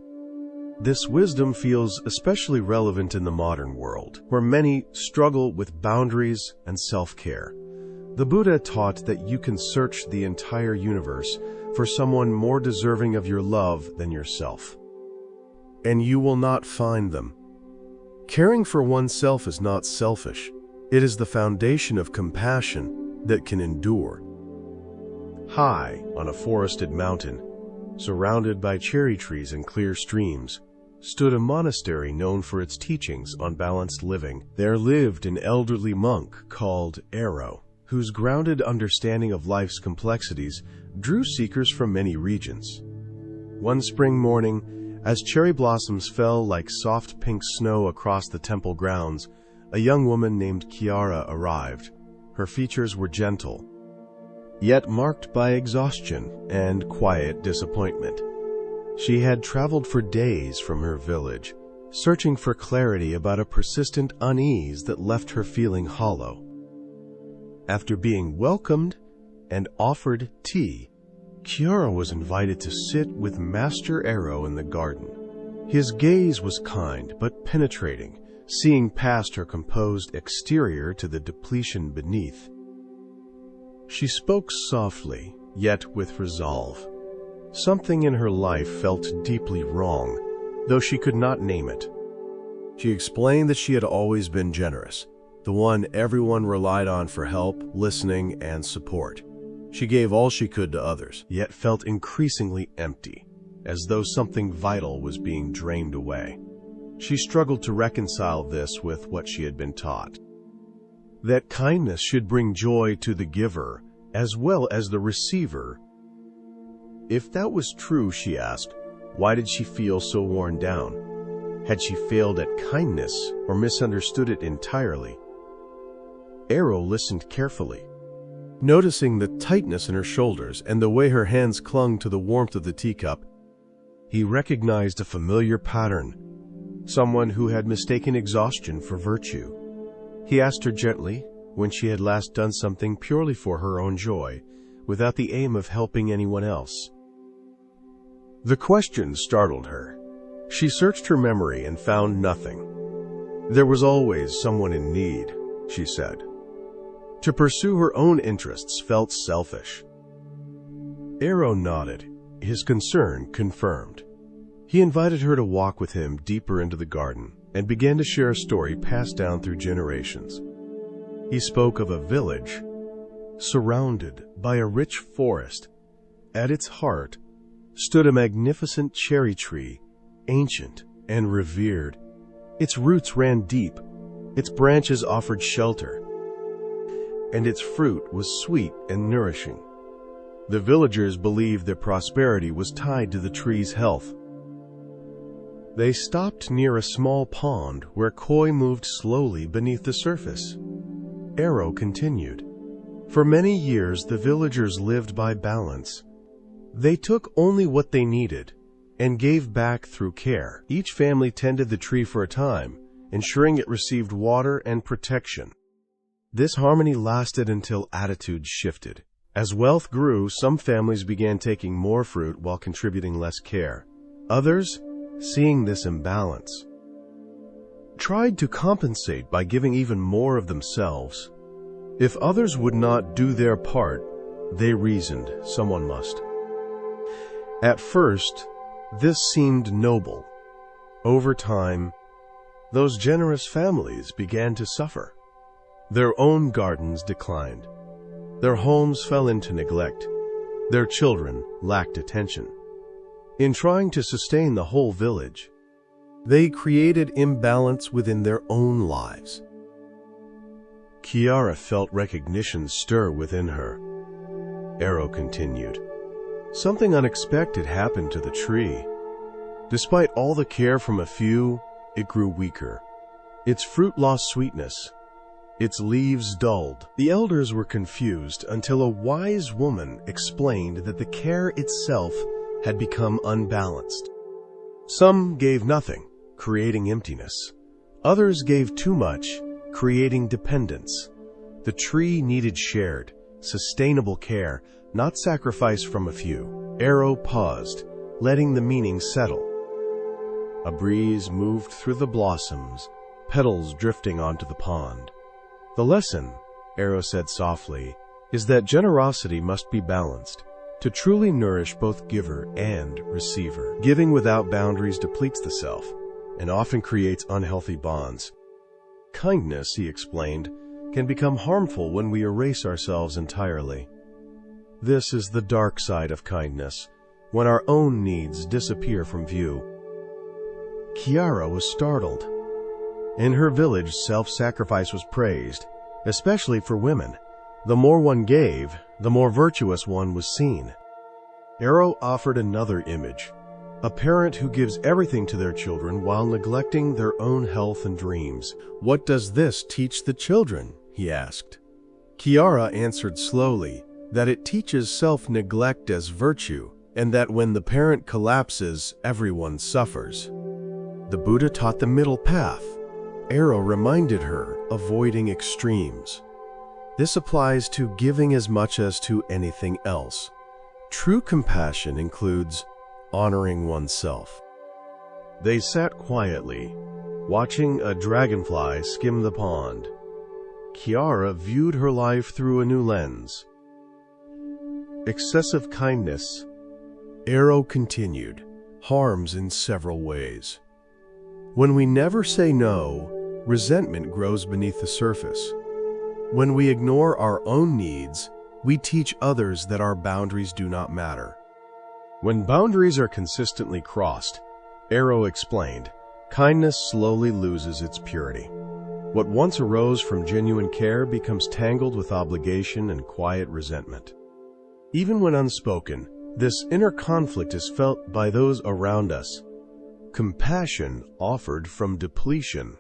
This wisdom feels especially relevant in the modern world, where many struggle with boundaries and self-care. The Buddha taught that you can search the entire universe for someone more deserving of your love than yourself, and you will not find them. Caring for oneself is not selfish. It is the foundation of compassion that can endure. High on a forested mountain, surrounded by cherry trees and clear streams, stood a monastery known for its teachings on balanced living. There lived an elderly monk called Arrow, whose grounded understanding of life's complexities drew seekers from many regions. One spring morning, as cherry blossoms fell like soft pink snow across the temple grounds, a young woman named Kiara arrived. Her features were gentle, yet marked by exhaustion and quiet disappointment. She had traveled for days from her village, searching for clarity about a persistent unease that left her feeling hollow. After being welcomed and offered tea, Kiara was invited to sit with Master Arrow in the garden. His gaze was kind but penetrating, seeing past her composed exterior to the depletion beneath. She spoke softly, yet with resolve. Something in her life felt deeply wrong, though she could not name it. She explained that she had always been generous, the one everyone relied on for help, listening, and support. She gave all she could to others, yet felt increasingly empty, as though something vital was being drained away. She struggled to reconcile this with what she had been taught, that kindness should bring joy to the giver as well as the receiver. If that was true, she asked, why did she feel so worn down? Had she failed at kindness or misunderstood it entirely? Arrow listened carefully, noticing the tightness in her shoulders and the way her hands clung to the warmth of the teacup. He recognized a familiar pattern, someone who had mistaken exhaustion for virtue. He asked her gently when she had last done something purely for her own joy, without the aim of helping anyone else. The question startled her. She searched her memory and found nothing. There was always someone in need, she said. To pursue her own interests felt selfish. Ero nodded, his concern confirmed. He invited her to walk with him deeper into the garden and began to share a story passed down through generations. He spoke of a village surrounded by a rich forest. At its heart stood a magnificent cherry tree, ancient and revered. Its roots ran deep, its branches offered shelter, and its fruit was sweet and nourishing. The villagers believed their prosperity was tied to the tree's health. They stopped near a small pond where koi moved slowly beneath the surface. Ero continued. For many years, the villagers lived by balance. They took only what they needed and gave back through care. Each family tended the tree for a time, ensuring it received water and protection. This harmony lasted until attitudes shifted. As wealth grew, some families began taking more fruit while contributing less care. Others, seeing this imbalance, tried to compensate by giving even more of themselves. If others would not do their part, they reasoned someone must. At first, this seemed noble. Over time, those generous families began to suffer. Their own gardens declined. Their homes fell into neglect. Their children lacked attention. In trying to sustain the whole village, they created imbalance within their own lives. Kiara felt recognition stir within her. Ero continued. Something unexpected happened to the tree. Despite all the care from a few, it grew weaker. Its fruit lost sweetness. Its leaves dulled. The elders were confused until a wise woman explained that the care itself had become unbalanced. Some gave nothing, creating emptiness. Others gave too much, creating dependence. The tree needed shared, sustainable care, not sacrifice from a few. Ero paused, letting the meaning settle. A breeze moved through the blossoms, petals drifting onto the pond. The lesson, Ero said softly, is that generosity must be balanced. To truly nourish both giver and receiver. Giving without boundaries depletes the self and often creates unhealthy bonds. Kindness, he explained, can become harmful when we erase ourselves entirely. This is the dark side of kindness, when our own needs disappear from view. Kiara was startled. In her village, self-sacrifice was praised, especially for women. The more one gave, the more virtuous one was seen. Ero offered another image, a parent who gives everything to their children while neglecting their own health and dreams. "What does this teach the children?" he asked. Kiara answered slowly that it teaches self-neglect as virtue, and that when the parent collapses, everyone suffers. The Buddha taught the middle path. Ero reminded her, avoiding extremes. This applies to giving as much as to anything else. True compassion includes honoring oneself. They sat quietly, watching a dragonfly skim the pond. Kiara viewed her life through a new lens. Excessive kindness, Ero continued, harms in several ways. When we never say no, resentment grows beneath the surface. When we ignore our own needs, we teach others that our boundaries do not matter. When boundaries are consistently crossed, Ero explained, kindness slowly loses its purity. What once arose from genuine care becomes tangled with obligation and quiet resentment. Even when unspoken, this inner conflict is felt by those around us. Compassion offered from depletion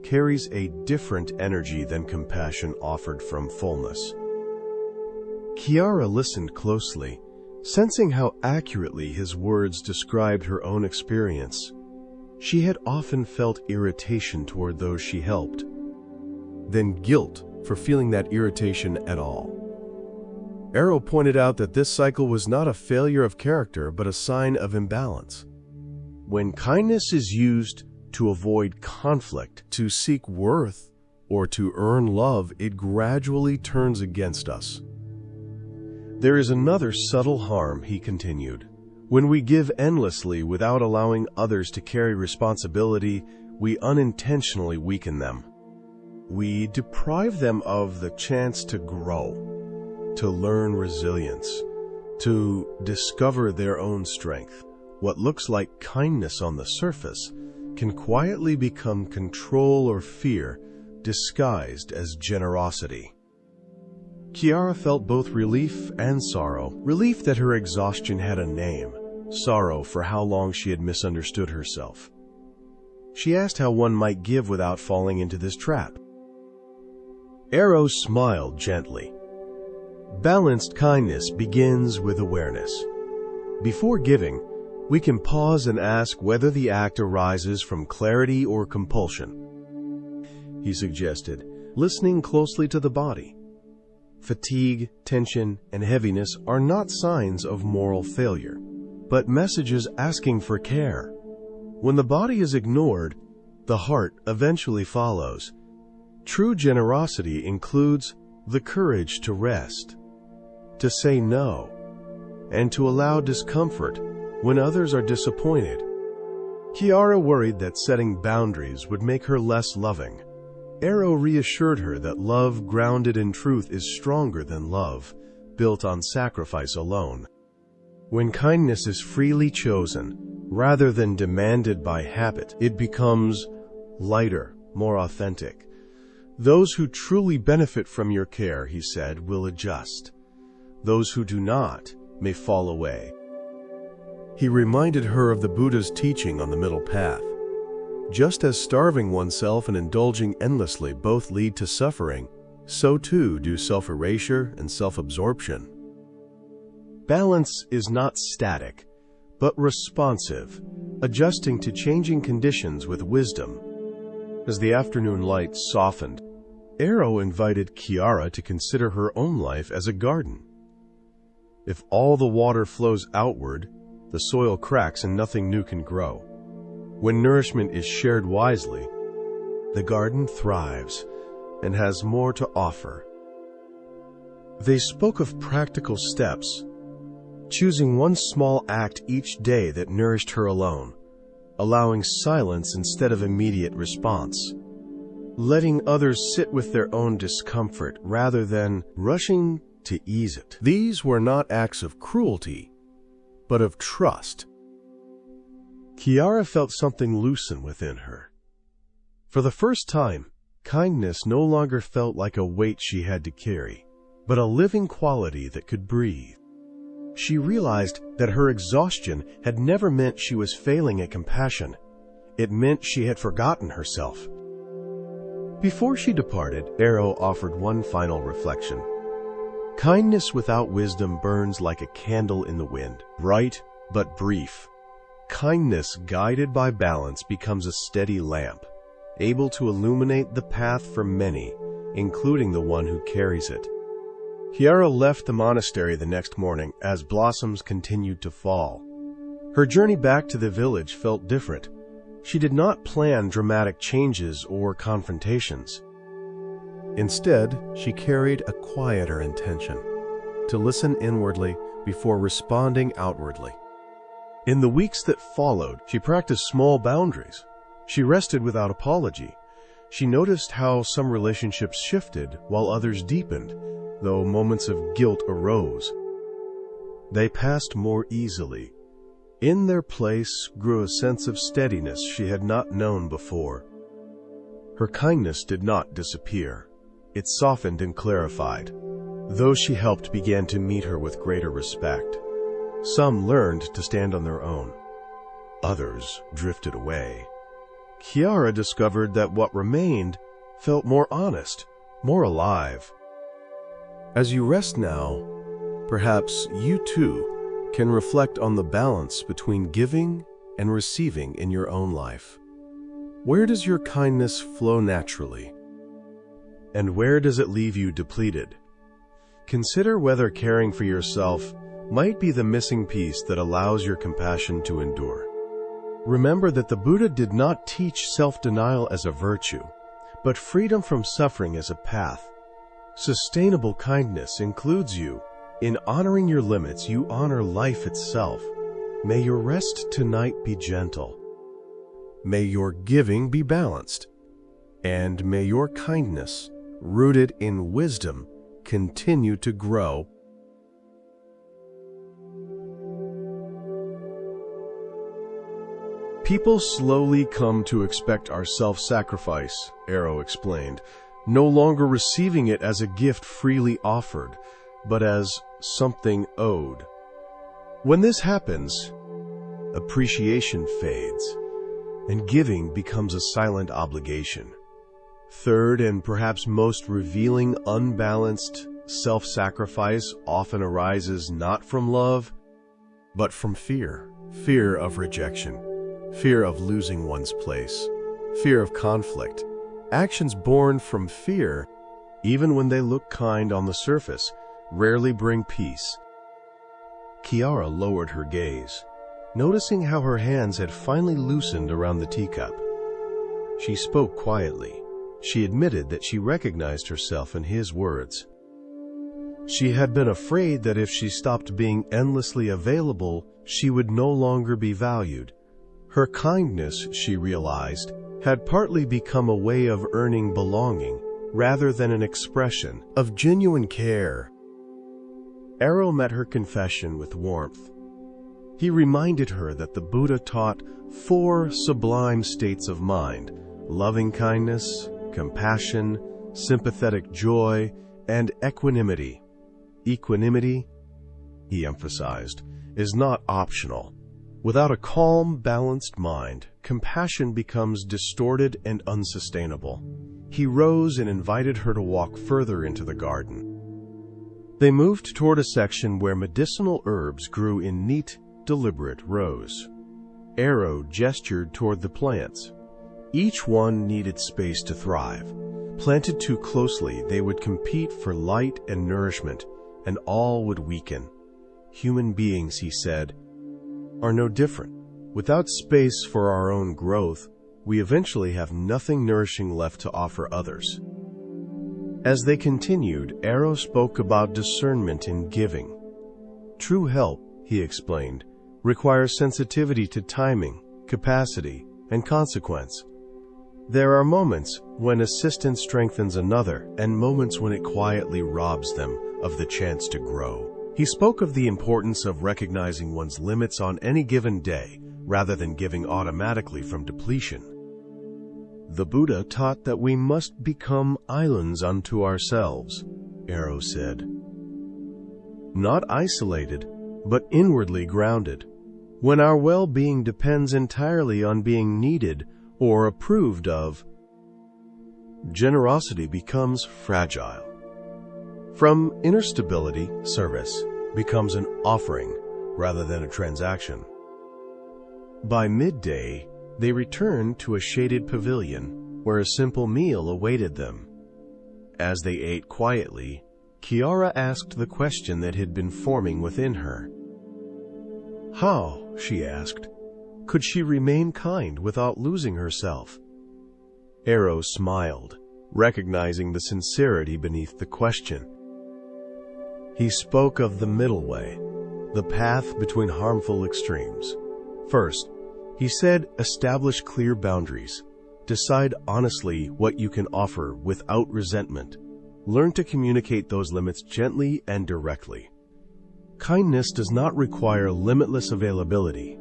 carries a different energy than compassion offered from fullness. Kiara listened closely, sensing how accurately his words described her own experience. She had often felt irritation toward those she helped, then guilt for feeling that irritation at all. Ero pointed out that this cycle was not a failure of character, but a sign of imbalance. When kindness is used to avoid conflict, to seek worth, or to earn love, it gradually turns against us. There is another subtle harm, he continued. When we give endlessly without allowing others to carry responsibility, we unintentionally weaken them. We deprive them of the chance to grow, to learn resilience, to discover their own strength. What looks like kindness on the surface can quietly become control or fear disguised as generosity. Kiara felt both relief and sorrow. Relief that her exhaustion had a name, sorrow for how long she had misunderstood herself. She asked how one might give without falling into this trap. Arrow smiled gently. Balanced kindness begins with awareness. Before giving, we can pause and ask whether the act arises from clarity or compulsion. He suggested, listening closely to the body. Fatigue, tension, and heaviness are not signs of moral failure, but messages asking for care. When the body is ignored, the heart eventually follows. True generosity includes the courage to rest, to say no, and to allow discomfort when others are disappointed. Kiara worried that setting boundaries would make her less loving. Arrow reassured her that love grounded in truth is stronger than love built on sacrifice alone. When kindness is freely chosen, rather than demanded by habit, it becomes lighter, more authentic. Those who truly benefit from your care, he said, will adjust. Those who do not may fall away. He reminded her of the Buddha's teaching on the middle path. Just as starving oneself and indulging endlessly both lead to suffering, so too do self-erasure and self-absorption. Balance is not static, but responsive, adjusting to changing conditions with wisdom. As the afternoon light softened, Arrow invited Kiara to consider her own life as a garden. If all the water flows outward, the soil cracks and nothing new can grow. When nourishment is shared wisely, the garden thrives and has more to offer. They spoke of practical steps, choosing one small act each day that nourished her alone, allowing silence instead of immediate response, letting others sit with their own discomfort rather than rushing to ease it. These were not acts of cruelty, but of trust. Kiara felt something loosen within her. For the first time, kindness no longer felt like a weight she had to carry, but a living quality that could breathe. She realized that her exhaustion had never meant she was failing at compassion. It meant she had forgotten herself. Before she departed, Arrow offered one final reflection. Kindness without wisdom burns like a candle in the wind, bright but brief. Kindness guided by balance becomes a steady lamp, able to illuminate the path for many, including the one who carries it. Kiara left the monastery the next morning as blossoms continued to fall. Her journey back to the village felt different. She did not plan dramatic changes or confrontations. Instead, she carried a quieter intention, to listen inwardly before responding outwardly. In the weeks that followed, she practiced small boundaries. She rested without apology. She noticed how some relationships shifted while others deepened, though moments of guilt arose. They passed more easily. In their place grew a sense of steadiness she had not known before. Her kindness did not disappear. It softened and clarified. Those she helped began to meet her with greater respect. Some learned to stand on their own. Others drifted away. Kiara discovered that what remained felt more honest, more alive. As you rest now, perhaps you too can reflect on the balance between giving and receiving in your own life. Where does your kindness flow naturally? And where does it leave you depleted? Consider whether caring for yourself might be the missing piece that allows your compassion to endure. Remember that the Buddha did not teach self-denial as a virtue, but freedom from suffering is a path. Sustainable kindness includes you. In honoring your limits, you honor life itself. May your rest tonight be gentle. May your giving be balanced. And may your kindness, rooted in wisdom, continue to grow. People slowly come to expect our self-sacrifice, Arrow explained, no longer receiving it as a gift freely offered, but as something owed. When this happens, appreciation fades, and giving becomes a silent obligation. Third, and perhaps most revealing, unbalanced self-sacrifice often arises not from love, but from fear. Fear of rejection, fear of losing one's place, fear of conflict. Actions born from fear, even when they look kind on the surface, rarely bring peace. Kiara lowered her gaze, noticing how her hands had finally loosened around the teacup. She spoke quietly. She admitted that she recognized herself in his words. She had been afraid that if she stopped being endlessly available, she would no longer be valued. Her kindness, she realized, had partly become a way of earning belonging, rather than an expression of genuine care. Arrow met her confession with warmth. He reminded her that the Buddha taught 4 sublime states of mind: loving kindness, compassion, sympathetic joy, and equanimity. Equanimity, he emphasized, is not optional. Without a calm, balanced mind, compassion becomes distorted and unsustainable. He rose and invited her to walk further into the garden. They moved toward a section where medicinal herbs grew in neat, deliberate rows. Arrow gestured toward the plants. Each one needed space to thrive. Planted too closely, they would compete for light and nourishment, and all would weaken. Human beings, he said, are no different. Without space for our own growth, we eventually have nothing nourishing left to offer others. As they continued, Arrow spoke about discernment in giving. True help, he explained, requires sensitivity to timing, capacity, and consequence. There are moments when assistance strengthens another, and moments when it quietly robs them of the chance to grow. He spoke of the importance of recognizing one's limits on any given day, rather than giving automatically from depletion. The Buddha taught that we must become islands unto ourselves, Arrow said. Not isolated, but inwardly grounded. When our well-being depends entirely on being needed or approved of, generosity becomes fragile. From inner stability, service becomes an offering rather than a transaction. By midday, they returned to a shaded pavilion where a simple meal awaited them. As they ate quietly, Kiara asked the question that had been forming within her. How, she asked, could she remain kind without losing herself? Arrow smiled, recognizing the sincerity beneath the question. He spoke of the middle way, the path between harmful extremes. First, he said, establish clear boundaries. Decide honestly what you can offer without resentment. Learn to communicate those limits gently and directly. Kindness does not require limitless availability.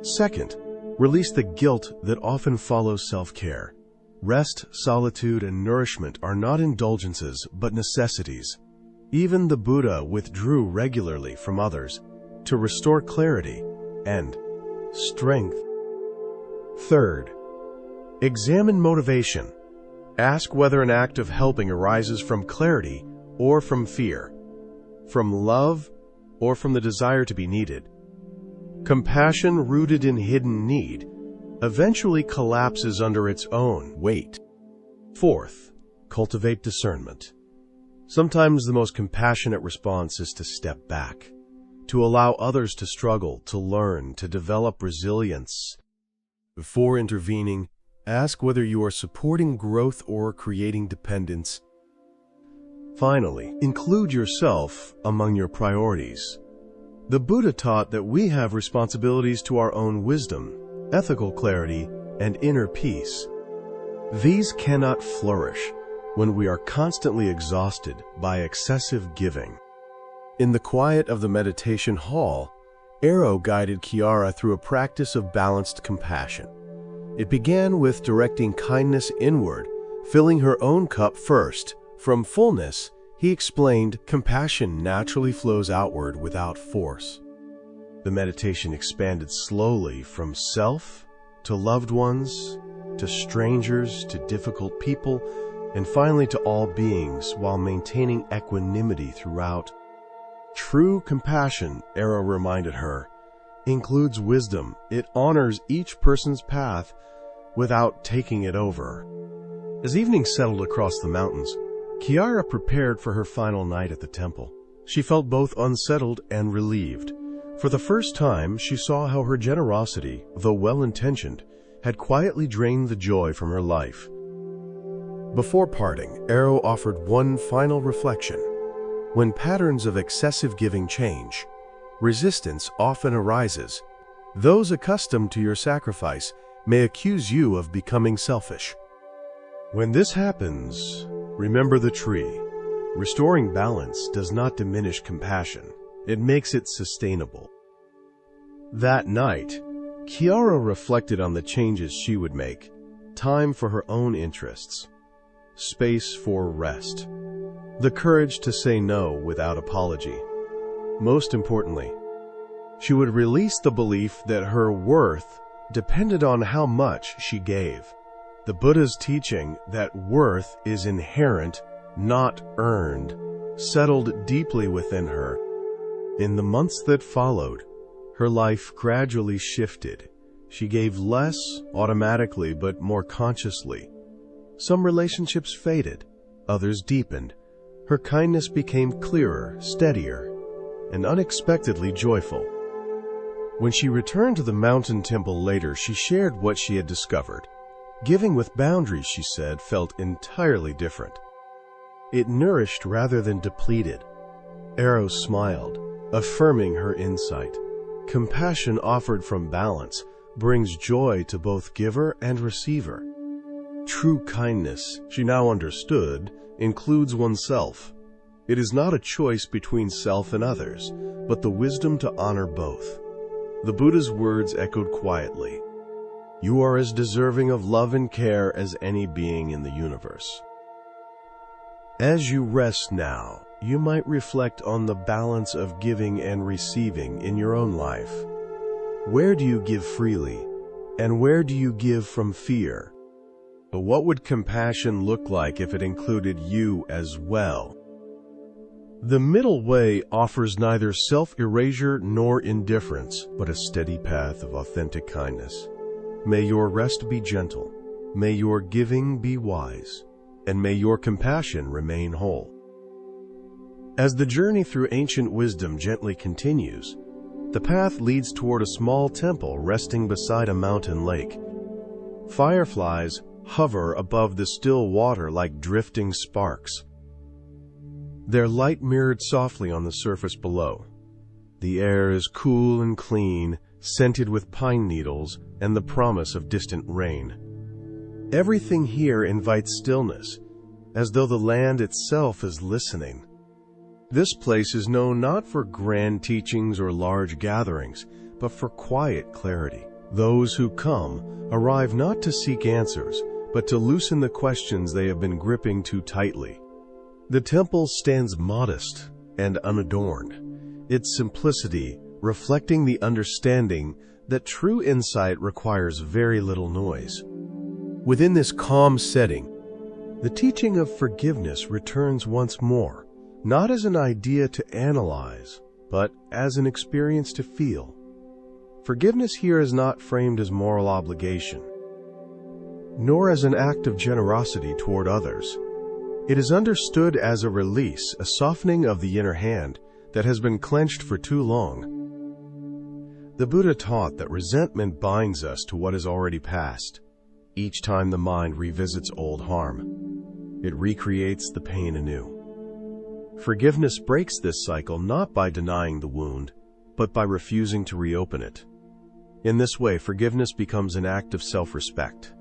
Second, release the guilt that often follows self-care. Rest, solitude, and nourishment are not indulgences, but necessities. Even the Buddha withdrew regularly from others to restore clarity and strength. Third, examine motivation. Ask whether an act of helping arises from clarity or from fear, from love or from the desire to be needed. Compassion rooted in hidden need eventually collapses under its own weight. Fourth, cultivate discernment. Sometimes the most compassionate response is to step back, to allow others to struggle, to learn, to develop resilience, before intervening Ask whether you are supporting growth or creating dependence. Finally, include yourself among your priorities. The Buddha taught that we have responsibilities to our own wisdom, ethical clarity, and inner peace. These cannot flourish when we are constantly exhausted by excessive giving. In the quiet of the meditation hall, Arrow guided Kiara through a practice of balanced compassion. It began with directing kindness inward, filling her own cup first. From fullness, he explained, compassion naturally flows outward without force. The meditation expanded slowly from self to loved ones, to strangers, to difficult people, and finally to all beings, while maintaining equanimity throughout. True compassion, Arrow reminded her, includes wisdom. It honors each person's path without taking it over. As evening settled across the mountains, Kiara prepared for her final night at the temple. She felt both unsettled and relieved. For the first time, she saw how her generosity, though well-intentioned, had quietly drained the joy from her life. Before parting, Arrow offered one final reflection. When patterns of excessive giving change, resistance often arises. Those accustomed to your sacrifice may accuse you of becoming selfish. When this happens, remember the tree. Restoring balance does not diminish compassion. It makes it sustainable. That night, Kiara reflected on the changes she would make. Time for her own interests. Space for rest. The courage to say no without apology. Most importantly, she would release the belief that her worth depended on how much she gave. The Buddha's teaching that worth is inherent, not earned, settled deeply within her. In the months that followed, her life gradually shifted. She gave less automatically but more consciously. Some relationships faded, others deepened. Her kindness became clearer, steadier, and unexpectedly joyful. When she returned to the mountain temple later, she shared what she had discovered. Giving with boundaries, she said, felt entirely different. It nourished rather than depleted. Arrow smiled, affirming her insight. Compassion offered from balance brings joy to both giver and receiver. True kindness, she now understood, includes oneself. It is not a choice between self and others, but the wisdom to honor both. The Buddha's words echoed quietly. You are as deserving of love and care as any being in the universe. As you rest now, you might reflect on the balance of giving and receiving in your own life. Where do you give freely, and where do you give from fear? But what would compassion look like if it included you as well? The middle way offers neither self-erasure nor indifference, but a steady path of authentic kindness. May your rest be gentle, may your giving be wise, and may your compassion remain whole. As the journey through ancient wisdom gently continues, the path leads toward a small temple resting beside a mountain lake. Fireflies hover above the still water like drifting sparks. Their light mirrored softly on the surface below. The air is cool and clean, scented with pine needles and the promise of distant rain. Everything here invites stillness, as though the land itself is listening. This place is known not for grand teachings or large gatherings, but for quiet clarity. Those who come arrive not to seek answers, but to loosen the questions they have been gripping too tightly. The temple stands modest and unadorned, its simplicity reflecting the understanding that true insight requires very little noise. Within this calm setting, the teaching of forgiveness returns once more, not as an idea to analyze, but as an experience to feel. Forgiveness here is not framed as moral obligation, nor as an act of generosity toward others. It is understood as a release, a softening of the inner hand that has been clenched for too long. The Buddha taught that resentment binds us to what is already past. each time the mind revisits old harm. It recreates the pain anew. Forgiveness breaks this cycle not by denying the wound, but by refusing to reopen it. In this way, forgiveness becomes an act of self-respect.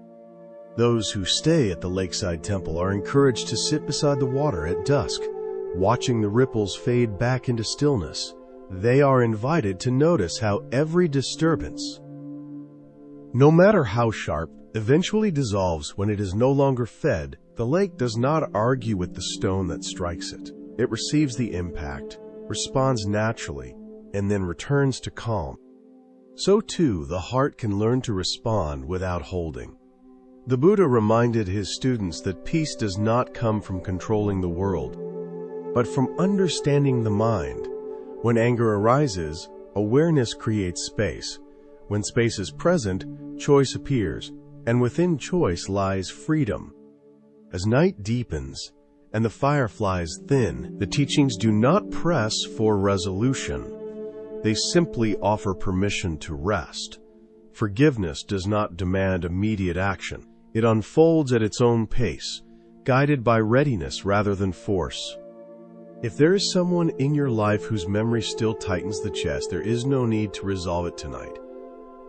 Those who stay at the lakeside temple are encouraged to sit beside the water at dusk, watching the ripples fade back into stillness. They are invited to notice how every disturbance, no matter how sharp, eventually dissolves when it is no longer fed. The lake does not argue with the stone that strikes it. It receives the impact, responds naturally, and then returns to calm. So too, the heart can learn to respond without holding. The Buddha reminded his students that peace does not come from controlling the world, but from understanding the mind. When anger arises, awareness creates space. When space is present, choice appears, and within choice lies freedom. As night deepens and the fireflies thin, the teachings do not press for resolution. They simply offer permission to rest. Forgiveness does not demand immediate action. It unfolds at its own pace, guided by readiness rather than force. If there is someone in your life whose memory still tightens the chest, there is no need to resolve it tonight.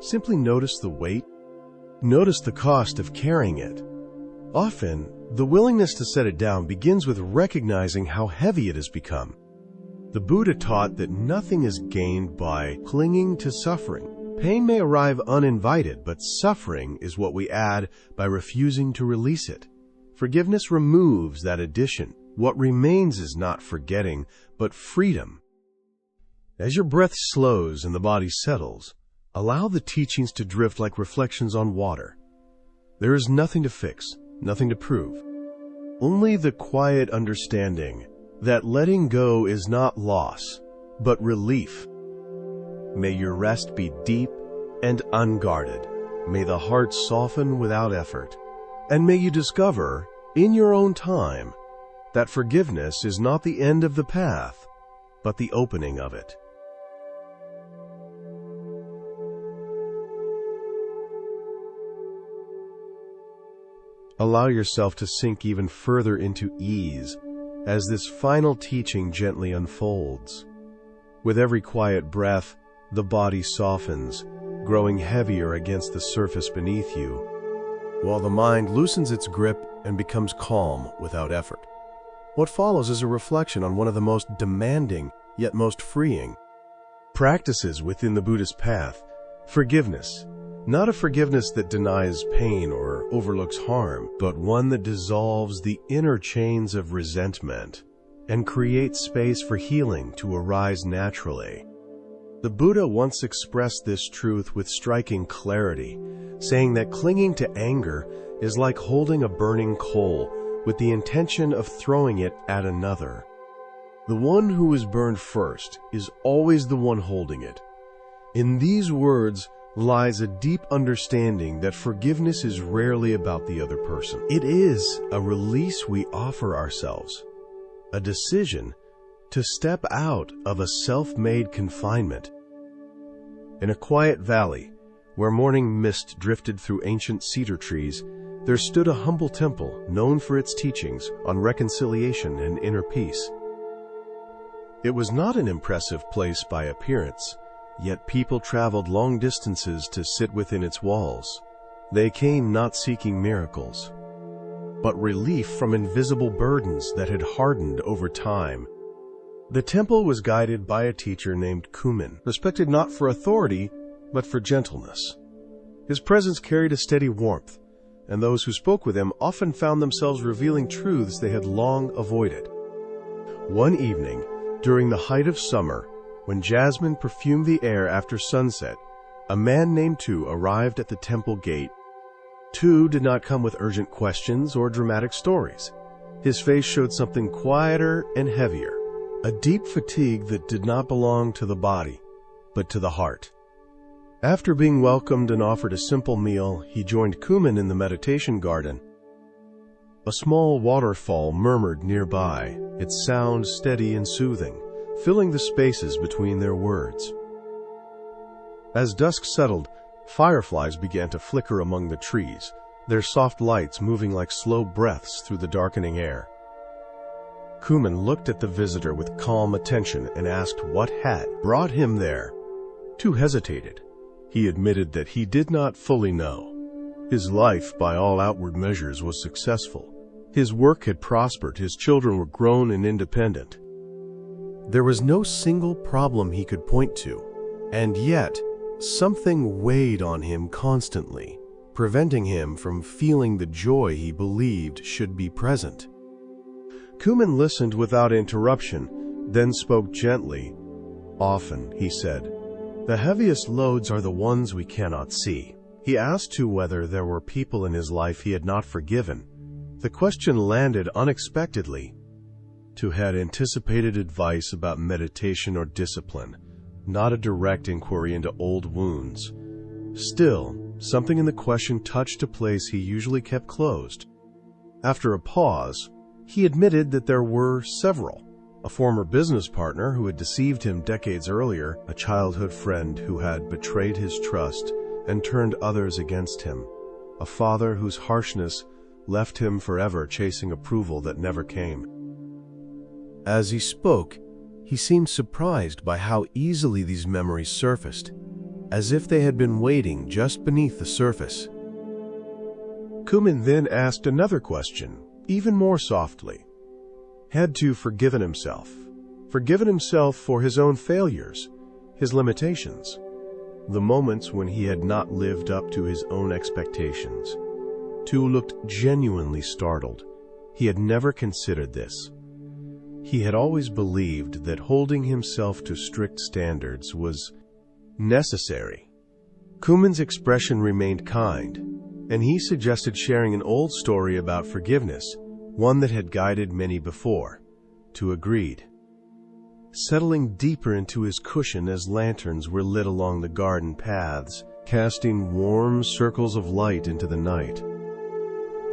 Simply notice the weight. Notice the cost of carrying it. Often, the willingness to set it down begins with recognizing how heavy it has become. The Buddha taught that nothing is gained by clinging to suffering. Pain may arrive uninvited, but suffering is what we add by refusing to release it. Forgiveness removes that addition. What remains is not forgetting, but freedom. As your breath slows and the body settles, allow the teachings to drift like reflections on water. There is nothing to fix, nothing to prove. Only the quiet understanding that letting go is not loss, but relief. May your rest be deep and unguarded. May the heart soften without effort. And may you discover, in your own time, that forgiveness is not the end of the path, but the opening of it. Allow yourself to sink even further into ease as this final teaching gently unfolds. With every quiet breath, the body softens, growing heavier against the surface beneath you, while the mind loosens its grip and becomes calm without effort. What follows is a reflection on one of the most demanding, yet most freeing practices within the Buddhist path: forgiveness. Not a forgiveness that denies pain or overlooks harm, but one that dissolves the inner chains of resentment and creates space for healing to arise naturally. The Buddha once expressed this truth with striking clarity, saying that clinging to anger is like holding a burning coal with the intention of throwing it at another. The one who is burned first is always the one holding it. In these words lies a deep understanding that forgiveness is rarely about the other person. It is a release we offer ourselves, a decision to step out of a self-made confinement. In a quiet valley, where morning mist drifted through ancient cedar trees, there stood a humble temple known for its teachings on reconciliation and inner peace. It was not an impressive place by appearance, yet people traveled long distances to sit within its walls. They came not seeking miracles, but relief from invisible burdens that had hardened over time. The temple was guided by a teacher named Kumen, respected not for authority, but for gentleness. His presence carried a steady warmth, and those who spoke with him often found themselves revealing truths they had long avoided. One evening, during the height of summer, when jasmine perfumed the air after sunset, a man named Tu arrived at the temple gate. Tu did not come with urgent questions or dramatic stories. His face showed something quieter and heavier, a deep fatigue that did not belong to the body, but to the heart. After being welcomed and offered a simple meal, he joined Kumen in the meditation garden. A small waterfall murmured nearby, its sound steady and soothing, filling the spaces between their words. As dusk settled, fireflies began to flicker among the trees, their soft lights moving like slow breaths through the darkening air. Kuman looked at the visitor with calm attention and asked what had brought him there. Tu hesitated. He admitted that he did not fully know. His life, by all outward measures, was successful. His work had prospered, his children were grown and independent. There was no single problem he could point to, and yet something weighed on him constantly, preventing him from feeling the joy he believed should be present. Kuman listened without interruption, then spoke gently. Often, he said, the heaviest loads are the ones we cannot see. He asked Tu whether there were people in his life he had not forgiven. The question landed unexpectedly. Tu had anticipated advice about meditation or discipline, not a direct inquiry into old wounds. Still, something in the question touched a place he usually kept closed. After a pause, he admitted that there were several. A former business partner who had deceived him decades earlier, a childhood friend who had betrayed his trust and turned others against him, a father whose harshness left him forever chasing approval that never came. As he spoke, he seemed surprised by how easily these memories surfaced, as if they had been waiting just beneath the surface. Kuman then asked another question, even more softly. Had Tu forgiven himself? Forgiven himself for his own failures, his limitations, the moments when he had not lived up to his own expectations? Tu looked genuinely startled. He had never considered this. He had always believed that holding himself to strict standards was necessary. Kuman's expression remained kind, and he suggested sharing an old story about forgiveness, one that had guided many before. Tu agreed. Settling deeper into his cushion as lanterns were lit along the garden paths, casting warm circles of light into the night.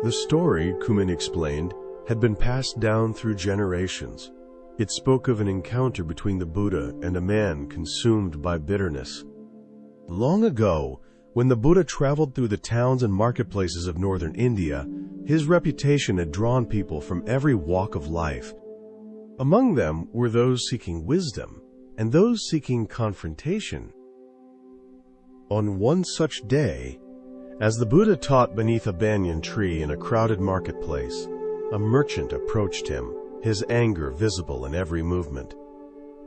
The story, Kuman explained, had been passed down through generations. It spoke of an encounter between the Buddha and a man consumed by bitterness. Long ago, when the Buddha traveled through the towns and marketplaces of northern India, his reputation had drawn people from every walk of life. Among them were those seeking wisdom and those seeking confrontation. On one such day, as the Buddha taught beneath a banyan tree in a crowded marketplace, a merchant approached him, his anger visible in every movement.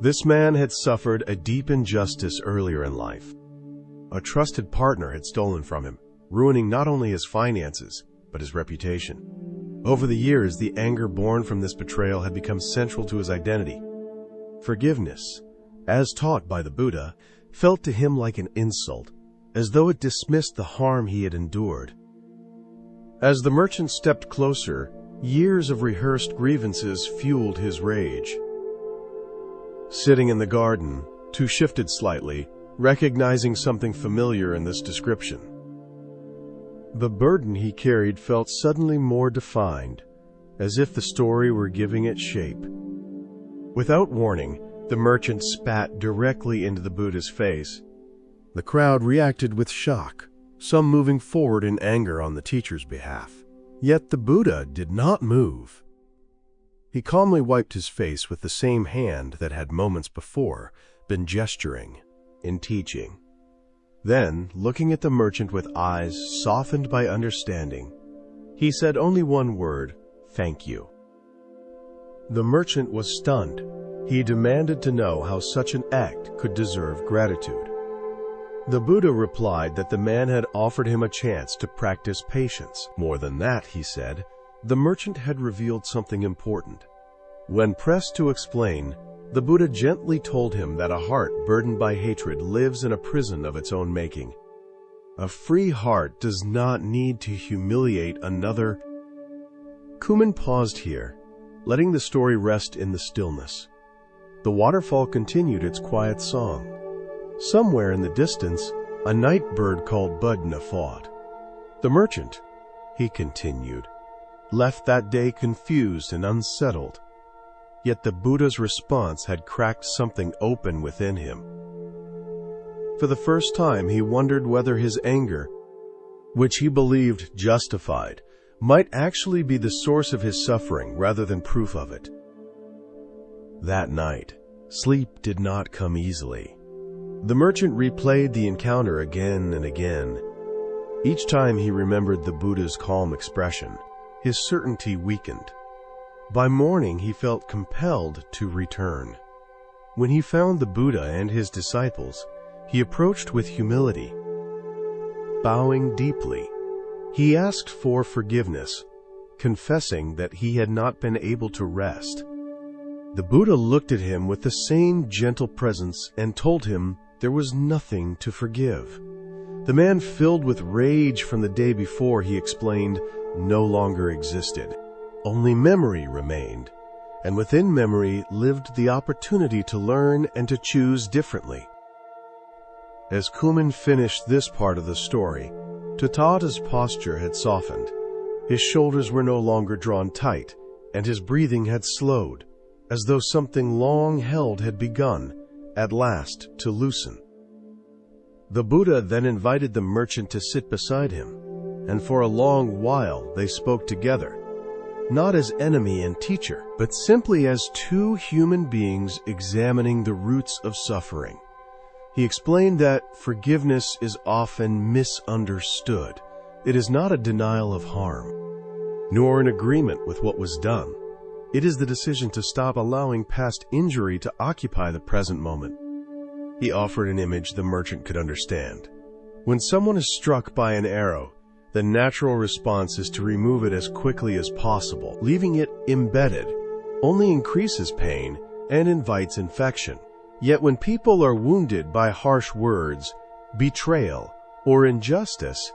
This man had suffered a deep injustice earlier in life. A trusted partner had stolen from him, ruining not only his finances, but his reputation. Over the years, the anger born from this betrayal had become central to his identity. Forgiveness, as taught by the Buddha, felt to him like an insult, as though it dismissed the harm he had endured. As the merchant stepped closer, years of rehearsed grievances fueled his rage. Sitting in the garden, Tu shifted slightly, recognizing something familiar in this description. The burden he carried felt suddenly more defined, as if the story were giving it shape. Without warning, the merchant spat directly into the Buddha's face. The crowd reacted with shock, some moving forward in anger on the teacher's behalf. Yet the Buddha did not move. He calmly wiped his face with the same hand that had moments before been gesturing in teaching. Then, looking at the merchant with eyes softened by understanding, he said only one word, "Thank you." The merchant was stunned. He demanded to know how such an act could deserve gratitude. The Buddha replied that the man had offered him a chance to practice patience. More than that, he said, the merchant had revealed something important. When pressed to explain, the Buddha gently told him that a heart burdened by hatred lives in a prison of its own making. A free heart does not need to humiliate another. Kuman paused here, letting the story rest in the stillness. The waterfall continued its quiet song. Somewhere in the distance, a night bird called Budna fought. The merchant, he continued, left that day confused and unsettled. Yet the Buddha's response had cracked something open within him. For the first time, he wondered whether his anger which he believed justified, might actually be the source of his suffering rather than proof of it. That night, sleep did not come easily. The merchant replayed the encounter again and again. Each time he remembered the Buddha's calm expression, his certainty weakened. By morning, he felt compelled to return. When he found the Buddha and his disciples, he approached with humility. Bowing deeply, he asked for forgiveness, confessing that he had not been able to rest. The Buddha looked at him with the same gentle presence and told him there was nothing to forgive. The man, filled with rage from the day before, he explained, no longer existed. Only memory remained, and within memory lived the opportunity to learn and to choose differently. As Kumen finished this part of the story, Tathagata's posture had softened. His shoulders were no longer drawn tight, and his breathing had slowed, as though something long held had begun, at last, to loosen. The Buddha then invited the merchant to sit beside him, and for a long while they spoke together, not as enemy and teacher, but simply as two human beings examining the roots of suffering. He explained that forgiveness is often misunderstood. It is not a denial of harm, nor an agreement with what was done. It is the decision to stop allowing past injury to occupy the present moment. He offered an image the merchant could understand. When someone is struck by an arrow, the natural response is to remove it as quickly as possible. Leaving it embedded only increases pain and invites infection. Yet when people are wounded by harsh words, betrayal, or injustice,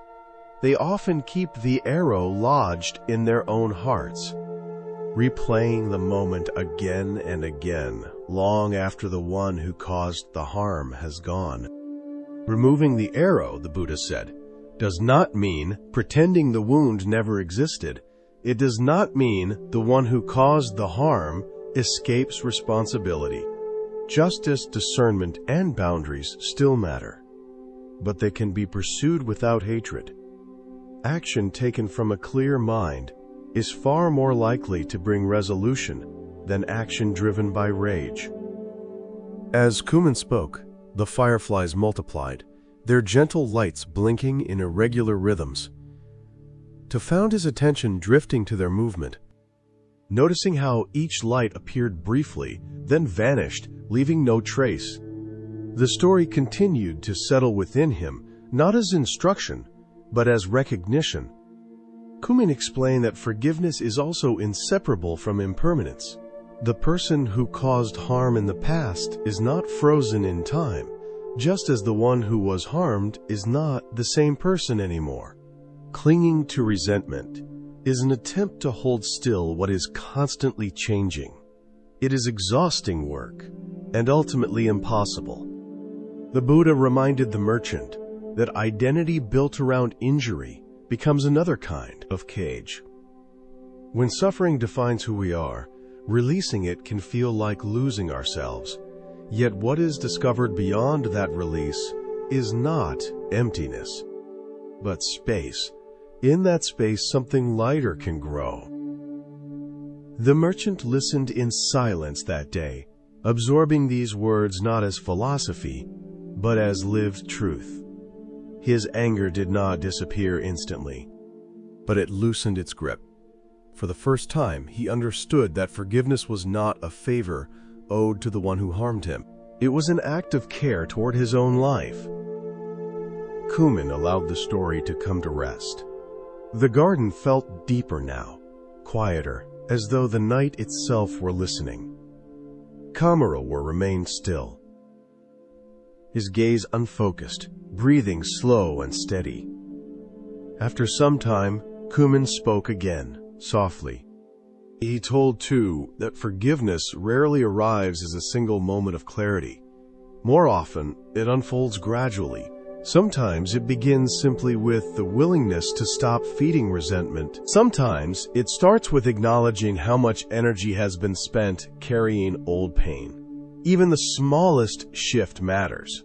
they often keep the arrow lodged in their own hearts, replaying the moment again and again, long after the one who caused the harm has gone. Removing the arrow, the Buddha said, does not mean pretending the wound never existed. It does not mean the one who caused the harm escapes responsibility. Justice, discernment, and boundaries still matter, but they can be pursued without hatred. Action taken from a clear mind is far more likely to bring resolution than action driven by rage. As Kumen spoke, the fireflies multiplied, their gentle lights blinking in irregular rhythms. To found his attention drifting to their movement. Noticing how each light appeared briefly, then vanished, leaving no trace. The story continued to settle within him, not as instruction, but as recognition. Kumen explained that forgiveness is also inseparable from impermanence. The person who caused harm in the past is not frozen in time, just as the one who was harmed is not the same person anymore. Clinging to resentment is an attempt to hold still what is constantly changing. It is exhausting work and ultimately impossible. The Buddha reminded the merchant that identity built around injury becomes another kind of cage. When suffering defines who we are, releasing it can feel like losing ourselves. Yet what is discovered beyond that release is not emptiness, but space. In that space, something lighter can grow. The merchant listened in silence that day, absorbing these words not as philosophy, but as lived truth. His anger did not disappear instantly, but it loosened its grip. For the first time, he understood that forgiveness was not a favor owed to the one who harmed him. It was an act of care toward his own life. Kumen allowed the story to come to rest. The garden felt deeper now, quieter, as though the night itself were listening. Kamarowa remained still, his gaze unfocused, breathing slow and steady. After some time, Kumen spoke again, softly. He told, too, that forgiveness rarely arrives as a single moment of clarity. More often, it unfolds gradually. Sometimes it begins simply with the willingness to stop feeding resentment. Sometimes it starts with acknowledging how much energy has been spent carrying old pain. Even the smallest shift matters.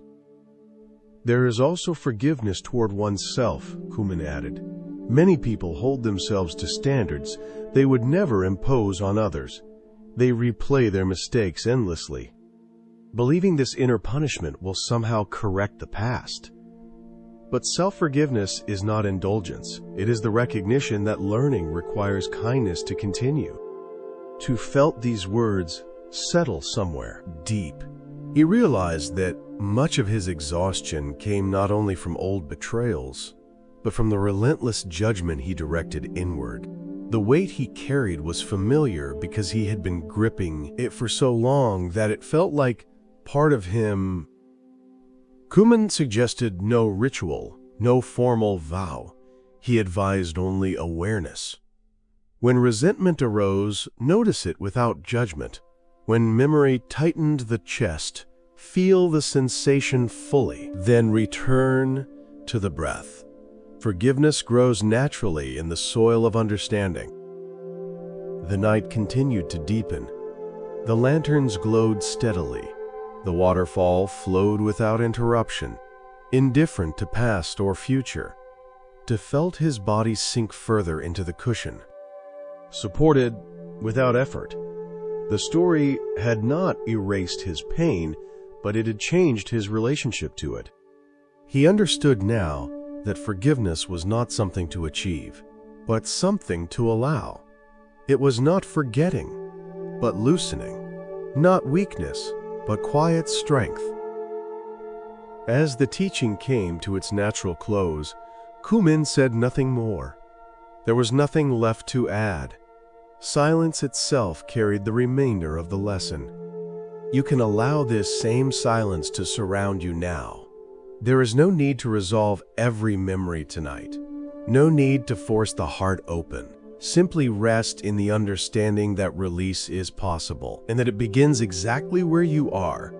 There is also forgiveness toward oneself, Kuman added. Many people hold themselves to standards they would never impose on others. They replay their mistakes endlessly, believing this inner punishment will somehow correct the past. But self-forgiveness is not indulgence. It is the recognition that learning requires kindness to continue. Tu felt these words settle somewhere deep. He realized that much of his exhaustion came not only from old betrayals, but from the relentless judgment he directed inward. The weight he carried was familiar because he had been gripping it for so long that it felt like part of him. Kuman suggested no ritual, no formal vow. He advised only awareness. When resentment arose, notice it without judgment. When memory tightened the chest, feel the sensation fully, then return to the breath. Forgiveness grows naturally in the soil of understanding. The night continued to deepen. The lanterns glowed steadily. The waterfall flowed without interruption, indifferent to past or future. Tu felt his body sink further into the cushion. Supported without effort. The story had not erased his pain, but it had changed his relationship to it. He understood now that forgiveness was not something to achieve, but something to allow. It was not forgetting, but loosening. Not weakness, but quiet strength. As the teaching came to its natural close, Kuman said nothing more. There was nothing left to add. Silence itself carried the remainder of the lesson. You can allow this same silence to surround you now. There is no need to resolve every memory tonight. No need to force the heart open. Simply rest in the understanding that release is possible and that it begins exactly where you are.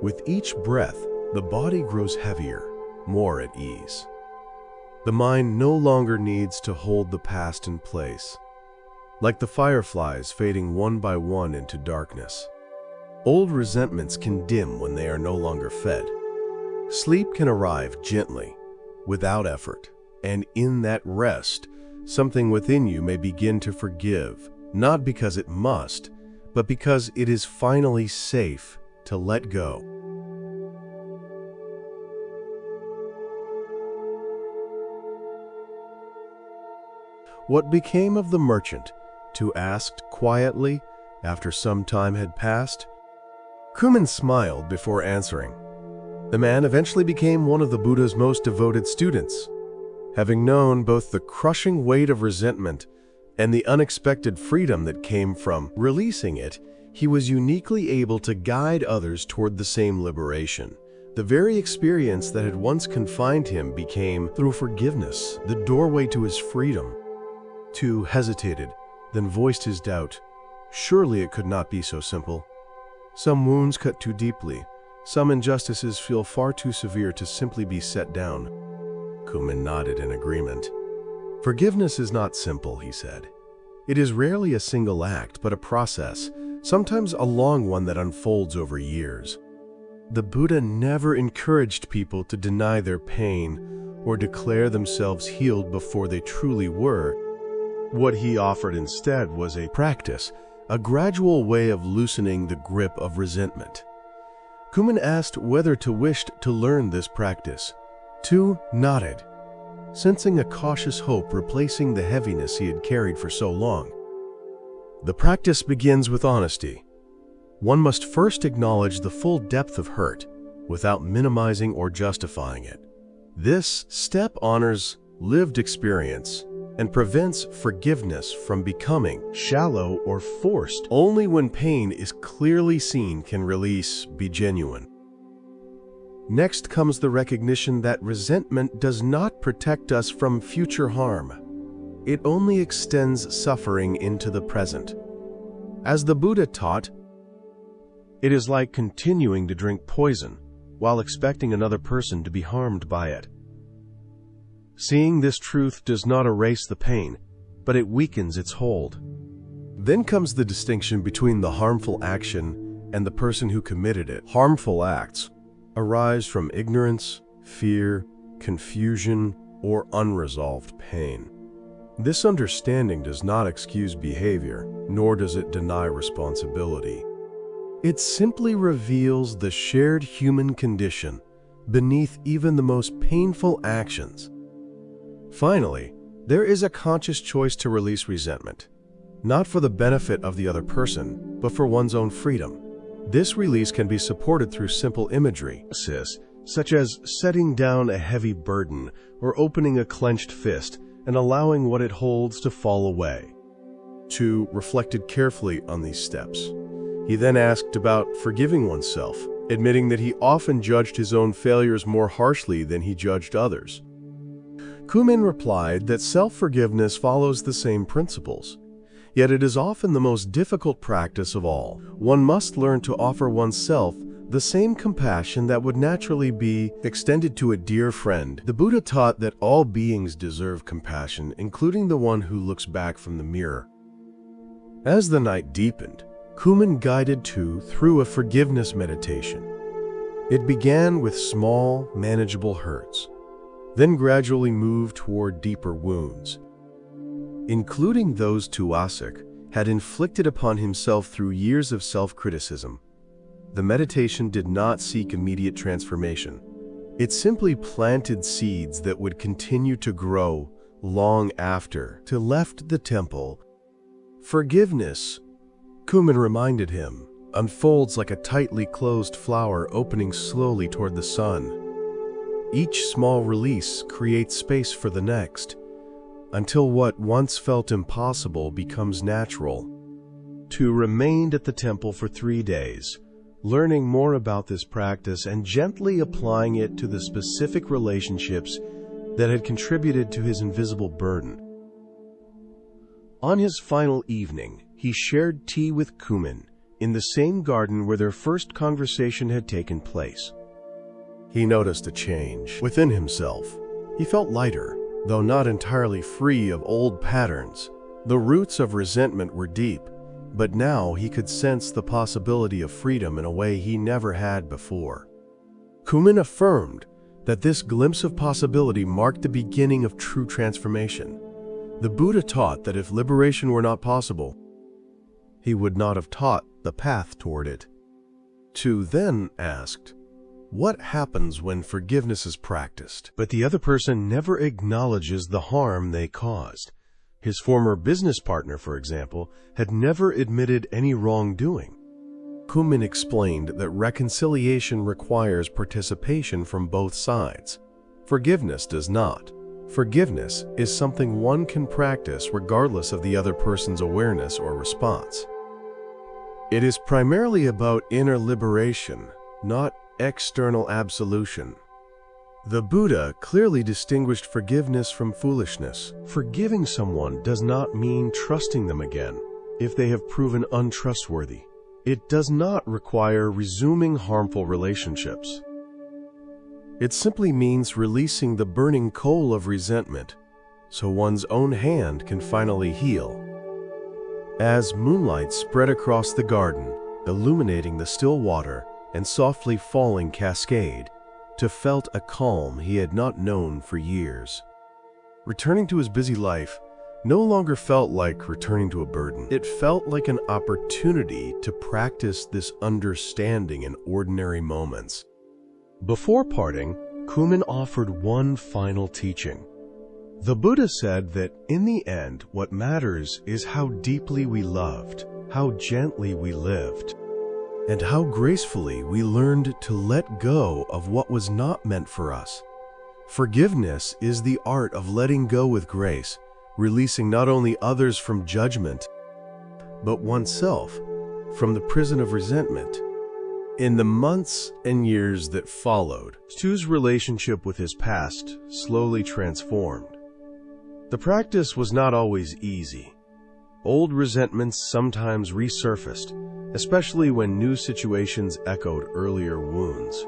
With each breath, the body grows heavier, more at ease. The mind no longer needs to hold the past in place. Like the fireflies fading one by one into darkness, old resentments can dim when they are no longer fed. Sleep can arrive gently, without effort, and in that rest, something within you may begin to forgive, not because it must, but because it is finally safe to let go. What became of the merchant? Tu asked quietly after some time had passed. Kuman smiled before answering. The man eventually became one of the Buddha's most devoted students. Having known both the crushing weight of resentment and the unexpected freedom that came from releasing it, he was uniquely able to guide others toward the same liberation. The very experience that had once confined him became, through forgiveness, the doorway to his freedom. Tu hesitated, then voiced his doubt. Surely it could not be so simple. Some wounds cut too deeply. Some injustices feel far too severe to simply be set down. Kuman nodded in agreement. Forgiveness is not simple, he said. It is rarely a single act, but a process, sometimes a long one that unfolds over years. The Buddha never encouraged people to deny their pain or declare themselves healed before they truly were. What he offered instead was a practice, a gradual way of loosening the grip of resentment. Kuman asked whether Tu wished to learn this practice. Tu nodded, sensing a cautious hope replacing the heaviness he had carried for so long. The practice begins with honesty. One must first acknowledge the full depth of hurt without minimizing or justifying it. This step honors lived experience and prevents forgiveness from becoming shallow or forced. Only when pain is clearly seen can release be genuine. Next comes the recognition that resentment does not protect us from future harm. It only extends suffering into the present. As the Buddha taught, it is like continuing to drink poison while expecting another person to be harmed by it. Seeing this truth does not erase the pain, but it weakens its hold. Then comes the distinction between the harmful action and the person who committed it. Harmful acts arise from ignorance, fear, confusion, or unresolved pain. This understanding does not excuse behavior, nor does it deny responsibility. It simply reveals the shared human condition beneath even the most painful actions. Finally, there is a conscious choice to release resentment, not for the benefit of the other person, but for one's own freedom. This release can be supported through simple imagery, such as setting down a heavy burden or opening a clenched fist and allowing what it holds to fall away. Tu reflected carefully on these steps. He then asked about forgiving oneself, admitting that he often judged his own failures more harshly than he judged others. Kumin replied that self-forgiveness follows the same principles, yet it is often the most difficult practice of all. One must learn to offer oneself the same compassion that would naturally be extended to a dear friend. The Buddha taught that all beings deserve compassion, including the one who looks back from the mirror. As the night deepened, Kumin guided Tu through a forgiveness meditation. It began with small, manageable hurts, then gradually moved toward deeper wounds, including those Tuasik had inflicted upon himself through years of self-criticism. The meditation did not seek immediate transformation. It simply planted seeds that would continue to grow long after Tu left the temple. Forgiveness, Kumin reminded him, unfolds like a tightly closed flower opening slowly toward the sun. Each small release creates space for the next, until what once felt impossible becomes natural. Tu remained at the temple for 3 days, learning more about this practice and gently applying it to the specific relationships that had contributed to his invisible burden. On his final evening, he shared tea with Kumin in the same garden where their first conversation had taken place. He noticed a change within himself. He felt lighter, though not entirely free of old patterns. The roots of resentment were deep, but now he could sense the possibility of freedom in a way he never had before. Kumin affirmed that this glimpse of possibility marked the beginning of true transformation. The Buddha taught that if liberation were not possible, he would not have taught the path toward it. Tu then asked, what happens when forgiveness is practiced? But the other person never acknowledges the harm they caused. His former business partner, for example, had never admitted any wrongdoing. Kumin explained that reconciliation requires participation from both sides. Forgiveness does not. Forgiveness is something one can practice regardless of the other person's awareness or response. It is primarily about inner liberation, not external absolution. The Buddha clearly distinguished forgiveness from foolishness. Forgiving someone does not mean trusting them again if they have proven untrustworthy. It does not require resuming harmful relationships. It simply means releasing the burning coal of resentment so one's own hand can finally heal. As moonlight spread across the garden, illuminating the still water and softly falling cascade, Tu felt a calm he had not known for years. Returning to his busy life no longer felt like returning to a burden. It felt like an opportunity to practice this understanding in ordinary moments. Before parting, Kumin offered one final teaching. The Buddha said that in the end, what matters is how deeply we loved, how gently we lived, and how gracefully we learned to let go of what was not meant for us. Forgiveness is the art of letting go with grace, releasing not only others from judgment, but oneself from the prison of resentment. In the months and years that followed, Tu's relationship with his past slowly transformed. The practice was not always easy. Old resentments sometimes resurfaced, especially when new situations echoed earlier wounds.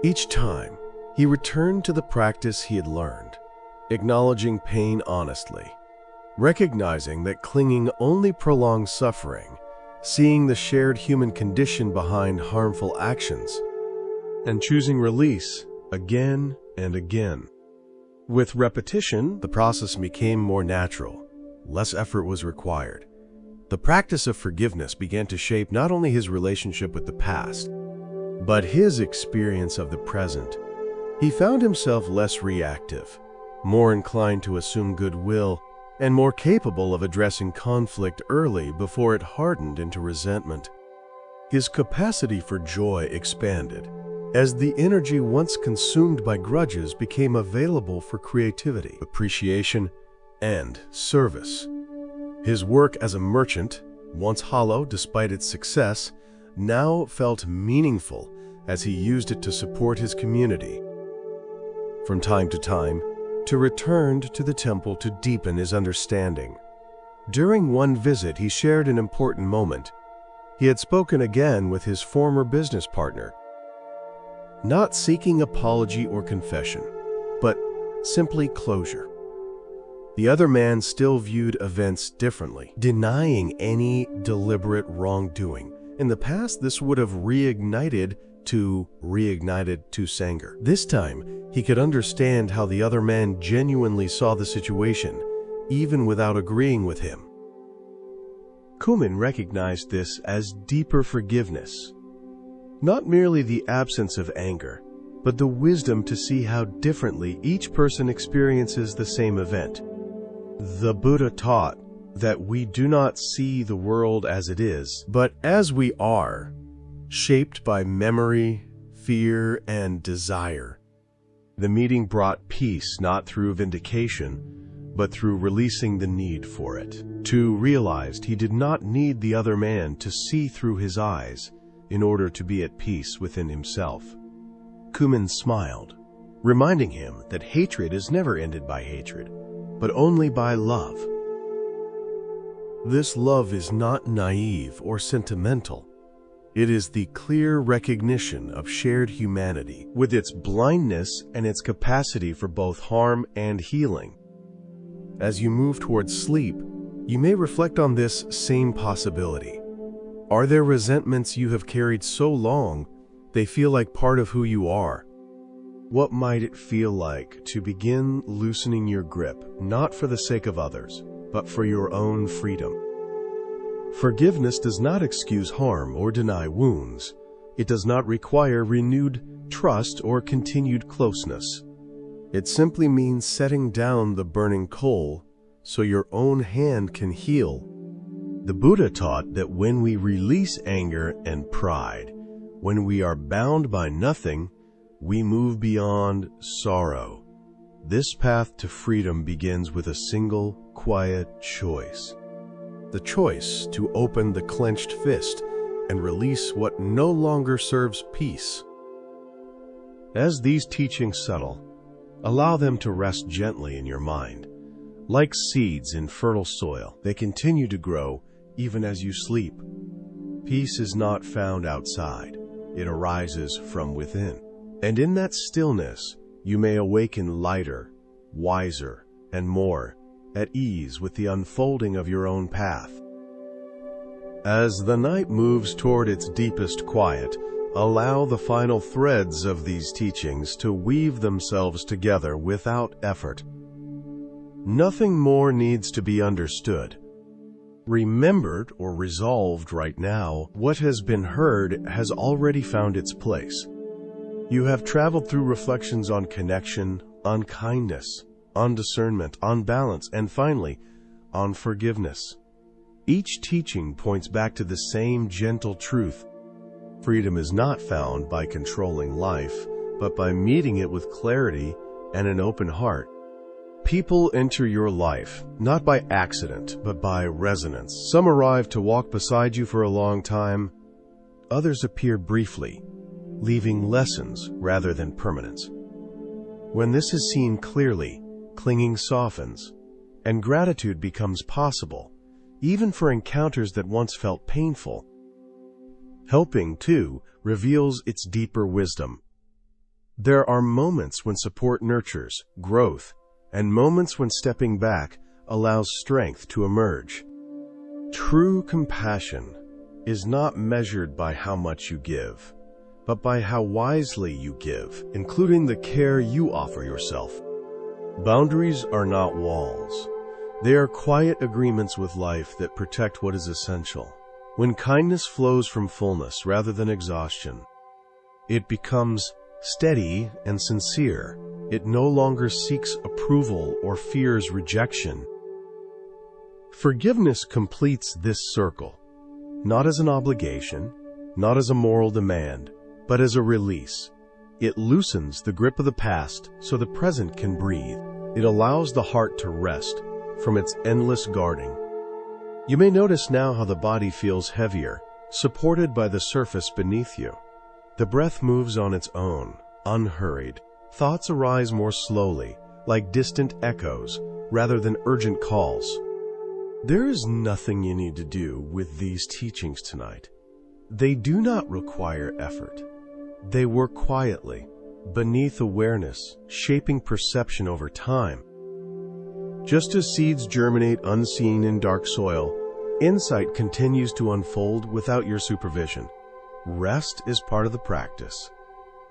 Each time, he returned to the practice he had learned, acknowledging pain honestly, recognizing that clinging only prolongs suffering, seeing the shared human condition behind harmful actions, and choosing release again and again. With repetition, The process became more natural. Less effort was required. The practice of forgiveness began to shape not only his relationship with the past, but his experience of the present. He found himself less reactive, more inclined to assume goodwill, and more capable of addressing conflict early before it hardened into resentment. His capacity for joy expanded, as the energy once consumed by grudges became available for creativity, appreciation, and service. His work as a merchant, once hollow despite its success, now felt meaningful as he used it to support his community. From time to time, he returned to the temple to deepen his understanding. During one visit, he shared an important moment. He had spoken again with his former business partner, not seeking apology or confession, but simply closure. The other man still viewed events differently, denying any deliberate wrongdoing. In the past, this would have reignited Tu's anger. This time, he could understand how the other man genuinely saw the situation, even without agreeing with him. Kumin recognized this as deeper forgiveness. Not merely the absence of anger, but the wisdom to see how differently each person experiences the same event. The Buddha taught that we do not see the world as it is, but as we are, shaped by memory, fear, and desire. The meeting brought peace not through vindication, but through releasing the need for it. Tu realized he did not need the other man to see through his eyes in order to be at peace within himself. Kumin smiled, reminding him that hatred is never ended by hatred, but only by love. This love is not naive or sentimental. It is the clear recognition of shared humanity, with its blindness and its capacity for both harm and healing. As you move towards sleep, you may reflect on this same possibility. Are there resentments you have carried so long they feel like part of who you are? What might it feel like to begin loosening your grip, not for the sake of others, but for your own freedom? Forgiveness does not excuse harm or deny wounds. It does not require renewed trust or continued closeness. It simply means setting down the burning coal so your own hand can heal. The Buddha taught that when we release anger and pride, when we are bound by nothing, we move beyond sorrow. This path to freedom begins with a single, quiet choice. The choice to open the clenched fist and release what no longer serves peace. As these teachings settle, allow them to rest gently in your mind. Like seeds in fertile soil, they continue to grow even as you sleep. Peace is not found outside. It arises from within. And in that stillness, you may awaken lighter, wiser, and more at ease with the unfolding of your own path. As the night moves toward its deepest quiet, allow the final threads of these teachings to weave themselves together without effort. Nothing more needs to be understood, remembered, or resolved right now. What has been heard has already found its place. You have traveled through reflections on connection, on kindness, on discernment, on balance, and finally, on forgiveness. Each teaching points back to the same gentle truth. Freedom is not found by controlling life, but by meeting it with clarity and an open heart. People enter your life, not by accident, but by resonance. Some arrive to walk beside you for a long time. Others appear briefly, leaving lessons rather than permanence. When this is seen clearly, clinging softens, and gratitude becomes possible, even for encounters that once felt painful. Helping, too, reveals its deeper wisdom. There are moments when support nurtures growth, and moments when stepping back allows strength to emerge. True compassion is not measured by how much you give, but by how wisely you give, including the care you offer yourself. Boundaries are not walls. They are quiet agreements with life that protect what is essential. When kindness flows from fullness rather than exhaustion, it becomes steady and sincere. It no longer seeks approval or fears rejection. Forgiveness completes this circle, not as an obligation, not as a moral demand, but as a release. It loosens the grip of the past so the present can breathe. It allows the heart to rest from its endless guarding. You may notice now how the body feels heavier, supported by the surface beneath you. The breath moves on its own, unhurried. Thoughts arise more slowly, like distant echoes, rather than urgent calls. There is nothing you need to do with these teachings tonight. They do not require effort. They work quietly, beneath awareness, shaping perception over time. Just as seeds germinate unseen in dark soil, insight continues to unfold without your supervision. Rest is part of the practice.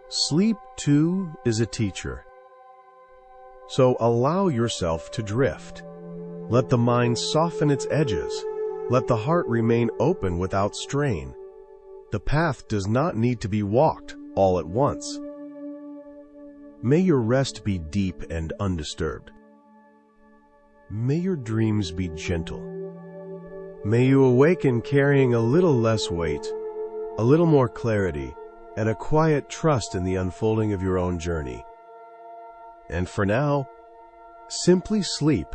Sleep, too, is a teacher. So allow yourself to drift. Let the mind soften its edges. Let the heart remain open without strain. The path does not need to be walked all at once. May your rest be deep and undisturbed. May your dreams be gentle. May you awaken carrying a little less weight, a little more clarity, and a quiet trust in the unfolding of your own journey. And for now, simply sleep